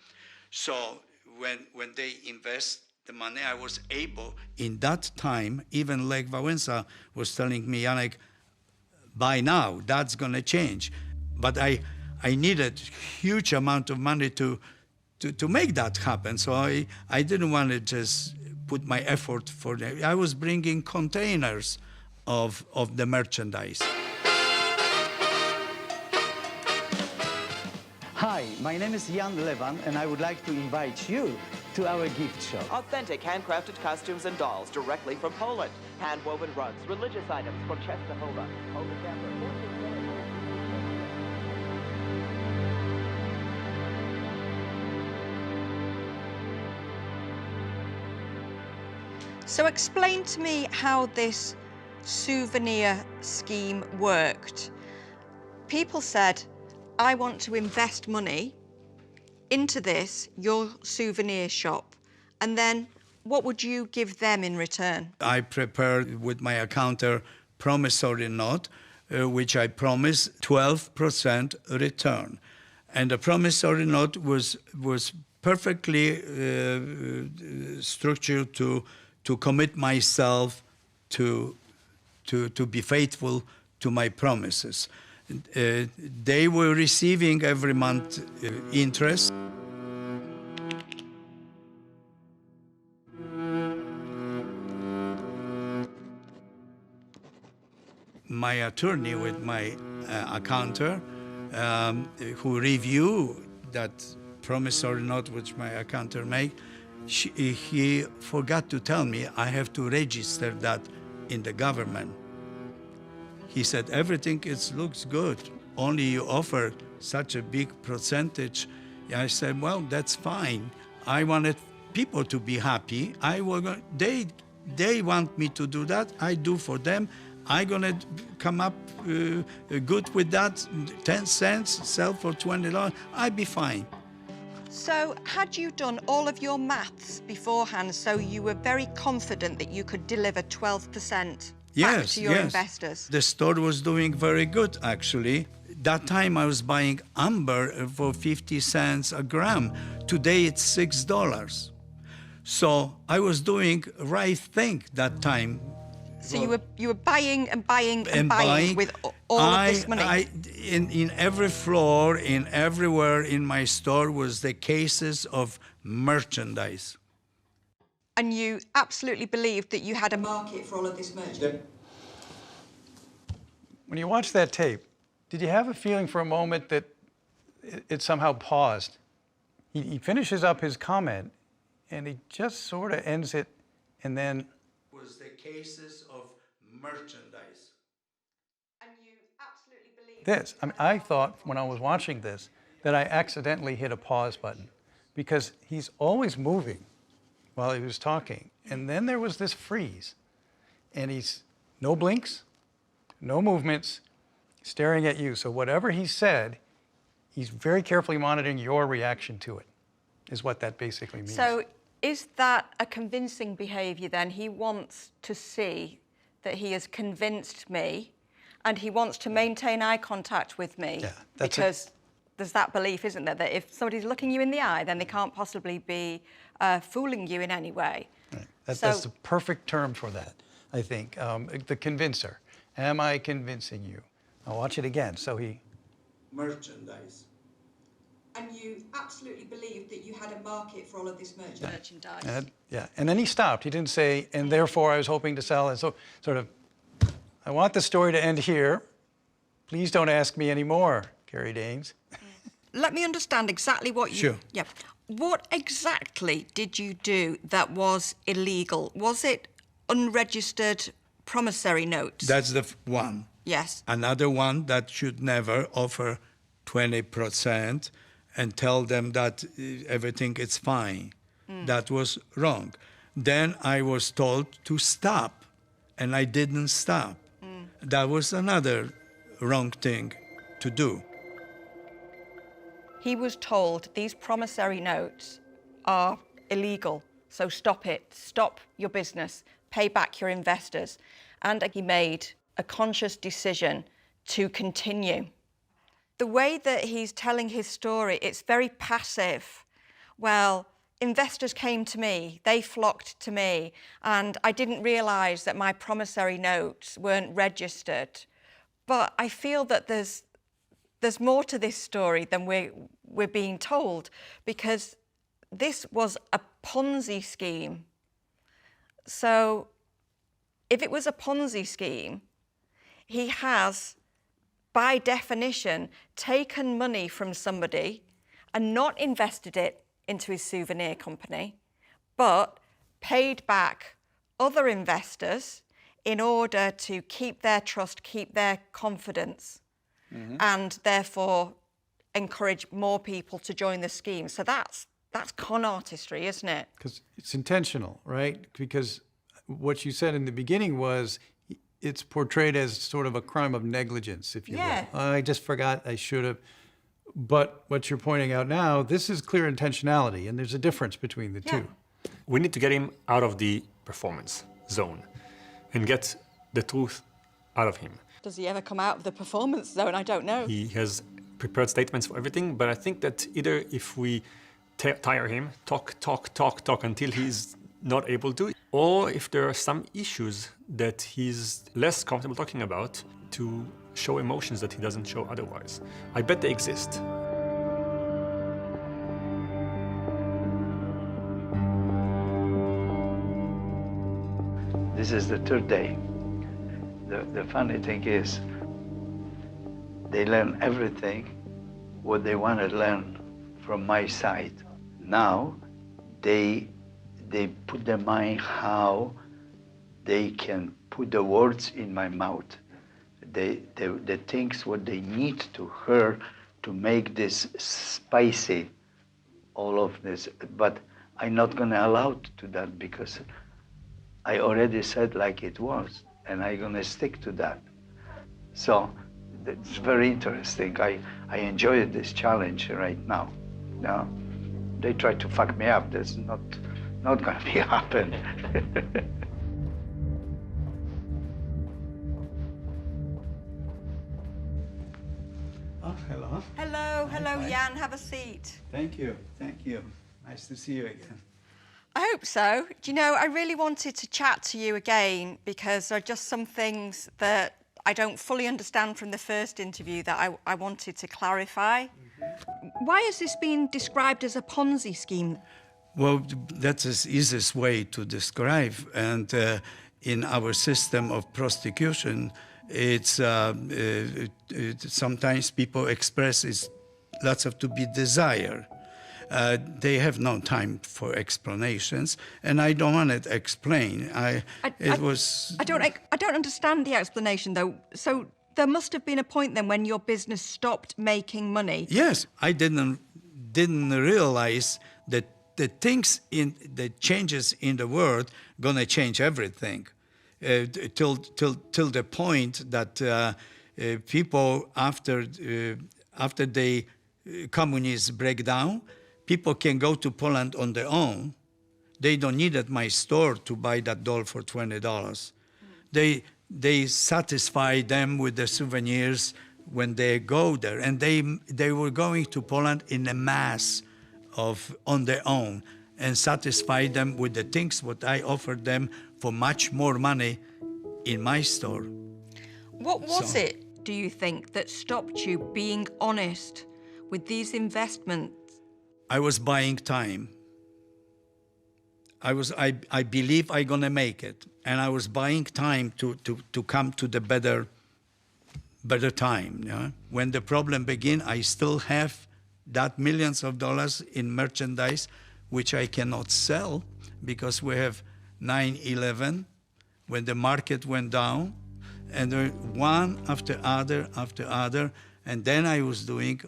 So when they invest the money, I was able, in that time, even Lech Wałęsa was telling me, Janek, buy now, that's gonna change. But I needed huge amount of money to make that happen. So I didn't want to just put my effort for them. I was bringing containers of the merchandise. Hi, my name is Jan Lewan, and I would like to invite you to our gift shop. Authentic handcrafted costumes and dolls directly from Poland. Hand-woven rugs, religious items from Częstochowa. So explain to me how this souvenir scheme worked. People said, I want to invest money into this, your souvenir shop, and then what would you give them in return? I prepared with my accountant promissory note, which I promised 12% return. And the promissory note was perfectly structured to commit myself to be faithful to my promises. They were receiving every month interest. My attorney with my accountant, who reviewed that promissory note which my accountant made, he forgot to tell me I have to register that in the government. He said, everything looks good, only you offer such a big percentage. I said, well, that's fine. I wanted people to be happy. They want me to do that, I do for them. I'm gonna come up good with that, 10 cents, sell for $20, I'd be fine. So had you done all of your maths beforehand so you were very confident that you could deliver 12% back to your investors? The store was doing very good, actually. That time I was buying amber for 50 cents a gram. Today it's $6. So I was doing right thing that time. So you were buying and buying and buying with all of this money? In every floor, everywhere in my store was the cases of merchandise. And you absolutely believed that you had a market for all of this merchandise? When you watch that tape, did you have a feeling for a moment that it somehow paused? He finishes up his comment, and he just sort of ends it, and then... was the cases of merchandise. And you absolutely believe... This, I thought when I was watching this that I accidentally hit a pause button because he's always moving while he was talking. And then there was this freeze. And he's no blinks, no movements, staring at you. So whatever he said, he's very carefully monitoring your reaction to it, is what that basically means. So is that a convincing behaviour then? He wants to see that he has convinced me and he wants to maintain eye contact with me. Yeah, because there's that belief, isn't there, that if somebody's looking you in the eye, then they can't possibly be fooling you in any way. Right. That's the perfect term for that, I think. The convincer. Am I convincing you? I'll watch it again. So he... merchandise. And you absolutely believed that you had a market for all of this merchandise? Yeah, and then he stopped. He didn't say, and therefore I was hoping to sell. And so sort of, I want the story to end here. Please don't ask me any more, Carrie Danes. Let me understand exactly what you... Sure. Yeah. What exactly did you do that was illegal? Was it unregistered promissory notes? That's the one. Yes. Another one that should never offer 20% and tell them that everything is fine. That was wrong. Then I was told to stop, and I didn't stop. That was another wrong thing to do. He was told these promissory notes are illegal, so stop it, stop your business, pay back your investors. And he made a conscious decision to continue. The way that he's telling his story, it's very passive. Well, investors came to me, they flocked to me, and I didn't realise that my promissory notes weren't registered. But I feel that there's more to this story than we're being told, because this was a Ponzi scheme. So if it was a Ponzi scheme, he has, by definition, taken money from somebody and not invested it into his souvenir company, but paid back other investors in order to keep their trust, keep their confidence, and therefore encourage more people to join the scheme. So that's con artistry, isn't it? Because it's intentional, right? Because what you said in the beginning was it's portrayed as sort of a crime of negligence, if you will. I just forgot, I should have. But what you're pointing out now, this is clear intentionality, and there's a difference between the two. We need to get him out of the performance zone and get the truth out of him. Does he ever come out of the performance zone? I don't know. He has prepared statements for everything, but I think that either if we tire him, talk until he's not able to, or if there are some issues that he's less comfortable talking about, to show emotions that he doesn't show otherwise. I bet they exist. This is the third day. The funny thing is, they learn everything what they want to learn from my side. Now, they put their mind how they can put the words in my mouth. The things what they need to hear to make this spicy, all of this. But I'm not gonna allow to that because I already said like it was, and I'm gonna stick to that. So it's very interesting. I enjoy this challenge right now. Now, they try to fuck me up. That's not gonna be happen. Oh, hello. Hello, hello, Hi. Jan. Have a seat. Thank you. Nice to see you again. I hope so. Do you know, I really wanted to chat to you again because there are just some things that I don't fully understand from the first interview that I wanted to clarify. Why has this been described as a Ponzi scheme? Well, that's the easiest way to describe. And in our system of prostitution, it's sometimes people express it's lots of to be desire. They have no time for explanations, and I don't want to explain. I don't understand the explanation though. So there must have been a point then when your business stopped making money. Yes, I didn't realize that the changes in the world gonna change everything. Till the point that people after the communism break down, people can go to Poland on their own. They don't need at my store to buy that doll for $20. They satisfy them with the souvenirs when they go there, and they were going to Poland in a mass on their own and satisfy them with the things what I offered them for much more money in my store. What was it, do you think, that stopped you being honest with these investments? I was buying time. I believe I'm gonna make it, and I was buying time to come to the better time. Yeah? When the problem began, I still have that millions of dollars in merchandise, which I cannot sell because we have 9/11, when the market went down, and one after other, and then I was doing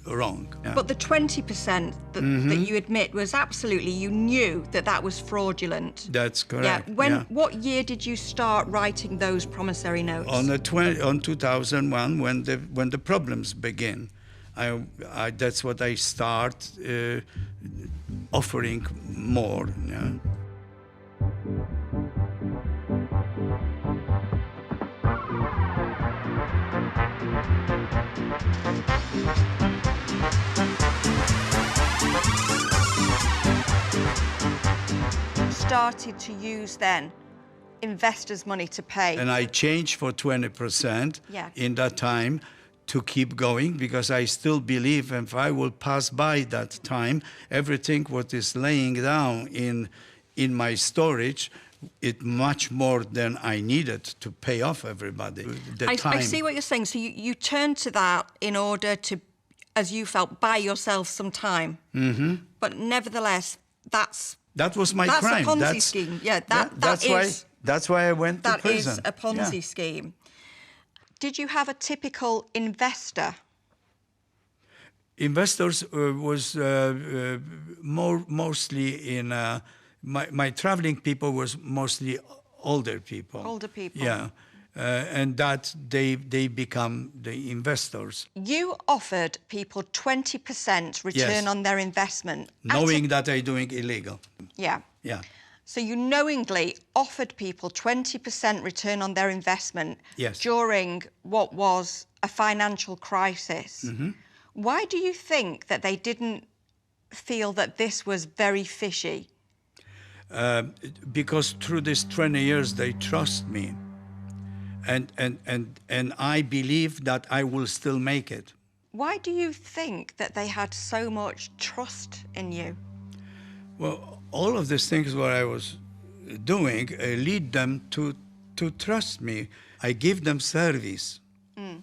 wrong. Yeah. But the 20% that you admit was absolutely, you knew that was fraudulent. That's correct. Yeah. What year did you start writing those promissory notes? On 2001, when the problems begin. That's what I start offering more. Yeah. Started to use then investors' money to pay. And I changed for 20% in that time to keep going, because I still believe if I will pass by that time, everything what is laying down in my storage, it much more than I needed to pay off everybody. I see what you're saying. So you turned to that in order to, as you felt, buy yourself some time. Mm-hmm. But nevertheless, that was my crime. That's a Ponzi scheme. Yeah, that's why I went to prison. That is a Ponzi scheme. Did you have a typical investor? Investors was mostly in my traveling people was mostly older people. Older people. Yeah, and that they become the investors. You offered people 20% return Yes. on their investment. Knowing that I'm doing illegal. Yeah. Yeah. So you knowingly offered people 20% return on their investment Yes. during what was a financial crisis. Mm-hmm. Why do you think that they didn't feel that this was very fishy? Because through these 20 years, they trust me. And I believe that I will still make it. Why do you think that they had so much trust in you? Well, all of these things what I was doing lead them to trust me. I give them service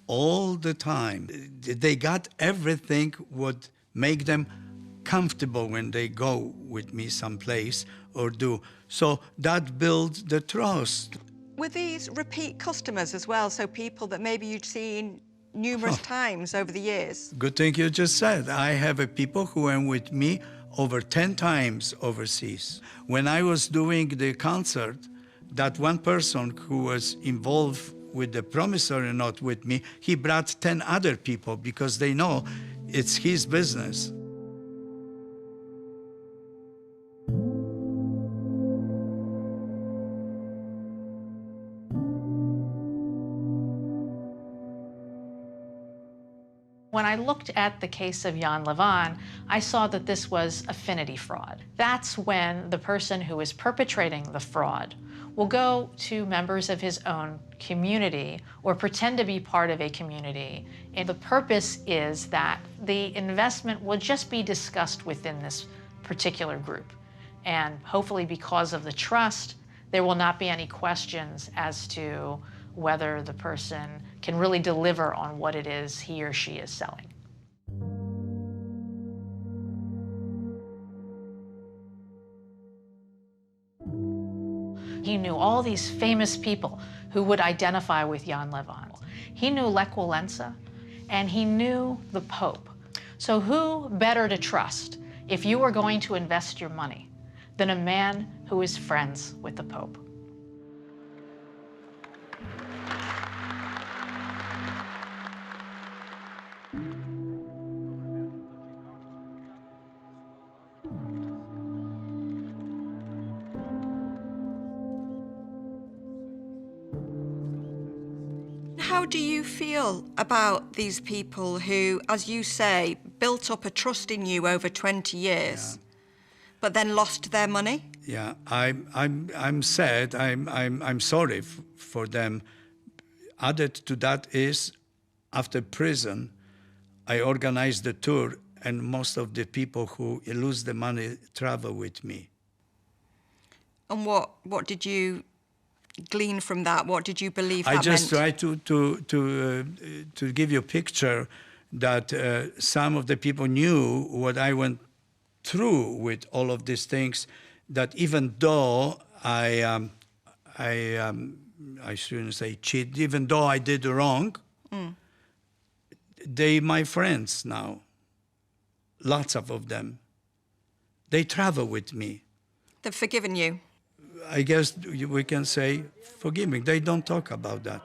all the time. They got everything what make them comfortable when they go with me someplace or do. So that builds the trust. Were these repeat customers as well? So people that maybe you'd seen numerous times over the years? Good thing you just said. I have people who went with me over 10 times overseas. When I was doing the concert, that one person who was involved with the promissory note with me, he brought 10 other people because they know it's his business. When I looked at the case of Jan Lewan, I saw that this was affinity fraud. That's when the person who is perpetrating the fraud will go to members of his own community or pretend to be part of a community. And the purpose is that the investment will just be discussed within this particular group. And hopefully because of the trust, there will not be any questions as to whether the person can really deliver on what it is he or she is selling. He knew all these famous people who would identify with Jan Lewan. He knew Lech Walesa, and he knew the Pope. So who better to trust if you are going to invest your money than a man who is friends with the Pope? How do you feel about these people who, as you say, built up a trust in you over 20 years, but then lost their money? Yeah, I'm sad. I'm sorry for them. Added to that is, after prison, I organized the tour, and most of the people who lose the money travel with me. And what did you glean from that? What did you believe that I just meant? try to give you a picture that some of the people knew what I went through with all of these things, that even though I shouldn't say cheat, even though I did wrong, they my friends now, lots of them. They travel with me. They've forgiven you? I guess we can say, forgive me. They don't talk about that.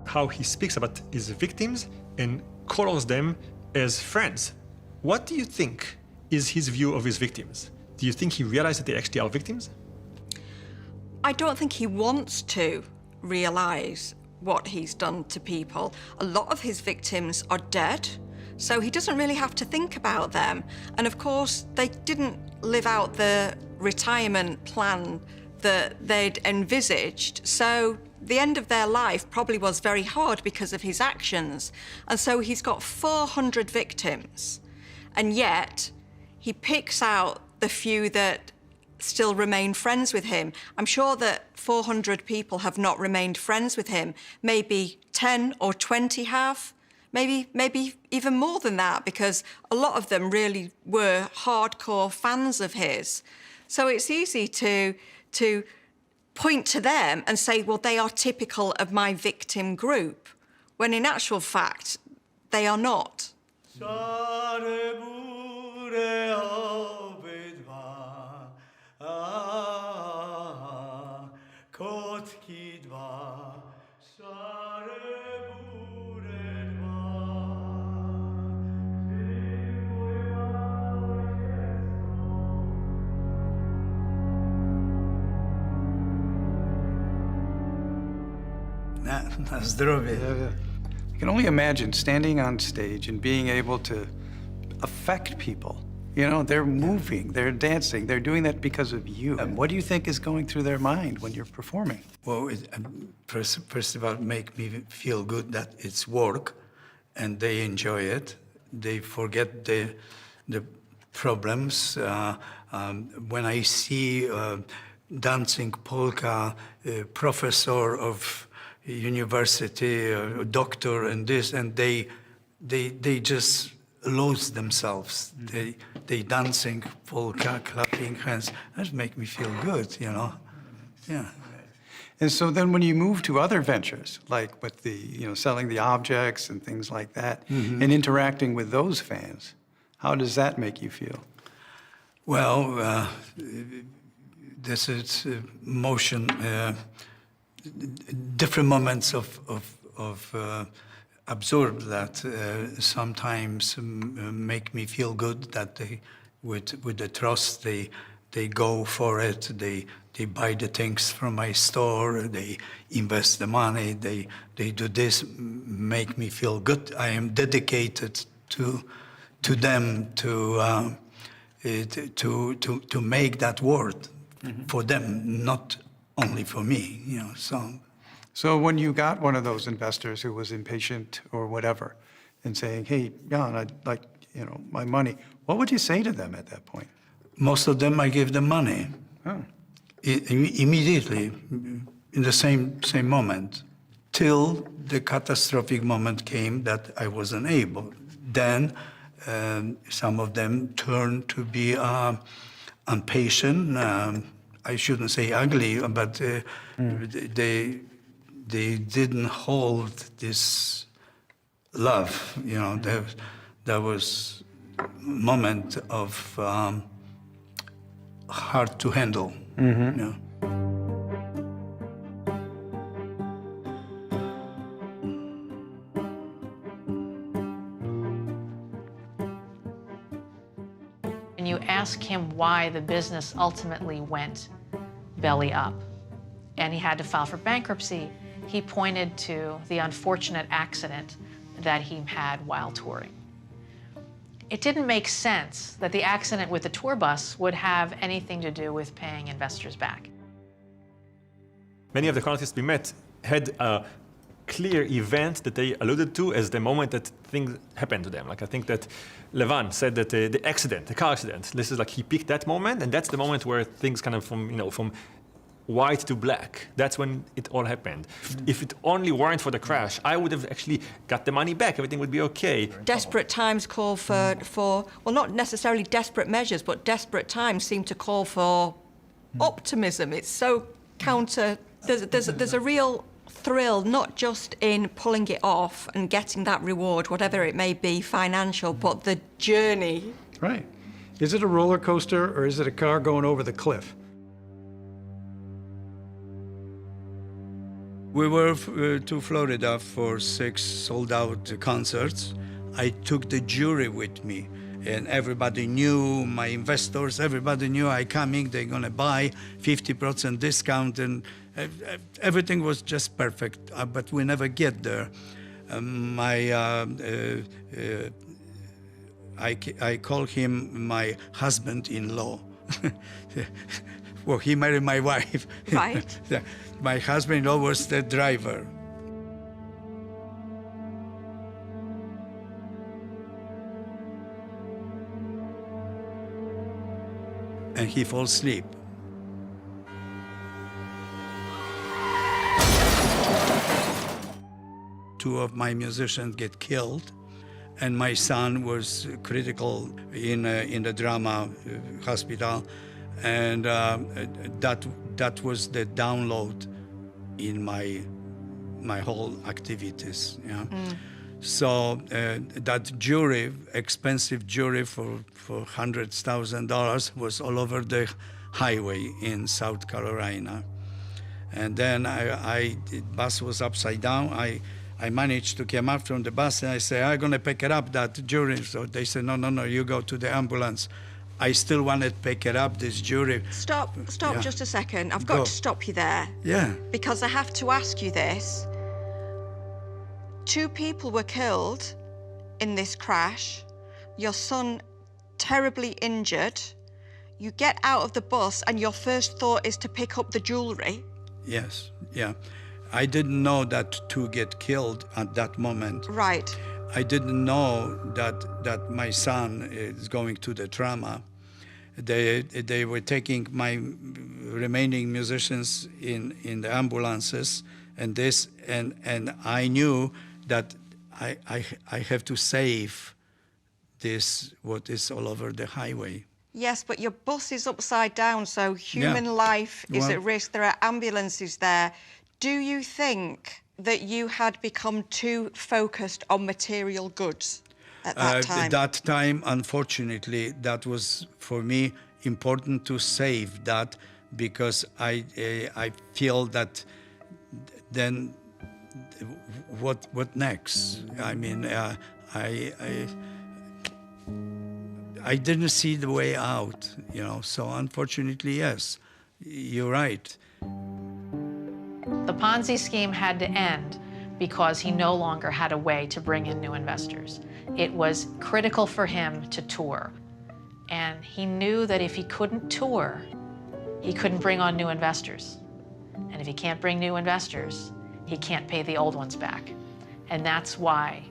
How he speaks about his victims and colors them as friends. What do you think is his view of his victims? Do you think he realized that they actually are victims? I don't think he wants to realize what he's done to people. A lot of his victims are dead, so he doesn't really have to think about them. And of course, they didn't live out the retirement plan that they'd envisaged, so the end of their life probably was very hard because of his actions. And so he's got 400 victims, and yet he picks out the few that still remain friends with him. I'm sure that 400 people have not remained friends with him. Maybe 10 or 20 have. Maybe even more than that, because a lot of them really were hardcore fans of his. So it's easy to point to them and say, well, they are typical of my victim group, when in actual fact, they are not. Na zdrowie. I can only imagine standing on stage and being able to affect people. You know, they're moving, they're dancing, they're doing that because of you. And what do you think is going through their mind when you're performing? Well, first of all, make me feel good that it's work, and they enjoy it. They forget the problems. When I see dancing polka, professor of university, doctor, and this, and they just lose themselves. They dancing polka, clapping hands. That make me feel good, you know. Yeah. And so then when you move to other ventures, like with the, you know, selling the objects and things like that, and interacting with those fans, how does that make you feel? Well, this is motion, different moments of absorb that sometimes make me feel good that they, with the trust, they go for it, they buy the things from my store, they invest the money, they do this, make me feel good. I am dedicated to them to make that world for them, not only for me, you know. So when you got one of those investors who was impatient or whatever, and saying, "Hey, Jan, I'd like, you know, my money," what would you say to them at that point? Most of them, I give them money. Oh. Immediately, in the same moment, till the catastrophic moment came that I wasn't able. Then some of them turned to be impatient. I shouldn't say ugly, but they didn't hold this love. You know, there was moment of hard to handle. You know. And you ask him why the business ultimately went belly up, and he had to file for bankruptcy, he pointed to the unfortunate accident that he had while touring. It didn't make sense that the accident with the tour bus would have anything to do with paying investors back. Many of the con artists we met had a clear event that they alluded to as the moment that things happened to them. Like, I think that Lewan said that the accident, the car accident, this is like he picked that moment, and that's the moment where things kind of from white to black. That's when it all happened. If it only weren't for the crash, I would have actually got the money back. Everything would be okay. Desperate times call for well, not necessarily desperate measures, but desperate times seem to call for optimism. It's so counter. There's a real thrill, not just in pulling it off and getting that reward, whatever it may be, financial, but the journey. Right. Is it a roller coaster or is it a car going over the cliff? We were to Florida for 6 sold-out concerts. I took the jury with me, and everybody knew, my investors, everybody knew I coming, they're gonna buy 50% discount, and everything was just perfect, but we never get there. I call him my husband-in-law. Well, he married my wife. Right. My husband-in-law was the driver. And he falls asleep. Two of my musicians get killed, and my son was critical in the drama hospital. And that was the download in my whole activities. Yeah. So that jury, expensive jury for $100,000 was all over the highway in South Carolina. And then the bus was upside down. I managed to come up from the bus and I said, I'm gonna pick it up, that jury. So they said, no, you go to the ambulance. I still wanted to pick it up, this jury. Stop Yeah. just a second. I've got Go. to stop you there. Yeah. Because I have to ask you this. 2 people were killed in this crash. Your son terribly injured. You get out of the bus and your first thought is to pick up the jewelry. Yes, yeah. I didn't know that 2 get killed at that moment. Right. I didn't know that my son is going to the trauma. They were taking my remaining musicians in the ambulances and I knew that I have to save this, what is all over the highway. Yes, but your bus is upside down, so human life is Well- at risk. There are ambulances there. Do you think that you had become too focused on material goods at that time? At that time, unfortunately, that was for me important to save that, because I feel that then what next? I mean, I didn't see the way out, you know. So unfortunately, yes, you're right. The Ponzi scheme had to end because he no longer had a way to bring in new investors. It was critical for him to tour. And he knew that if he couldn't tour, he couldn't bring on new investors. And if he can't bring new investors, he can't pay the old ones back. And that's why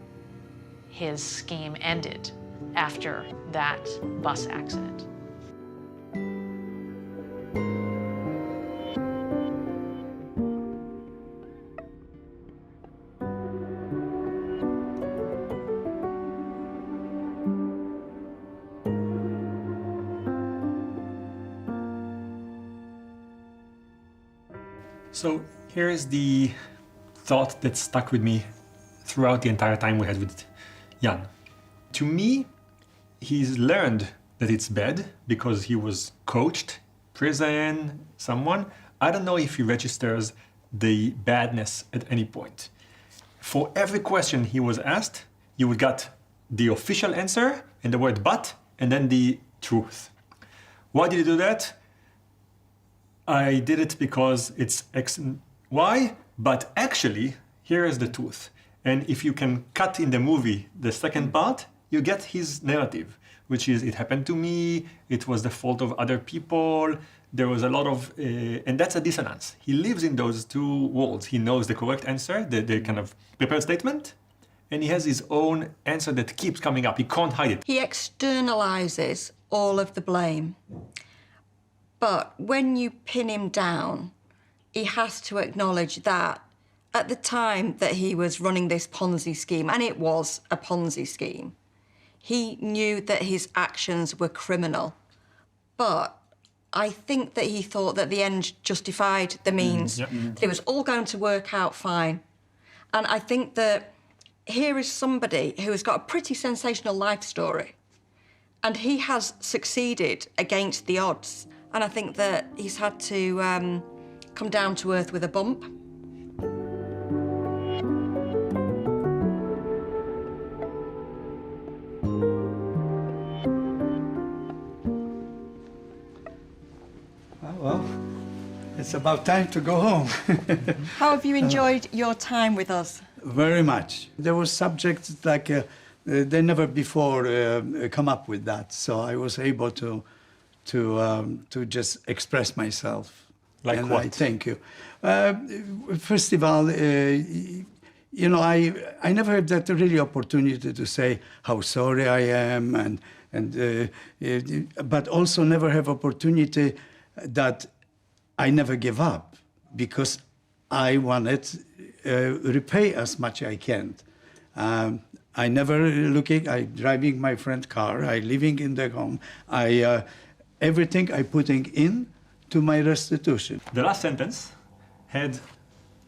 his scheme ended after that bus accident. So here is the thought that stuck with me throughout the entire time we had with Jan. To me, he's learned that it's bad because he was coached, prison, someone. I don't know if he registers the badness at any point. For every question he was asked, you would get the official answer and the word but, and then the truth. Why did he do that? I did it because it's X and Y, but actually, here is the truth. And if you can cut in the movie the second part, you get his narrative, which is, it happened to me, it was the fault of other people, there was a lot of, and that's a dissonance. He lives in those 2 worlds. He knows the correct answer, the kind of prepared statement, and he has his own answer that keeps coming up. He can't hide it. He externalizes all of the blame. But when you pin him down, he has to acknowledge that at the time that he was running this Ponzi scheme, and it was a Ponzi scheme, he knew that his actions were criminal. But I think that he thought that the end justified the means, that it was all going to work out fine. And I think that here is somebody who has got a pretty sensational life story, and he has succeeded against the odds. And I think that he's had to come down to earth with a bump. Well, it's about time to go home. How have you enjoyed your time with us? Very much. There were subjects like they never before come up with that, so I was able to just express myself. Like and what? I thank you. First of all, you know, I never had that really opportunity to say how sorry I am, but also never have opportunity that I never give up, because I wanted repay as much I can. I never I driving my friend car, I living in the home, everything I putting in to my restitution. The last sentence had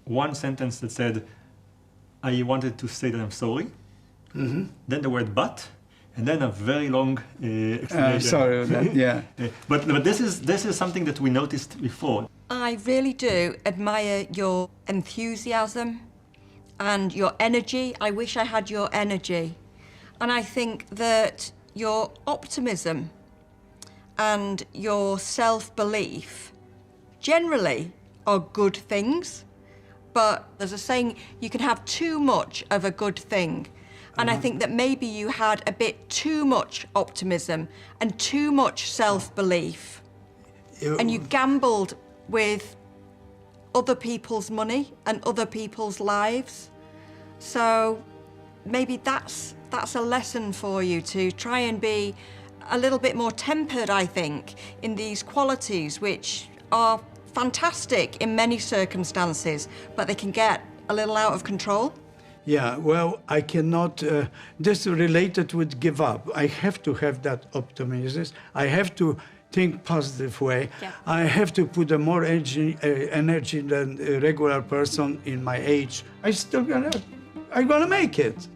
one sentence that said, I wanted to say that I'm sorry. Mm-hmm. Then the word but, and then a very long explanation. Sorry about that, yeah. But this is something that we noticed before. I really do admire your enthusiasm and your energy. I wish I had your energy. And I think that your optimism and your self-belief generally are good things. But there's a saying, you can have too much of a good thing. And I think that maybe you had a bit too much optimism and too much self-belief. And you gambled with other people's money and other people's lives. So maybe that's a lesson for you, to try and be a little bit more tempered, I think, in these qualities, which are fantastic in many circumstances, but they can get a little out of control. Yeah, well, I cannot, this related with give up. I have to have that optimism. I have to think positive way. Yeah. I have to put a more energy than a regular person in my age. I'm gonna make it.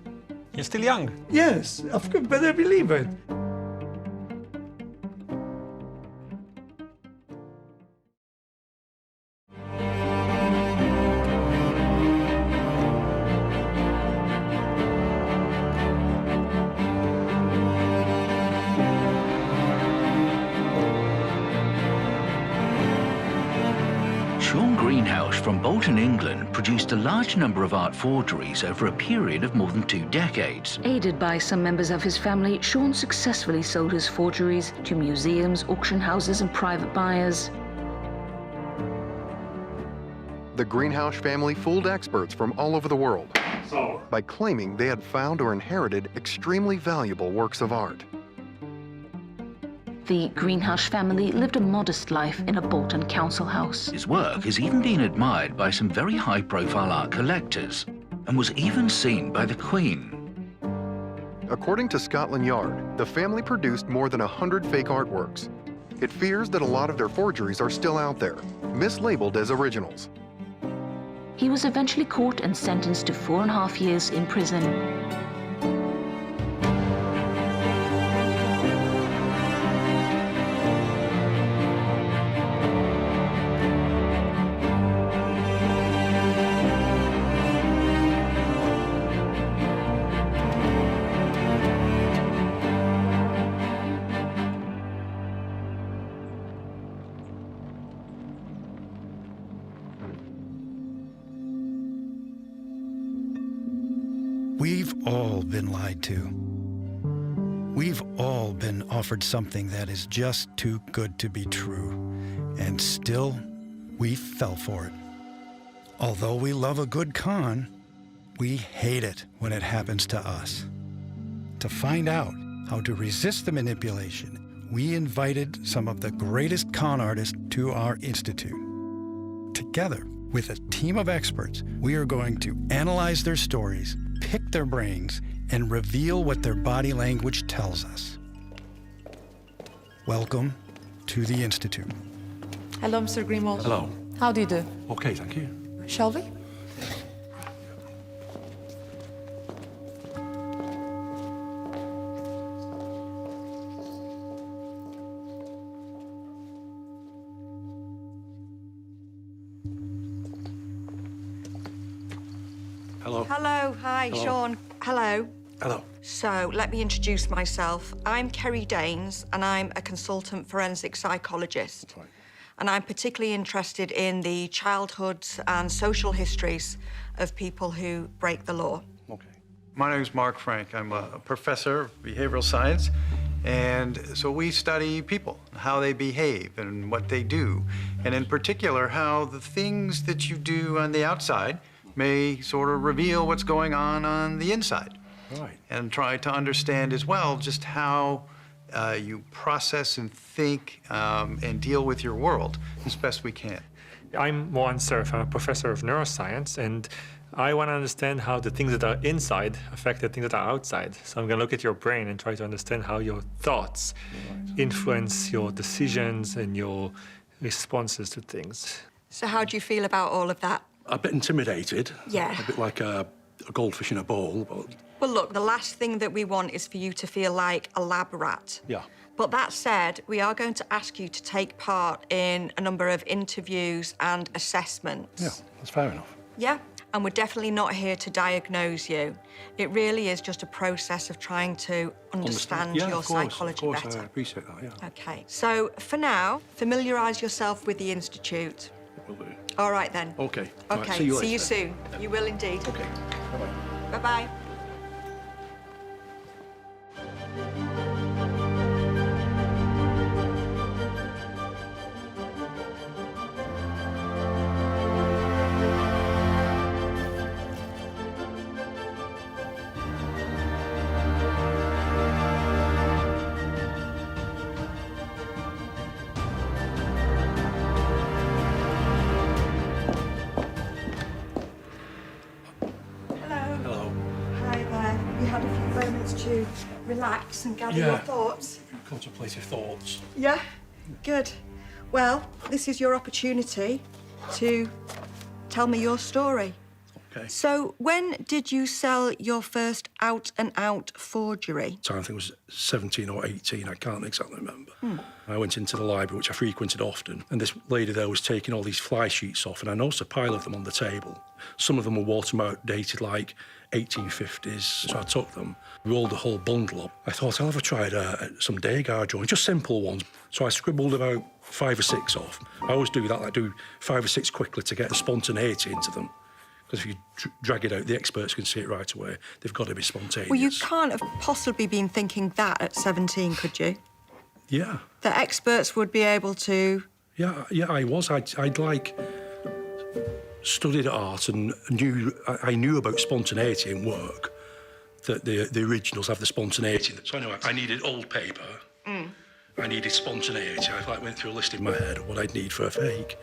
You're still young. Yes, of course, better believe it. from Bolton, England, produced a large number of art forgeries over a period of more than 2 decades. Aided by some members of his family, Sean successfully sold his forgeries to museums, auction houses, and private buyers. The Greenhouse family fooled experts from all over the world by claiming they had found or inherited extremely valuable works of art. The Greenhouse family lived a modest life in a Bolton council house. His work has even been admired by some very high-profile art collectors and was even seen by the Queen. According to Scotland Yard, the family produced more than 100 fake artworks. It fears that a lot of their forgeries are still out there, mislabeled as originals. He was eventually caught and sentenced to 4.5 years in prison. We've all been lied to. We've all been offered something that is just too good to be true, and still, we fell for it. Although we love a good con, we hate it when it happens to us. To find out how to resist the manipulation, we invited some of the greatest con artists to our institute. Together, with a team of experts, we are going to analyze their stories, pick their brains, and reveal what their body language tells us. Welcome to the Institute. Hello, Mr. Greenwald. Hello. How do you do? Okay, thank you. Shall we? Hello. Hello, hi, Hello. Sean. Hello. Hello. So, let me introduce myself. I'm Kerry Danes, and I'm a consultant forensic psychologist. Right. And I'm particularly interested in the childhoods and social histories of people who break the law. Okay. My name is Mark Frank. I'm a professor of behavioral science. And so we study people, how they behave and what they do. And in particular, how the things that you do on the outside may sort of reveal what's going on the inside. Right. And try to understand as well just how you process and think and deal with your world as best we can. I'm Jan Lewan. I'm a professor of neuroscience, and I want to understand how the things that are inside affect the things that are outside. So I'm going to look at your brain and try to understand how your thoughts influence your decisions and your responses to things. So how do you feel about all of that? A bit intimidated. Yeah. A bit like a goldfish in a bowl, but... Well, look, the last thing that we want is for you to feel like a lab rat. Yeah. But that said, we are going to ask you to take part in a number of interviews and assessments. Yeah, that's fair enough. Yeah, and we're definitely not here to diagnose you. It really is just a process of trying to understand yeah, your of course, psychology of course, better. I appreciate that, yeah. Okay, so for now, familiarise yourself with the Institute. Will do. All right, then. Okay. Okay, Right, see you later. soon. You will indeed. Okay, bye-bye. Bye-bye. To relax and gather your thoughts. Contemplative thoughts. Yeah, good. Well, this is your opportunity to tell me your story. Okay. So, when did you sell your first out-and-out forgery? I think it was 17 or 18, I can't exactly remember. I went into the library, which I frequented often, and this lady there was taking all these fly sheets off, and I noticed a pile of them on the table. Some of them were watermark dated like 1850s, so I took them, rolled the whole bundle up. I thought, I'll have a try at some Degas drawings, just simple ones. So I scribbled about 5 or 6 off. I always do that, I do 5 or 6 quickly to get the spontaneity into them. Because if you drag it out, the experts can see it right away. They've got to be spontaneous. Well, you can't have possibly been thinking that at 17, could you? Yeah. The experts would be able to... Yeah, I was. I'd like studied art and I knew about spontaneity in work, that the originals have the spontaneity. So anyway, I needed old paper. I needed spontaneity. I went through a list in my head of what I'd need for a fake.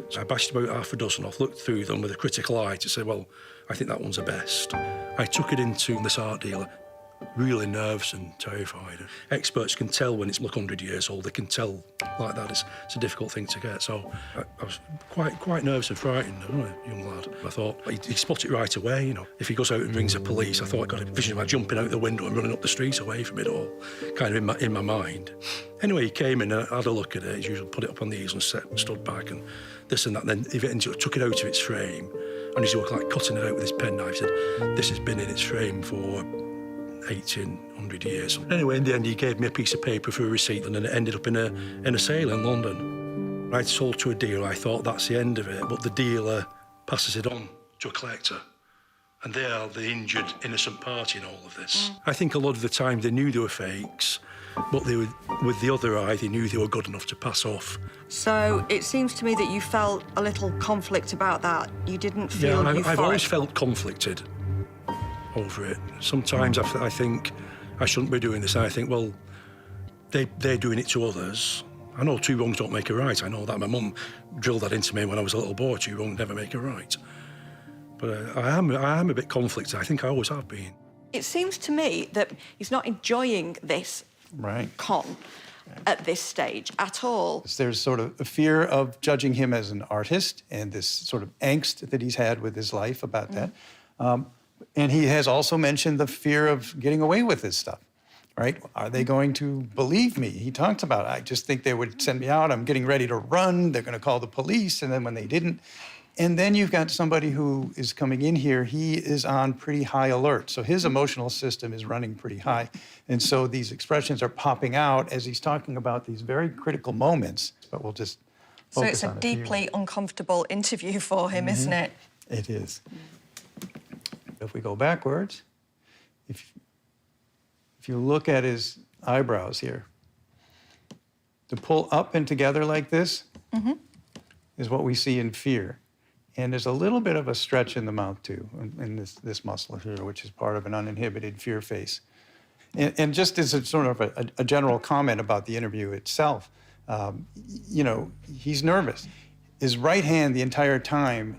So I bashed about half a dozen off, looked through them with a critical eye to say, well, I think that one's the best. I took it into this art dealer, really nervous and terrified. Experts can tell when it's 100 years old. They can tell like that. It's a difficult thing to get. So I was quite nervous and frightened, young lad. I thought, he'd spot it right away, you know. If he goes out and rings the police, I thought I got a vision of him jumping out the window and running up the street away from it all, kind of in my mind. Anyway, he came in and I had a look at it. As usual, put it up on the easel and stood back and this and that. And then he took it out of its frame and he's like cutting it out with his penknife. Said, this has been in its frame for 1800 years. Anyway, in the end, he gave me a piece of paper for a receipt and then it ended up in a sale in London. I'd sold to a dealer, I thought that's the end of it, but the dealer passes it on to a collector. And they are the injured, innocent party in all of this. I think a lot of the time they knew they were fakes, but they were, with the other eye, they knew they were good enough to pass off. So it seems to me that you felt a little conflict about that. You didn't feel euphoric. I've always felt conflicted over it. Sometimes I think I shouldn't be doing this, and I think, well, they're doing it to others. I know 2 wrongs don't make a right. I know that. My mum drilled that into me when I was a little boy. 2 wrongs never make a right. But I am a bit conflicted. I think I always have been. It seems to me that he's not enjoying this con at this stage at all. There's sort of a fear of judging him as an artist and this sort of angst that he's had with his life about that. And he has also mentioned the fear of getting away with this stuff, right? Are they going to believe me? He talks about, I just think they would send me out. I'm getting ready to run. They're going to call the police. And then when they didn't. And then you've got somebody who is coming in here. He is on pretty high alert. So his emotional system is running pretty high. And so these expressions are popping out as he's talking about these very critical moments. But we'll just So it's focus a on deeply uncomfortable interview for him, isn't it? It is. If we go backwards, if you look at his eyebrows here, to pull up and together like this is what we see in fear. And there's a little bit of a stretch in the mouth too, in this muscle here, which is part of an uninhibited fear face. And just as a sort of a general comment about the interview itself, you know, he's nervous. His right hand the entire time,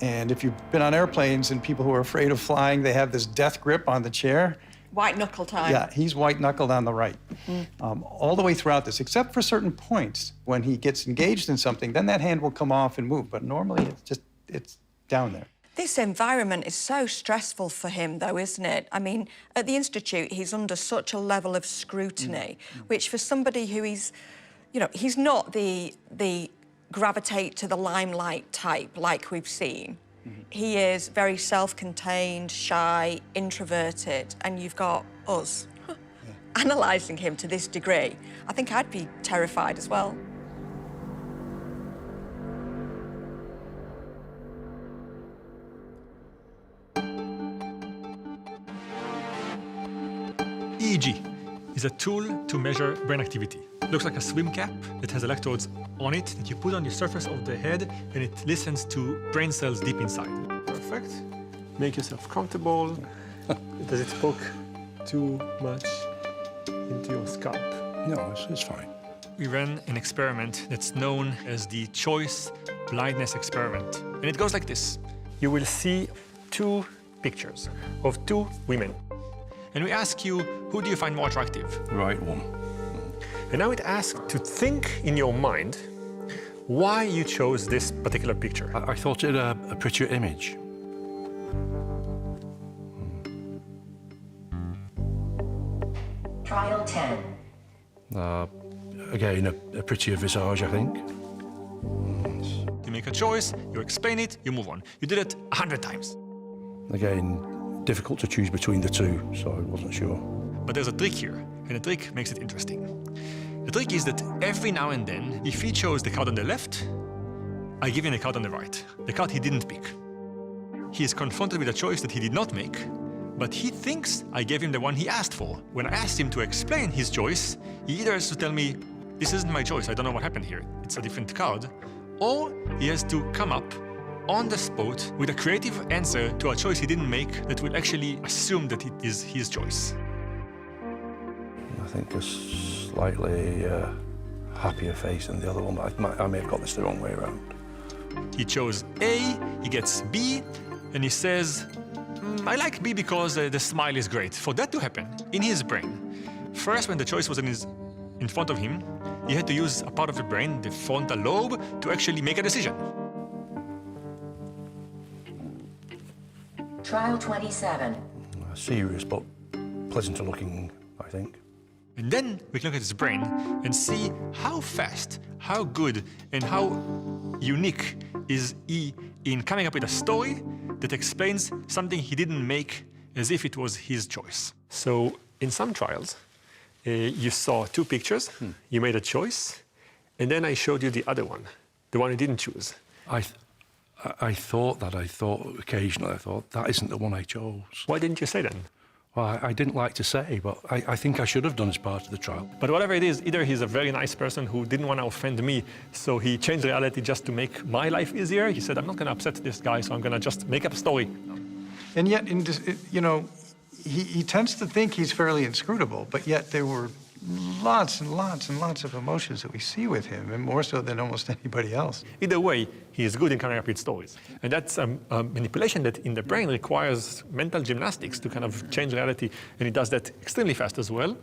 and if you've been on airplanes and people who are afraid of flying, they have this death grip on the chair. White knuckle time. Yeah, he's white-knuckled on the right. All the way throughout this, except for certain points. When he gets engaged in something, then that hand will come off and move. But normally, it's down there. This environment is so stressful for him, though, isn't it? I mean, at the Institute, he's under such a level of scrutiny, which for somebody who he's not the gravitate to the limelight type like we've seen. He is very self-contained, shy, introverted, and you've got us analysing him to this degree. I think I'd be terrified as well. EEG is a tool to measure brain activity. It looks like a swim cap that has electrodes on it that you put on the surface of the head, and it listens to brain cells deep inside. Perfect. Make yourself comfortable. Does it poke too much into your scalp? No, it's fine. We ran an experiment that's known as the choice blindness experiment. And it goes like this. You will see two pictures of two women. And we ask you, who do you find more attractive? The right one. And now it asks to think in your mind why you chose this particular picture. I thought it had a prettier image. Trial 10. Again, a prettier visage, I think. You make a choice, you explain it, you move on. You did it 100 times. Again, difficult to choose between the two, so I wasn't sure. But there's a trick here, and the trick makes it interesting. The trick is that every now and then, if he chose the card on the left, I give him the card on the right, the card he didn't pick. He is confronted with a choice that he did not make, but he thinks I gave him the one he asked for. When I asked him to explain his choice, he either has to tell me, this isn't my choice, I don't know what happened here, it's a different card, or he has to come up on the spot with a creative answer to a choice he didn't make that will actually assume that it is his choice. I think a slightly happier face than the other one, but I may have got this the wrong way around. He chose A, he gets B, and he says, I like B because the smile is great. For that to happen in his brain, first when the choice was in front of him, he had to use a part of the brain, the frontal lobe, to actually make a decision. Trial 27. Serious, but pleasanter looking, I think. And then we can look at his brain and see how fast, how good, and how unique is he in coming up with a story that explains something he didn't make as if it was his choice. So in some trials, you saw two pictures, you made a choice, and then I showed you the other one, the one you didn't choose. I thought occasionally, that isn't the one I chose. Why didn't you say then? Well, I didn't like to say, but I think I should have done as part of the trial. But whatever it is, either he's a very nice person who didn't want to offend me, so he changed reality just to make my life easier. He said, I'm not going to upset this guy, so I'm going to just make up a story. And yet, he tends to think he's fairly inscrutable, but yet there were lots and lots and lots of emotions that we see with him, and more so than almost anybody else. Either way, he is good in coming up with stories. And that's a manipulation that in the brain requires mental gymnastics to kind of change reality, and he does that extremely fast as well.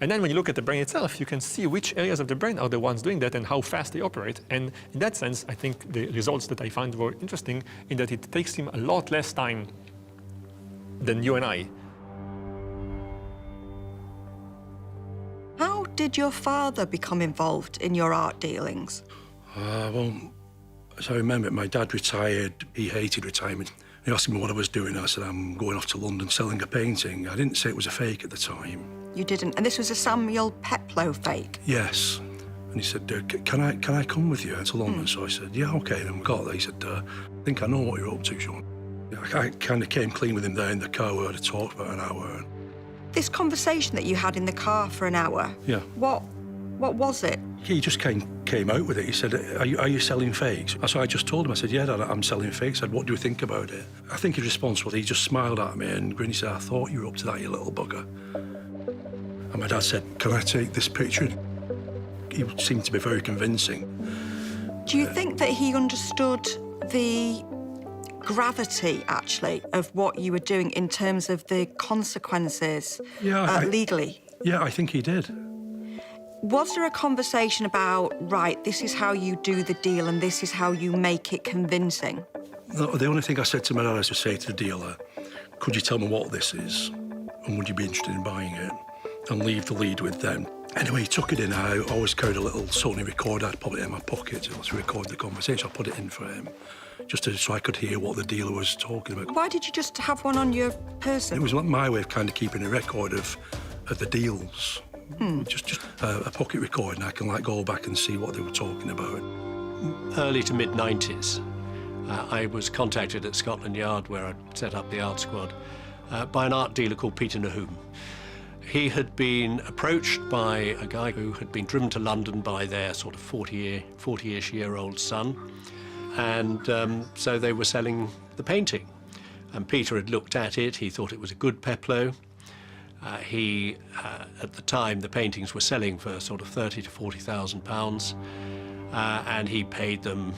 And then when you look at the brain itself, you can see which areas of the brain are the ones doing that and how fast they operate. And in that sense, I think the results that I found were interesting in that it takes him a lot less time than you and I. How did your father become involved in your art dealings? Well, as I remember, my dad retired. He hated retirement. He asked me what I was doing. I said, I'm going off to London selling a painting. I didn't say it was a fake at the time. You didn't? And this was a Samuel Peploe fake? Yes. And he said, can I come with you to London? So I said, yeah, OK. Then we got there. He said, I think I know what you're up to, Sean. I kind of came clean with him there in the car. We had a talk for about an hour. This conversation that you had in the car for an hour, yeah. What was it? He just came out with it. He said, are you selling fakes? So I just told him, I said, yeah, Dad, I'm selling fakes. I said, what do you think about it? I think his response was, he just smiled at me and grinned. He said, I thought you were up to that, you little bugger. And my dad said, can I take this picture? He seemed to be very convincing. Do you think that he understood the gravity, actually, of what you were doing in terms of the consequences legally? Yeah, I think he did. Was there a conversation about, right, this is how you do the deal and this is how you make it convincing? No, the only thing I said to my dad is to say to the dealer, could you tell me what this is? And would you be interested in buying it? And leave the lead with them. Anyway, he took it in. I always carried a little Sony recorder. I'd put it in my pocket to record the conversation. I put it in for him, so I could hear what the dealer was talking about. Why did you just have one on your person? It was like my way of kind of keeping a record of the deals. Just a pocket record, and I can like go back and see what they were talking about. Early to mid-90s, I was contacted at Scotland Yard, where I'd set up the art squad, by an art dealer called Peter Nahum. He had been approached by a guy who had been driven to London by their sort of 40-ish-year-old son, and so they were selling the painting. And Peter had looked at it. He thought it was a good peplo. At the time, the paintings were selling for sort of £30,000 to £40,000, and he paid them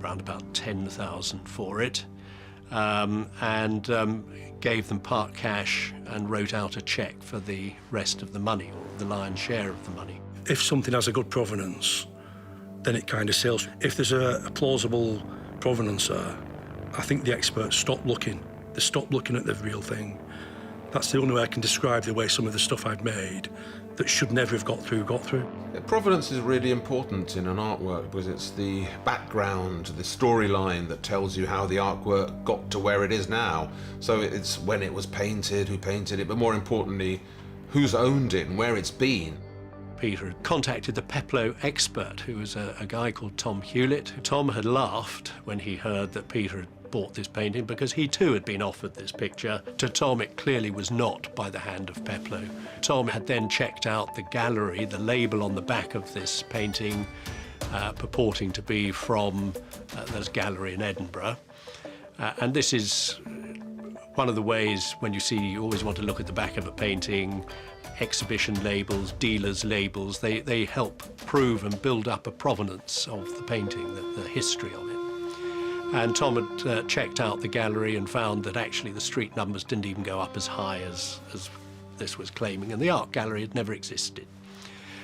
around about £10,000 for it, and gave them part cash and wrote out a cheque for the rest of the money, or the lion's share of the money. If something has a good provenance, then it kind of sells. If there's a plausible provenance there, I think the experts stop looking. They stop looking at the real thing. That's the only way I can describe the way some of the stuff I've made that should never have got through. Provenance is really important in an artwork because it's the background, the storyline that tells you how the artwork got to where it is now. So it's when it was painted, who painted it, but more importantly, who's owned it and where it's been. Peter had contacted the peplo expert, who was a guy called Tom Hewlett. Tom had laughed when he heard that Peter had bought this painting because he too had been offered this picture. To Tom, it clearly was not by the hand of peplo. Tom had then checked out the gallery, the label on the back of this painting, purporting to be from this gallery in Edinburgh. And this is one of the ways, when you always want to look at the back of a painting, exhibition labels, dealers' labels, they help prove and build up a provenance of the painting, the history of it. And Tom had checked out the gallery and found that actually the street numbers didn't even go up as high as this was claiming, and the art gallery had never existed.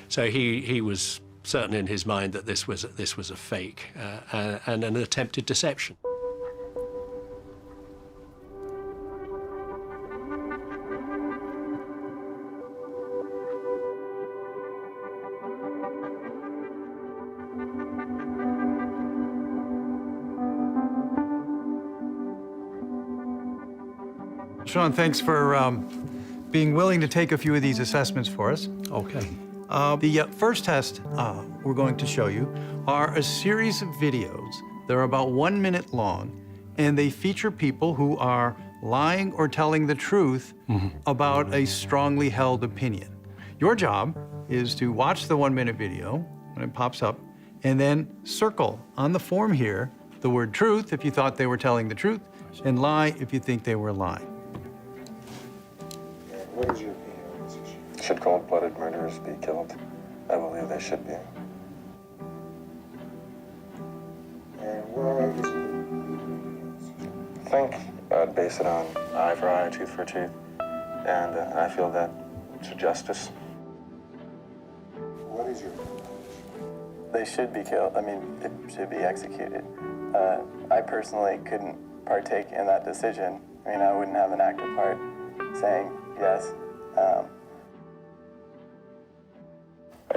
So he was certain in his mind that this was a fake and an attempted deception. Sean, thanks for being willing to take a few of these assessments for us. Okay. The first test we're going to show you are a series of videos. They're about 1 minute long, and they feature people who are lying or telling the truth about a strongly held opinion. Your job is to watch the 1 minute video when it pops up, and then circle on the form here the word truth if you thought they were telling the truth, and lie if you think they were lying. What is your opinion on this issue? Should cold-blooded murderers be killed? I believe they should be. And what are your opinions? I think I'd base it on eye for eye, tooth for tooth, and I feel that it's justice. What is your opinion? They should be killed. I mean, it should be executed. I personally couldn't partake in that decision. I mean, I wouldn't have an active part saying yes. I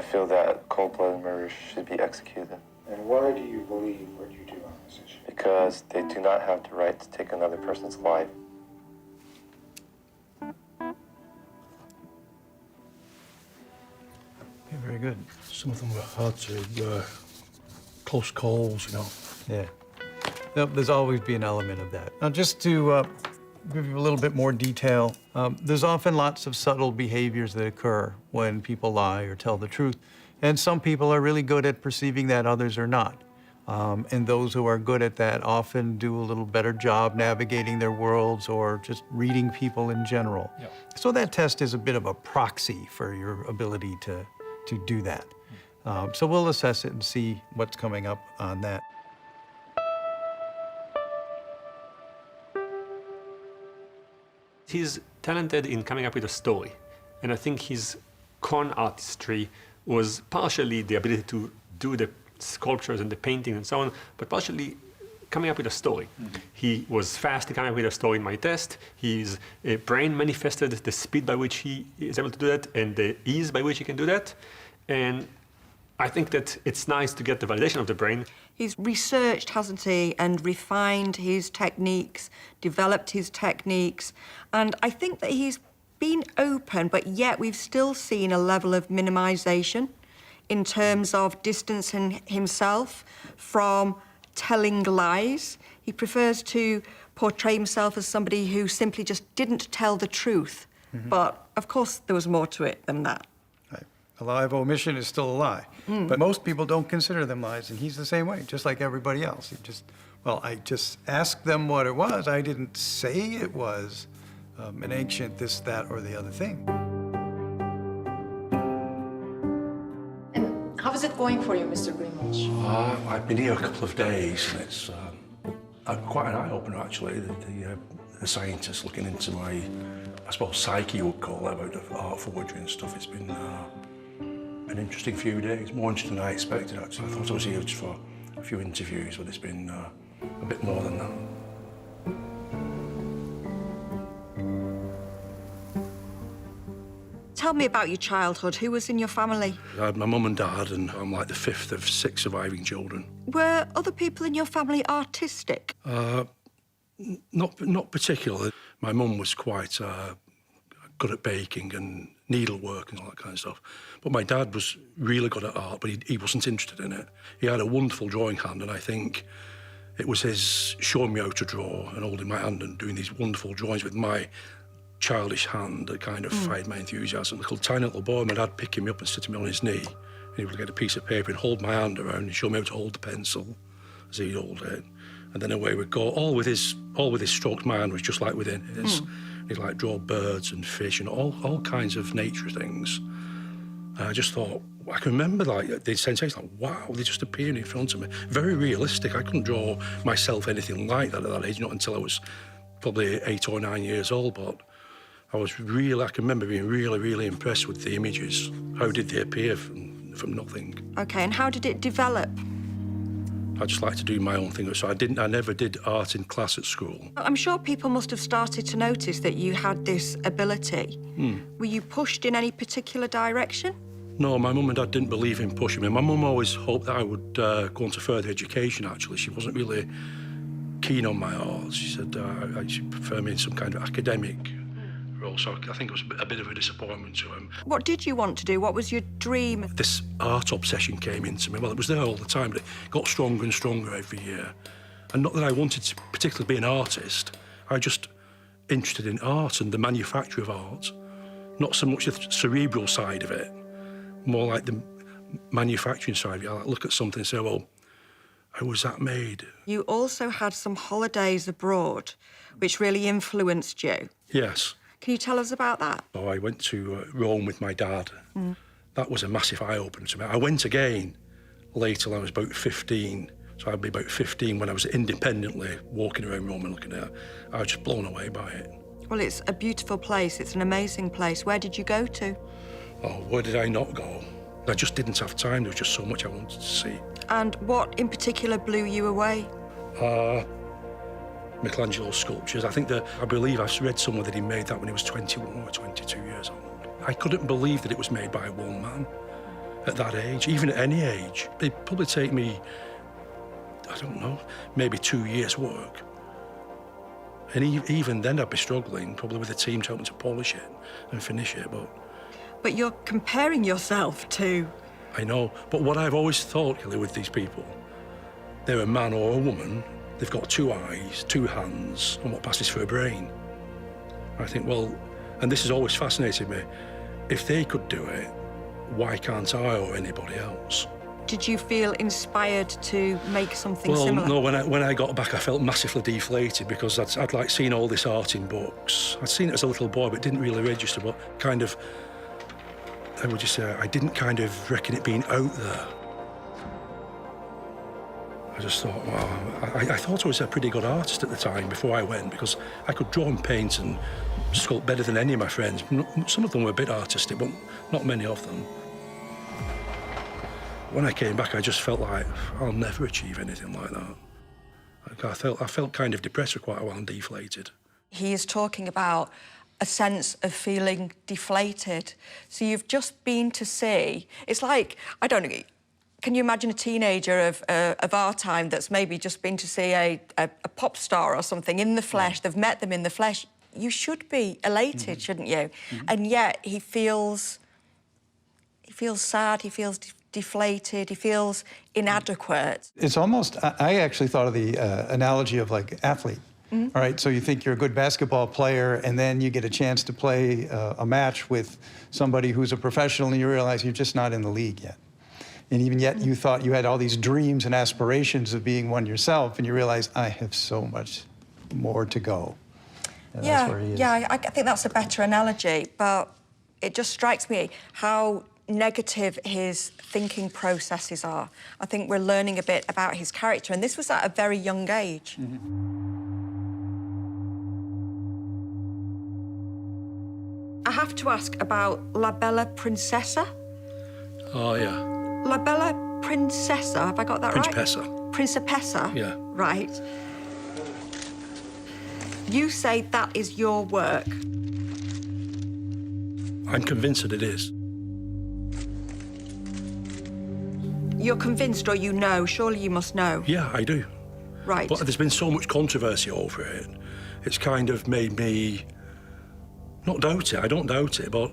feel that cold-blooded murderers should be executed. And why do you believe what you do on this issue? Because they do not have the right to take another person's life. Okay, very good. Some of them were hard to, close calls, you know. Yeah. Yep, there's always be an element of that. Now, just to give you a little bit more detail, there's often lots of subtle behaviors that occur when people lie or tell the truth. And some people are really good at perceiving that, others are not. And those who are good at that often do a little better job navigating their worlds or just reading people in general. Yep. So that test is a bit of a proxy for your ability to do that. So we'll assess it and see what's coming up on that. He's talented in coming up with a story, and I think his con artistry was partially the ability to do the sculptures and the painting and so on, but partially coming up with a story. He was fast in coming up with a story in my test. His brain manifested the speed by which he is able to do that and the ease by which he can do that. And I think that it's nice to get the validation of the brain. He's researched, hasn't he, and refined his techniques, developed his techniques, and I think that he's been open, but yet we've still seen a level of minimisation in terms of distancing himself from telling lies. He prefers to portray himself as somebody who simply just didn't tell the truth. But, of course, there was more to it than that. A lie of omission is still a lie. But most people don't consider them lies, and he's the same way, just like everybody else. I just asked them what it was. I didn't say it was an ancient this, that, or the other thing. And how is it going for you, Mr. Greenwich? I've been here a couple of days, and it's quite an eye-opener, actually. The scientists looking into my, I suppose, psyche you would call it, about the art forgery and stuff. It's been an interesting few days, more interesting than I expected, actually. I thought I was here just for a few interviews, but it's been a bit more than that. Tell me about your childhood. Who was in your family? I had my mum and dad, and I'm like the fifth of 6 surviving children. Were other people in your family artistic? Not particularly. My mum was quite good at baking and needlework and all that kind of stuff. But my dad was really good at art, but he wasn't interested in it. He had a wonderful drawing hand, and I think it was his showing me how to draw and holding my hand and doing these wonderful drawings with my childish hand that kind of fired my enthusiasm. A tiny little boy, my dad picked me up and sit me on his knee, and he would get a piece of paper and hold my hand around and show me how to hold the pencil as he'd hold it. And then away we'd go, all with his strokes. My hand was just like within his. He'd like draw birds and fish and all kinds of nature things. And I just thought, I can remember like the sensation, like, wow, they just appeared in front of me. Very realistic. I couldn't draw myself anything like that at that age, not until I was probably 8 or 9 years old, but I can remember being really, really impressed with the images. How did they appear from nothing? Okay, and how did it develop? I just like to do my own thing, so I never did art in class at school. I'm sure people must have started to notice that you had this ability. Were you pushed in any particular direction? No, my mum and dad didn't believe in pushing me. My mum always hoped that I would go into further education, actually. She wasn't really keen on my art. She said she preferred me in some kind of academic role, so I think it was a bit of a disappointment to him. What did you want to do? What was your dream? This art obsession came into me. Well, it was there all the time, but it got stronger and stronger every year. And not that I wanted to particularly be an artist. I was just interested in art and the manufacture of art. Not so much the cerebral side of it, more like the manufacturing side of it. I like look at something and say, well, how was that made? You also had some holidays abroad, which really influenced you. Yes. Can you tell us about that? Oh, I went to Rome with my dad. That was a massive eye-opener to me. I went again later when I was about 15. So I'd be about 15 when I was independently walking around Rome and looking at it. I was just blown away by it. Well, it's a beautiful place. It's an amazing place. Where did you go to? Oh, where did I not go? I just didn't have time. There was just so much I wanted to see. And what in particular blew you away? Michelangelo's sculptures. I believe I've read somewhere that he made that when he was 21 or 22 years old. I couldn't believe that it was made by one man at that age, even at any age. It'd probably take me, I don't know, maybe 2 years' work. And even then I'd be struggling, probably with a team to help me to polish it and finish it, But you're comparing yourself to... I know, but what I've always thought, Kelly, with these people, they're a man or a woman, they've got 2 eyes, 2 hands, and what passes for a brain. I think, well, and this has always fascinated me, if they could do it, why can't I or anybody else? Did you feel inspired to make something similar? No, when I got back, I felt massively deflated because I'd like seen all this art in books. I'd seen it as a little boy, but it didn't really register, but kind of, how would you say, I didn't kind of reckon it being out there. I just thought, wow, I thought I was a pretty good artist at the time before I went, because I could draw and paint and sculpt better than any of my friends. Some of them were a bit artistic, but not many of them. When I came back, I just felt like I'll never achieve anything like that. Like I felt kind of depressed for quite a while and deflated. He is talking about a sense of feeling deflated. So you've just been to see, it's like, I don't know, can you imagine a teenager of our time that's maybe just been to see a pop star or something in the flesh, they've met them in the flesh? You should be elated, shouldn't you? And yet he feels sad, he feels deflated, he feels inadequate. It's almost, I actually thought of the analogy of like athlete. All right, so you think you're a good basketball player, and then you get a chance to play a match with somebody who's a professional, and you realize you're just not in the league yet. And even yet, you thought you had all these dreams and aspirations of being one yourself, and you realize, I have so much more to go. And that's where he is. Yeah, I think that's a better analogy, but it just strikes me how negative his thinking processes are. I think we're learning a bit about his character, and this was at a very young age. I have to ask about La Bella Princessa. Oh, yeah. La Bella Princessa, have I got that right? Principessa. Principessa? Yeah. Right. You say that is your work. I'm convinced that it is. You're convinced, or you know? Surely you must know. Yeah, I do. Right. But there's been so much controversy over it. It's kind of made me not doubt it. I don't doubt it, but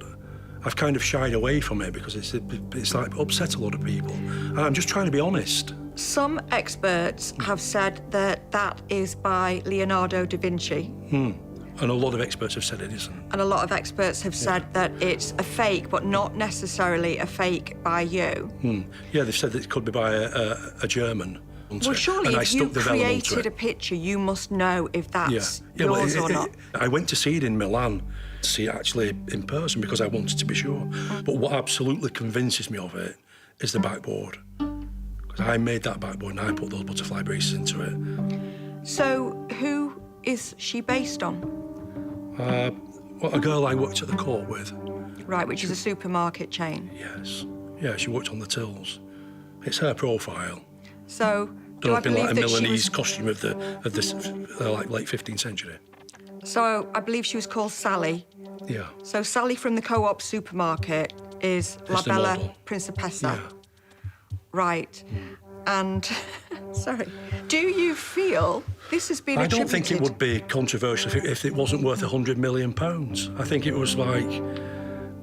I've kind of shied away from it because it's like upset a lot of people. And I'm just trying to be honest. Some experts have said that that is by Leonardo da Vinci. And a lot of experts have said it isn't. And a lot of experts have said that it's a fake, but not necessarily a fake by you. Yeah, they've said that it could be by a German. Well, surely if you created a picture, you must know if that's yours or not. I went to see it in Milan, to see it actually in person, because I wanted to be sure. But what absolutely convinces me of it is the backboard. Because I made that backboard and I put those butterfly braces into it. So who is she based on? Well, a girl I worked at the court with. Right, which is a supermarket chain. Yes. Yeah, she worked on the tills. It's her profile. So, do I believe like a that she Milanese was... costume of this like late 15th century. So, I believe she was called Sally. Yeah. So, Sally from the Co-op supermarket is La Bella model. Principessa. Yeah. Right. And, sorry, do you feel this has been attributed... I don't think it would be controversial if it wasn't worth £100 million. I think it was like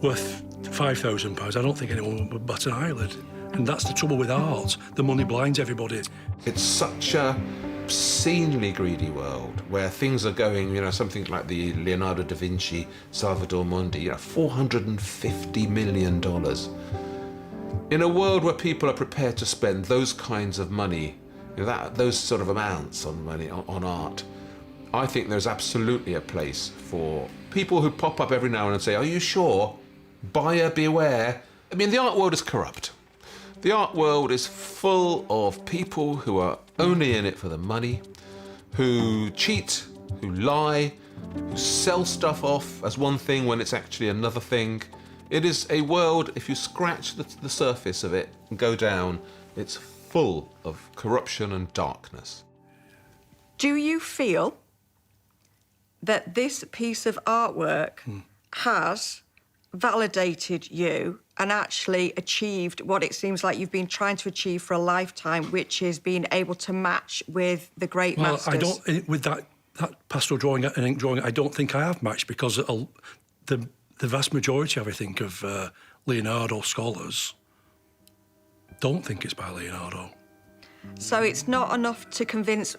worth £5,000. I don't think anyone would bat an eyelid. And that's the trouble with art. The money blinds everybody. It's such a obscenely greedy world where things are going, you know, something like the Leonardo da Vinci, Salvador Mundi, you know, $450 million. In a world where people are prepared to spend those kinds of money, you know, those sort of amounts on money on art, I think there's absolutely a place for people who pop up every now and then and say, are you sure? Buyer beware. I mean, the art world is corrupt. The art world is full of people who are only in it for the money, who cheat, who lie, who sell stuff off as one thing when it's actually another thing. It is a world, if you scratch the surface of it and go down, it's full of corruption and darkness. Do you feel that this piece of artwork has validated you and actually achieved what it seems like you've been trying to achieve for a lifetime, which is being able to match with the great masters? Well, I don't, with that pastel drawing and ink drawing, I don't think I have matched, because the vast majority of, I think, of Leonardo scholars don't think it's by Leonardo. So it's not enough to convince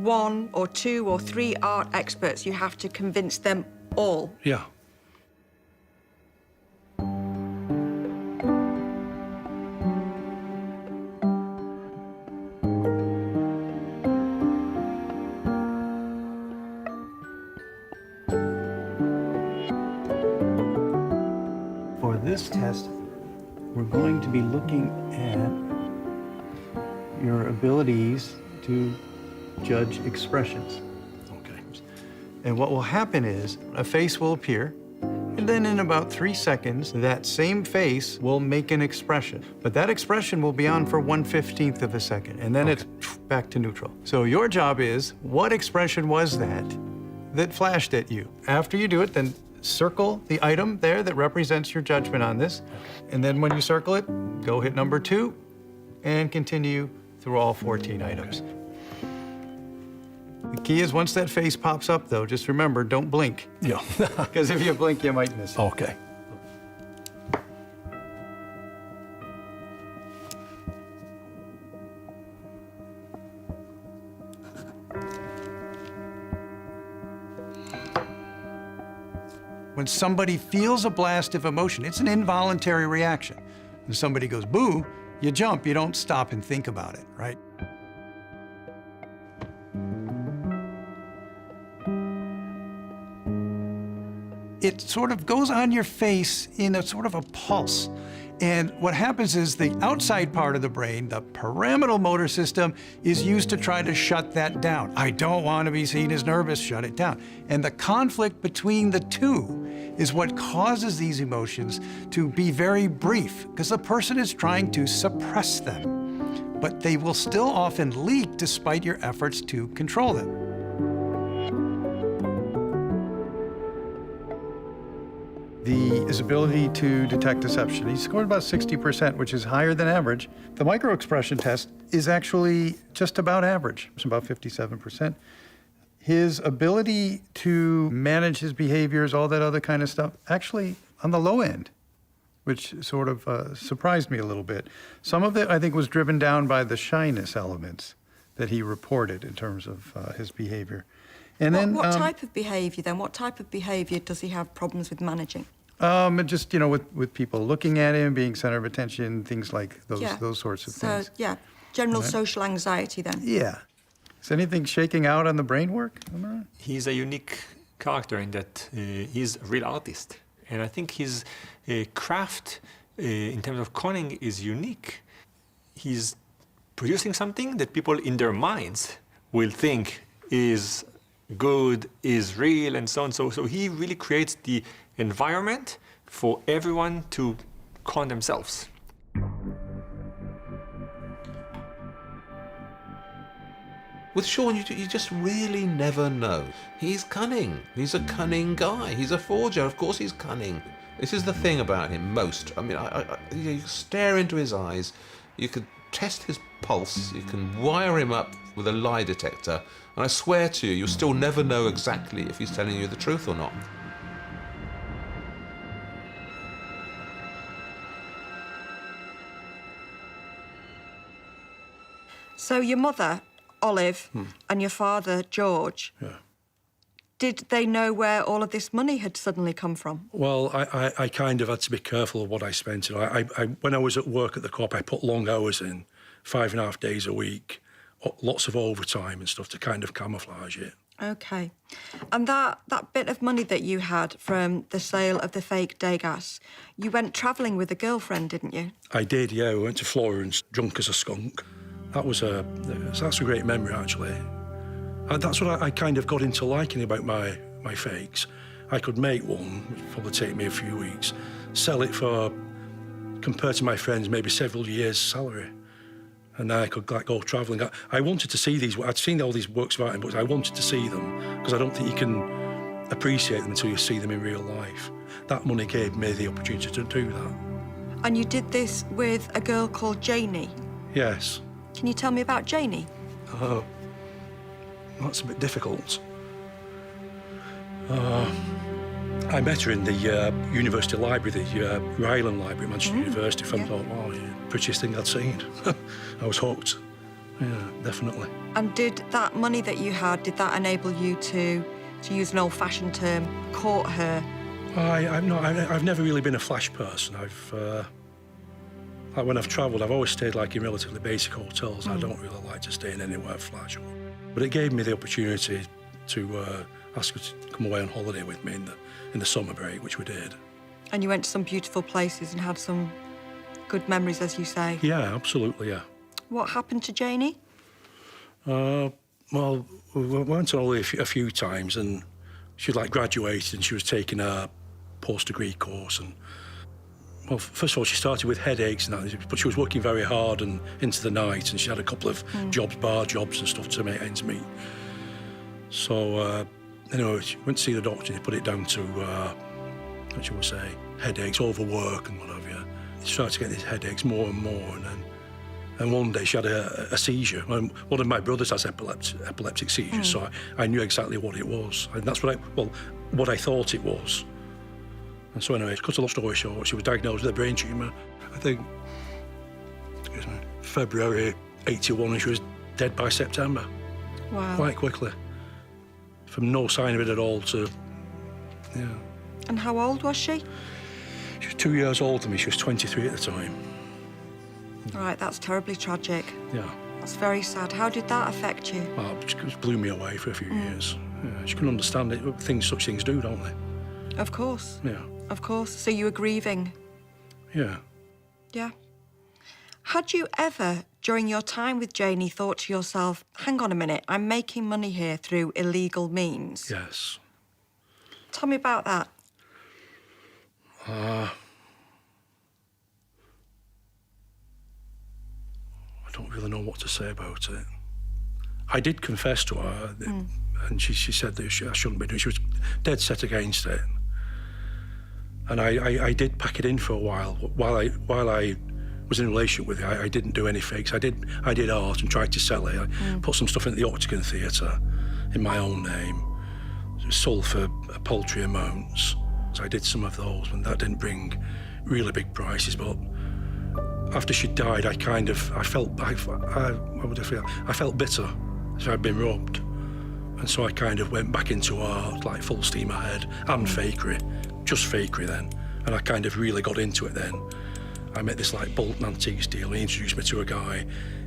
one or two or three art experts, you have to convince them all. Yeah. For this test, we're going to be looking at your abilities to judge expressions. Okay. And what will happen is a face will appear, and then in about 3 seconds, that same face will make an expression. But that expression will be on for 1/15 of a second, and then it's back to neutral. So your job is, what expression was that flashed at you? After you do it, then circle the item there that represents your judgment on this. And then when you circle it, go hit number 2 and continue through all 14 items. The key is once that face pops up, though, just remember, don't blink. Yeah. Because if you blink, you might miss it. Okay. When somebody feels a blast of emotion, it's an involuntary reaction. When somebody goes boo, you jump, you don't stop and think about it, right? It sort of goes on your face in a sort of a pulse. And what happens is the outside part of the brain, the pyramidal motor system, is used to try to shut that down. I don't want to be seen as nervous, shut it down. And the conflict between the two is what causes these emotions to be very brief, because the person is trying to suppress them. But they will still often leak despite your efforts to control them. His ability to detect deception. He scored about 60%, which is higher than average. The micro-expression test is actually just about average. It's about 57%. His ability to manage his behaviors, all that other kind of stuff, actually on the low end, which sort of surprised me a little bit. Some of it, I think, was driven down by the shyness elements that he reported in terms of his behavior. And what type of behavior, then? What type of behavior does he have problems with managing? Just, you know, with people looking at him, being center of attention, things like those sorts of things. So, yeah, general social anxiety, then. Yeah. Is anything shaking out on the brain work? He's a unique character in that he's a real artist. And I think his craft in terms of conning is unique. He's producing something that people in their minds will think is good, is real, and so on. So he really creates the environment for everyone to con themselves. With Sean, you just really never know. He's cunning. He's a cunning guy. He's a forger. Of course he's cunning. This is the thing about him most. I mean, you stare into his eyes, you could test his pulse, you can wire him up with a lie detector, and I swear to you, you'll still never know exactly if he's telling you the truth or not. So your mother, Olive, and your father, George, did they know where all of this money had suddenly come from? Well, I kind of had to be careful of what I spent. You know, when I was at work at the co-op, I put long hours in, 5.5 days a week, lots of overtime and stuff to kind of camouflage it. OK. And that bit of money that you had from the sale of the fake Degas, you went travelling with a girlfriend, didn't you? I did, yeah. We went to Florence, drunk as a skunk. That's a great memory, actually. And that's what I kind of got into liking about my fakes. I could make one, which would probably take me a few weeks, sell it for, compared to my friends, maybe several years' salary. And then I could go travelling. I wanted to see these. I'd seen all these works of art in books. I wanted to see them because I don't think you can appreciate them until you see them in real life. That money gave me the opportunity to do that. And you did this with a girl called Janie? Yes. Can you tell me about Janie? Oh, that's a bit difficult. I met her in the university library, the Ryland Library at Manchester University. I thought, wow, yeah, prettiest thing I'd seen. I was hooked. Yeah, definitely. And did that money that you had, did that enable you to use an old-fashioned term, court her? I've never really been a flash person. Like when I've travelled, I've always stayed like in relatively basic hotels. I don't really like to stay in anywhere flash. But it gave me the opportunity to ask her to come away on holiday with me in the summer break, which we did. And you went to some beautiful places and had some good memories, as you say? Yeah, absolutely, yeah. What happened to Janie? Well, we went to Ollie a few times, and she'd like graduated and she was taking a post-degree course. And well, first of all, she started with headaches and that, but she was working very hard and into the night, and she had a couple of jobs, bar jobs and stuff to make ends meet. So, anyway, she went to see the doctor and he put it down to, what shall we say, headaches, overwork and what have you. She started to get these headaches more and more, and one day she had a seizure. One of my brothers has epileptic seizures, so I knew exactly what it was. And that's what I thought it was. And so anyway, to cut a long story short, she was diagnosed with a brain tumour, I think, February 81, and she was dead by September. Wow. Quite quickly. From no sign of it at all to, yeah. And how old was she? She was 2 years older than me. She was 23 at the time. Right, that's terribly tragic. Yeah. That's very sad. How did that affect you? Well, it just blew me away for a few years. Yeah, she couldn't understand it. Such things do, don't they? Of course. Yeah. Of course. So you were grieving? Yeah. Yeah. Had you ever, during your time with Janie, thought to yourself, hang on a minute, I'm making money here through illegal means? Yes. Tell me about that. I don't really know what to say about it. I did confess to her, and she said that I shouldn't be doing it. She was dead set against it. And I did pack it in for a while. While I was in a relationship with her, I didn't do any fakes. I did art and tried to sell it. I put some stuff into the Octagon Theatre in my own name. It was sold for paltry amounts. So I did some of those, and that didn't bring really big prices. But after she died, I felt bitter, as I'd been robbed. And so I kind of went back into art, like full steam ahead, and fakery, just fakery then. And I kind of really got into it then. I met this like Bolton Antiques deal. He introduced me to a guy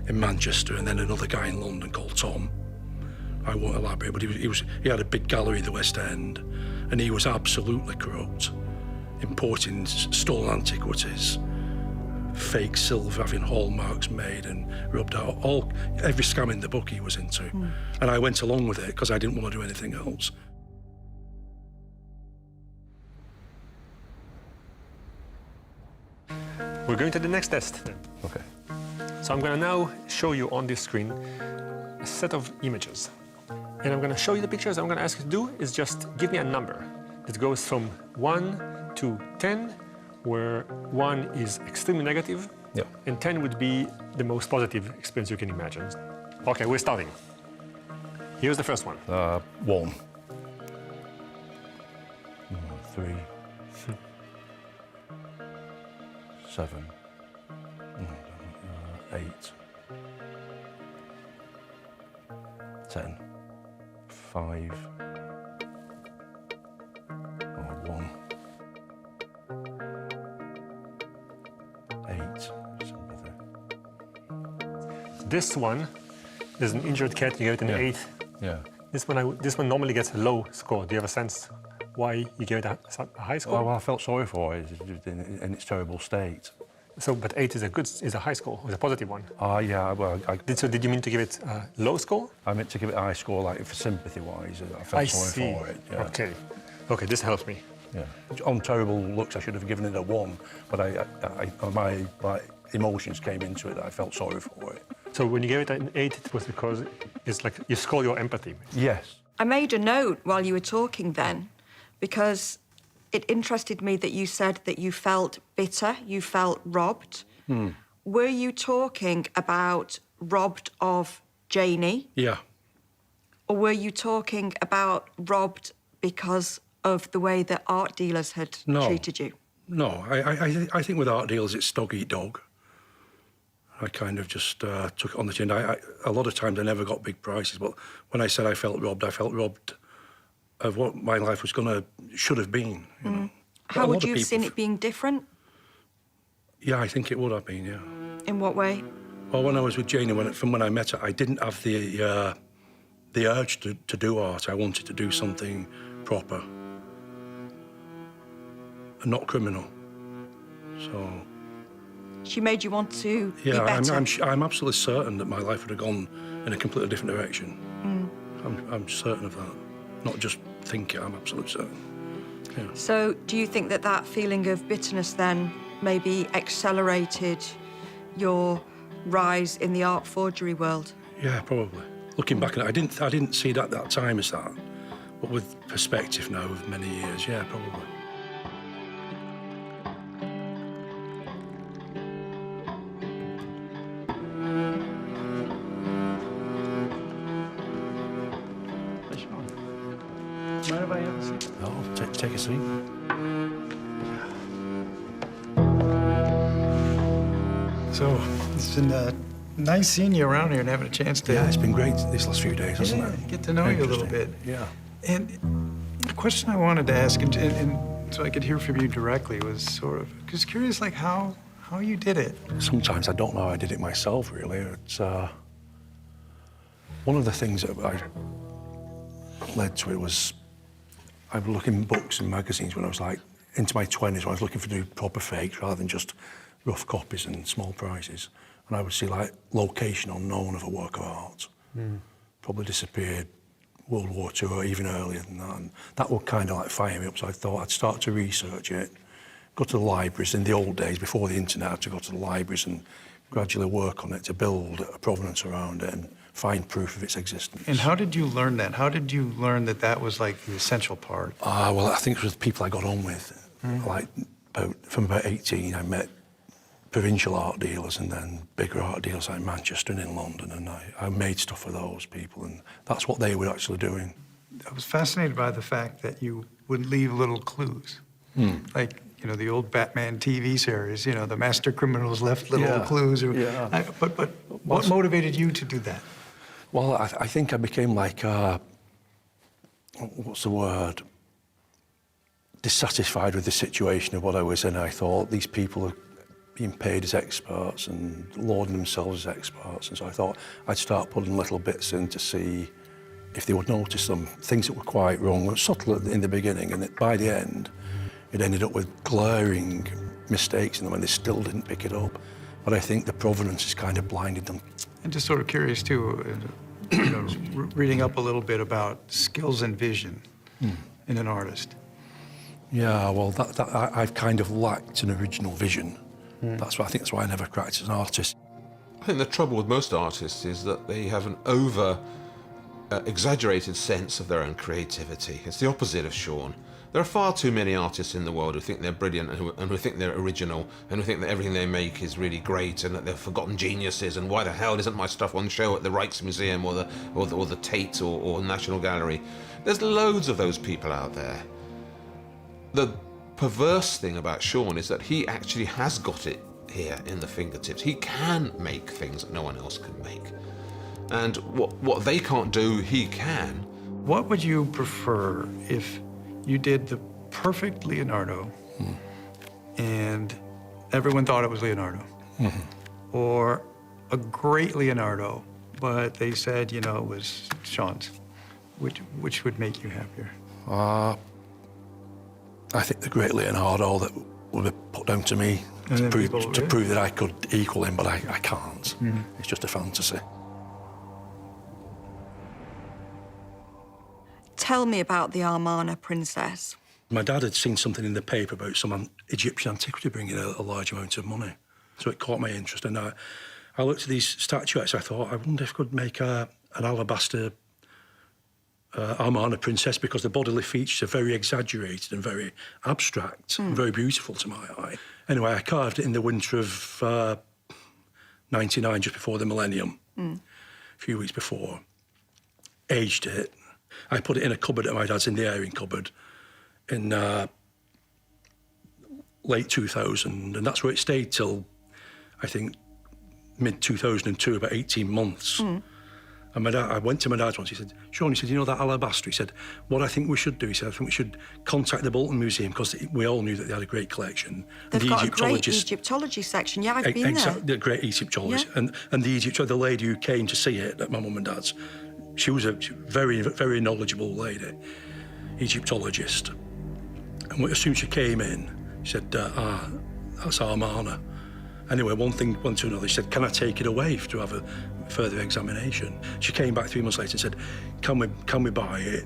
in Manchester and then another guy in London called Tom. I won't elaborate, but he had a big gallery in the West End, and he was absolutely corrupt, importing stolen antiquities, fake silver, having hallmarks made and rubbed out. Every scam in the book he was into. And I went along with it because I didn't want to do anything else. We're going to the next test then. Okay. So I'm going to now show you on this screen a set of images. And I'm going to show you the pictures. I'm going to ask you to do is just give me a number that goes from 1 to 10, where 1 is extremely negative, and 10 would be the most positive experience you can imagine. Okay, we're starting. Here's the first one. 1. 3. 7. 8. 10. 5. 1. 8. This one is an injured cat. You gave it an 8. Yeah. This one normally gets a low score. Do you have a sense why you gave it a high score? Well, I felt sorry for it in its terrible state. So, but 8 is a high score, is a positive one. Yeah. Well, did you mean to give it a low score? I meant to give it a high score, like for sympathy-wise. I felt sorry for it. Yeah. Okay. Okay, this helps me. Yeah. On terrible looks, I should have given it a 1, but my emotions came into it that I felt sorry for it. So when you gave it an 8, it was because it's like you score your empathy. Yes. I made a note while you were talking then, because it interested me that you said that you felt bitter, you felt robbed. Were you talking about robbed of Janie? Yeah. Or were you talking about robbed because of the way that art dealers had treated you? No, I think with art dealers it's dog eat dog. I kind of just took it on the chin. A lot of times I never got big prices, but when I said I felt robbed of what my life should have been. You know. How would you have seen it being different? Yeah, I think it would have been, yeah. In what way? Well, when I was with Janie, from when I met her, I didn't have the urge to do art. I wanted to do something proper and not criminal. So She made you want to be Yeah, better. I'm absolutely certain that my life would have gone in a completely different direction. I'm certain of that. Not just think it, I'm absolutely certain. Yeah. So do you think that that feeling of bitterness then maybe accelerated your rise in the art forgery world? Yeah, probably. Looking back at it, I didn't see that at that time as that. But with perspective now of many years, yeah, probably. Mind if I have a seat? Oh, take a seat. So, it's been nice seeing you around here and having a chance to... Yeah, it's been great these last few days, hasn't it? Get to know you a little bit. Yeah. And the question I wanted to ask, and so I could hear from you directly, was sort of, just curious, like how you did it. Sometimes I don't know how I did it myself, really. It's one of the things that I led to it was I was looking at books and magazines when I was like into my 20s, when I was looking for new proper fakes rather than just rough copies and small prices. And I would see like location unknown of a work of art. Probably disappeared World War II or even earlier than that. And that would kind of like fire me up. So I thought I'd start to research it, go to the libraries. In the old days, before the internet, I had to go to the libraries and gradually work on it to build a provenance around it and find proof of its existence. And how did you learn that? How did you learn that that was like the essential part? Well, I think it was the people I got on with. Like from about 18, I met provincial art dealers and then bigger art dealers like Manchester and in London, and I made stuff for those people, and that's what they were actually doing. I was fascinated by the fact that you would leave little clues. Like, you know, the old Batman TV series, you know, the master criminals left little clues. But what motivated you to do that? Well, I think I became like, what's the word? Dissatisfied with the situation of what I was in. I thought these people are being paid as experts and lauding themselves as experts. And so I thought I'd start putting little bits in to see if they would notice some things that were quite wrong, were subtle in the beginning, and by the end, it ended up with glaring mistakes in them, and they still didn't pick it up. But I think the provenance has kind of blinded them. And just sort of curious too, you know, reading up a little bit about skills and vision in an artist. Yeah, well, I've kind of lacked an original vision. I think that's why I never cracked as an artist. I think the trouble with most artists is that they have an exaggerated sense of their own creativity. It's the opposite of Sean. There are far too many artists in the world who think they're brilliant and who think they're original and who think that everything they make is really great and that they're forgotten geniuses, and why the hell isn't my stuff on show at the Rijksmuseum or the Tate or National Gallery? There's loads of those people out there. The perverse thing about Sean is that he actually has got it here in the fingertips. He can make things that no one else can make. And what they can't do, he can. What would you prefer if you did the perfect Leonardo and everyone thought it was Leonardo? Or a great Leonardo, but they said, you know, it was Sean's? Which would make you happier? I think the great Leonardo that would be put down to me to prove that I could equal him, but I can't. It's just a fantasy. Tell me about the Amarna princess. My dad had seen something in the paper about some Egyptian antiquity bringing a large amount of money. So it caught my interest, and I looked at these statuettes. I thought, I wonder if I could make an alabaster Amarna princess, because the bodily features are very exaggerated and very abstract and very beautiful to my eye. Anyway, I carved it in the winter of 99, just before the millennium, a few weeks before. Aged it. I put it in a cupboard at my dad's, in the airing cupboard, in late 2000, and that's where it stayed till, I think, mid-2002, about 18 months. And I went to my dad once. He said, Sean, he said, you know that alabaster? He said, what I think we should do, he said, I think we should contact the Bolton Museum, because we all knew that they had a great collection. They've got a great Egyptology section. Yeah, I've been there. The great Egyptologist. Yeah. And the lady who came to see it at my mum and dad's, she was a very, very knowledgeable lady, Egyptologist. And as soon as she came in, she said, that's Amarna. Anyway, one thing went to another. She said, can I take it away to have a further examination? She came back 3 months later and said, can we buy it?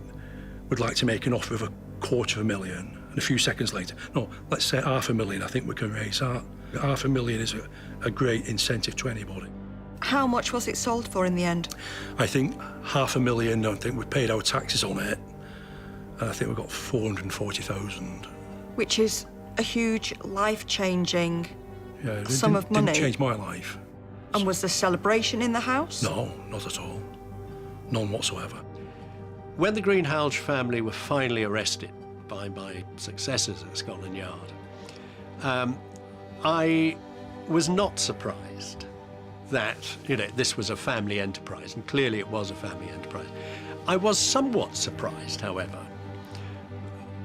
We'd like to make an offer of $250,000. And a few seconds later, no, let's say $500,000, I think we can raise that. $500,000 is a great incentive to anybody. How much was it sold for in the end? I think $500,000, I think we paid our taxes on it, and I think we got $440,000. Which is a huge, life-changing sum of money. Didn't change my life. And was there celebration in the house? No, not at all. None whatsoever. When the Greenhalgh family were finally arrested by my successors at Scotland Yard, I was not surprised that, this was a family enterprise, and clearly it was a family enterprise. I was somewhat surprised, however,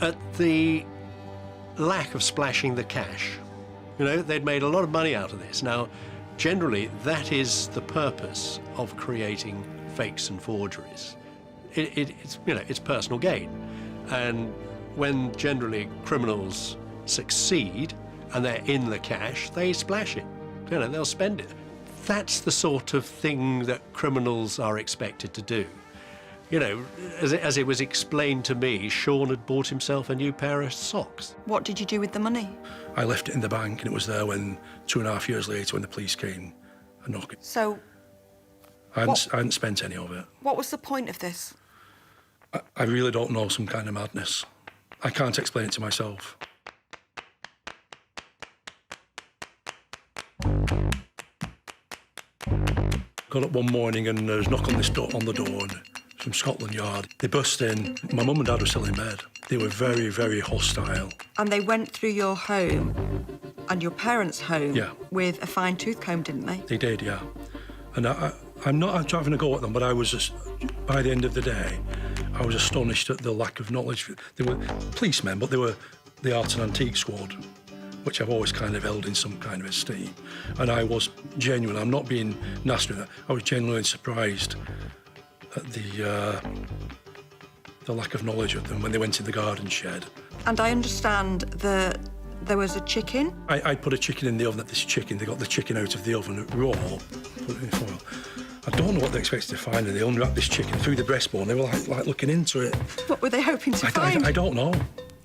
at the lack of splashing the cash. They'd made a lot of money out of this. Now, generally, that is the purpose of creating fakes and forgeries. It's personal gain. And when generally criminals succeed and they're in the cash, they splash it. They'll spend it. That's the sort of thing that criminals are expected to do. As it was explained to me, Sean had bought himself a new pair of socks. What did you do with the money? I left it in the bank, and it was there when 2.5 years later, when the police came and knocked it. So, I hadn't spent any of it. what was the point of this? I really don't know, some kind of madness. I can't explain it to myself. Got up one morning and there was a knock on the door and from Scotland Yard. They burst in. My mum and dad were still in bed. They were very, very hostile. And they went through your home and your parents' home with a fine-tooth comb, didn't they? They did, yeah. And I'm not having a go at them, but I was just, by the end of the day, I was astonished at the lack of knowledge. They were policemen, but they were the art and antique squad, which I've always kind of held in some kind of esteem. And I was genuine, I'm not being nasty with that, I was genuinely surprised at the lack of knowledge of them when they went in the garden shed. And I understand that there was a chicken? I put a chicken in the oven. They got the chicken out of the oven raw, put it in foil. I don't know what they expected to find, and they unwrapped this chicken through the breastbone. They were like looking into it. What were they hoping to find? I don't know.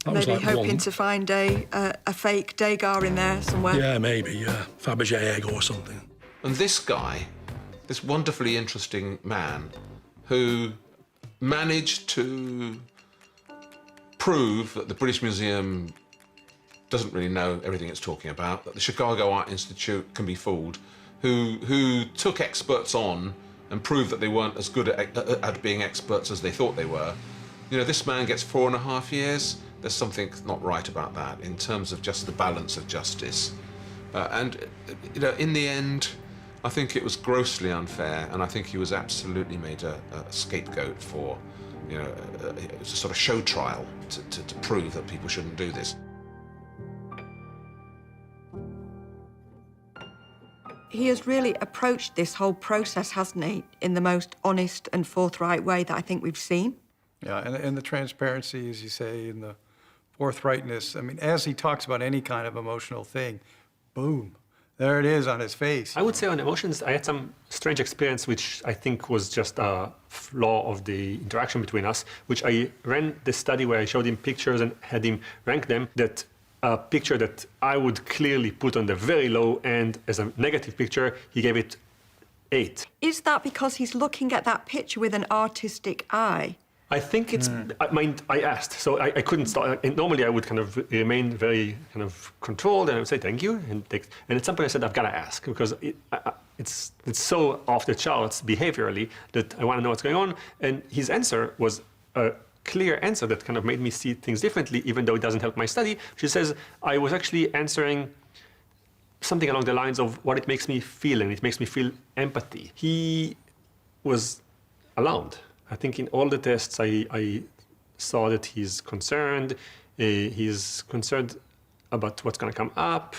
That maybe was hoping to find a fake Degar in there somewhere. Yeah, maybe, yeah. Fabergé egg or something. And this guy, this wonderfully interesting man, who managed to prove that the British Museum doesn't really know everything it's talking about, that the Chicago Art Institute can be fooled, who took experts on and proved that they weren't as good at being experts as they thought they were. This man gets 4.5 years. There's something not right about that in terms of just the balance of justice. And in the end, I think it was grossly unfair, and I think he was absolutely made a scapegoat for, it was a sort of show trial to prove that people shouldn't do this. He has really approached this whole process, hasn't he, in the most honest and forthright way that I think we've seen. Yeah, and the transparency, as you say, and the forthrightness. I mean, as he talks about any kind of emotional thing, boom, there it is on his face. I would say on emotions, I had some strange experience, which I think was just a flaw of the interaction between us, which I ran this study where I showed him pictures and had him rank them, that a picture that I would clearly put on the very low end as a negative picture, he gave it 8. Is that because he's looking at that picture with an artistic eye? I think it's, I asked, so I couldn't stop. Normally I would kind of remain very kind of controlled and I would say thank you. And at some point I said, I've got to ask because it's so off the charts behaviorally that I want to know what's going on. And his answer was a clear answer that kind of made me see things differently, even though it doesn't help my study. She says, I was actually answering something along the lines of what it makes me feel, and it makes me feel empathy. He was alarmed. I think in all the tests I saw that he's concerned. He's concerned about what's going to come up,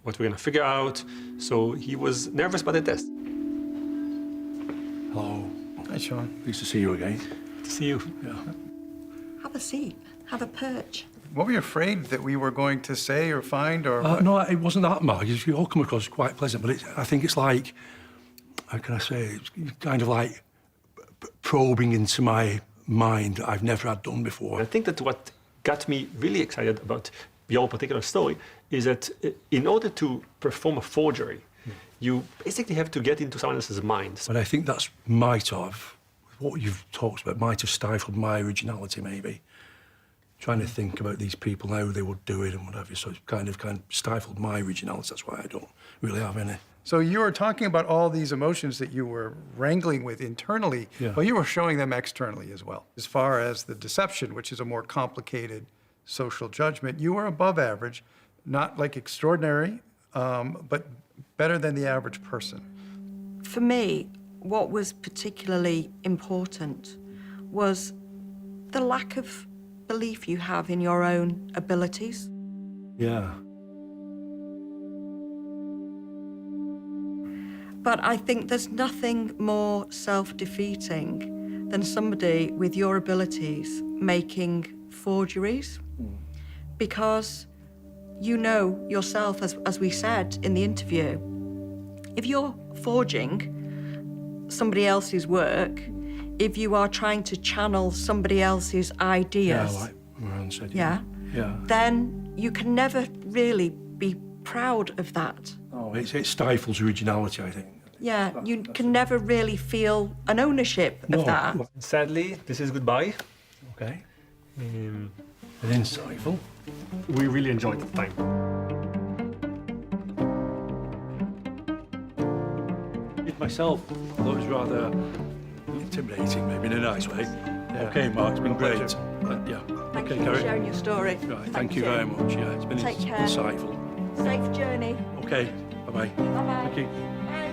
what we're going to figure out. So he was nervous about the test. Hello. Hi, Sean. Pleased to see you again. Good to see you. Yeah. Have a seat. Have a perch. What were you afraid that we were going to say or find or? No, it wasn't that, Mark. You all come across quite pleasant, but I think it's like, how can I say, it's kind of like probing into my mind that I've never had done before. I think that what got me really excited about your particular story is that in order to perform a forgery, you basically have to get into someone else's mind. But I think that's might have, what you've talked about, might have stifled my originality, maybe. Trying to think about these people, how they would do it and whatever, so it's kind of stifled my originality. That's why I don't really have any. So you were talking about all these emotions that you were wrangling with internally, well, you were showing them externally as well. As far as the deception, which is a more complicated social judgment, you were above average, not like extraordinary, but better than the average person. For me, what was particularly important was the lack of belief you have in your own abilities. Yeah. But I think there's nothing more self-defeating than somebody with your abilities making forgeries, because you know yourself, as we said in the interview, if you're forging somebody else's work, if you are trying to channel somebody else's ideas, like Moran said, yeah, then you can never really be proud of that. Oh, it stifles originality, I think. Yeah, you can never really feel an ownership of that. Sadly, this is goodbye. Okay. And insightful. We really enjoyed the time. It myself, although it was rather intimidating, maybe in a nice way. Yeah. Okay, Mark, it's been great. Pleasure. Yeah. Thank Okay, you for Gary. sharing your story. Right, thank you very much. Yeah, it's been Take care. insightful. Safe journey. Okay, bye-bye. Bye-bye. Thank you. Bye.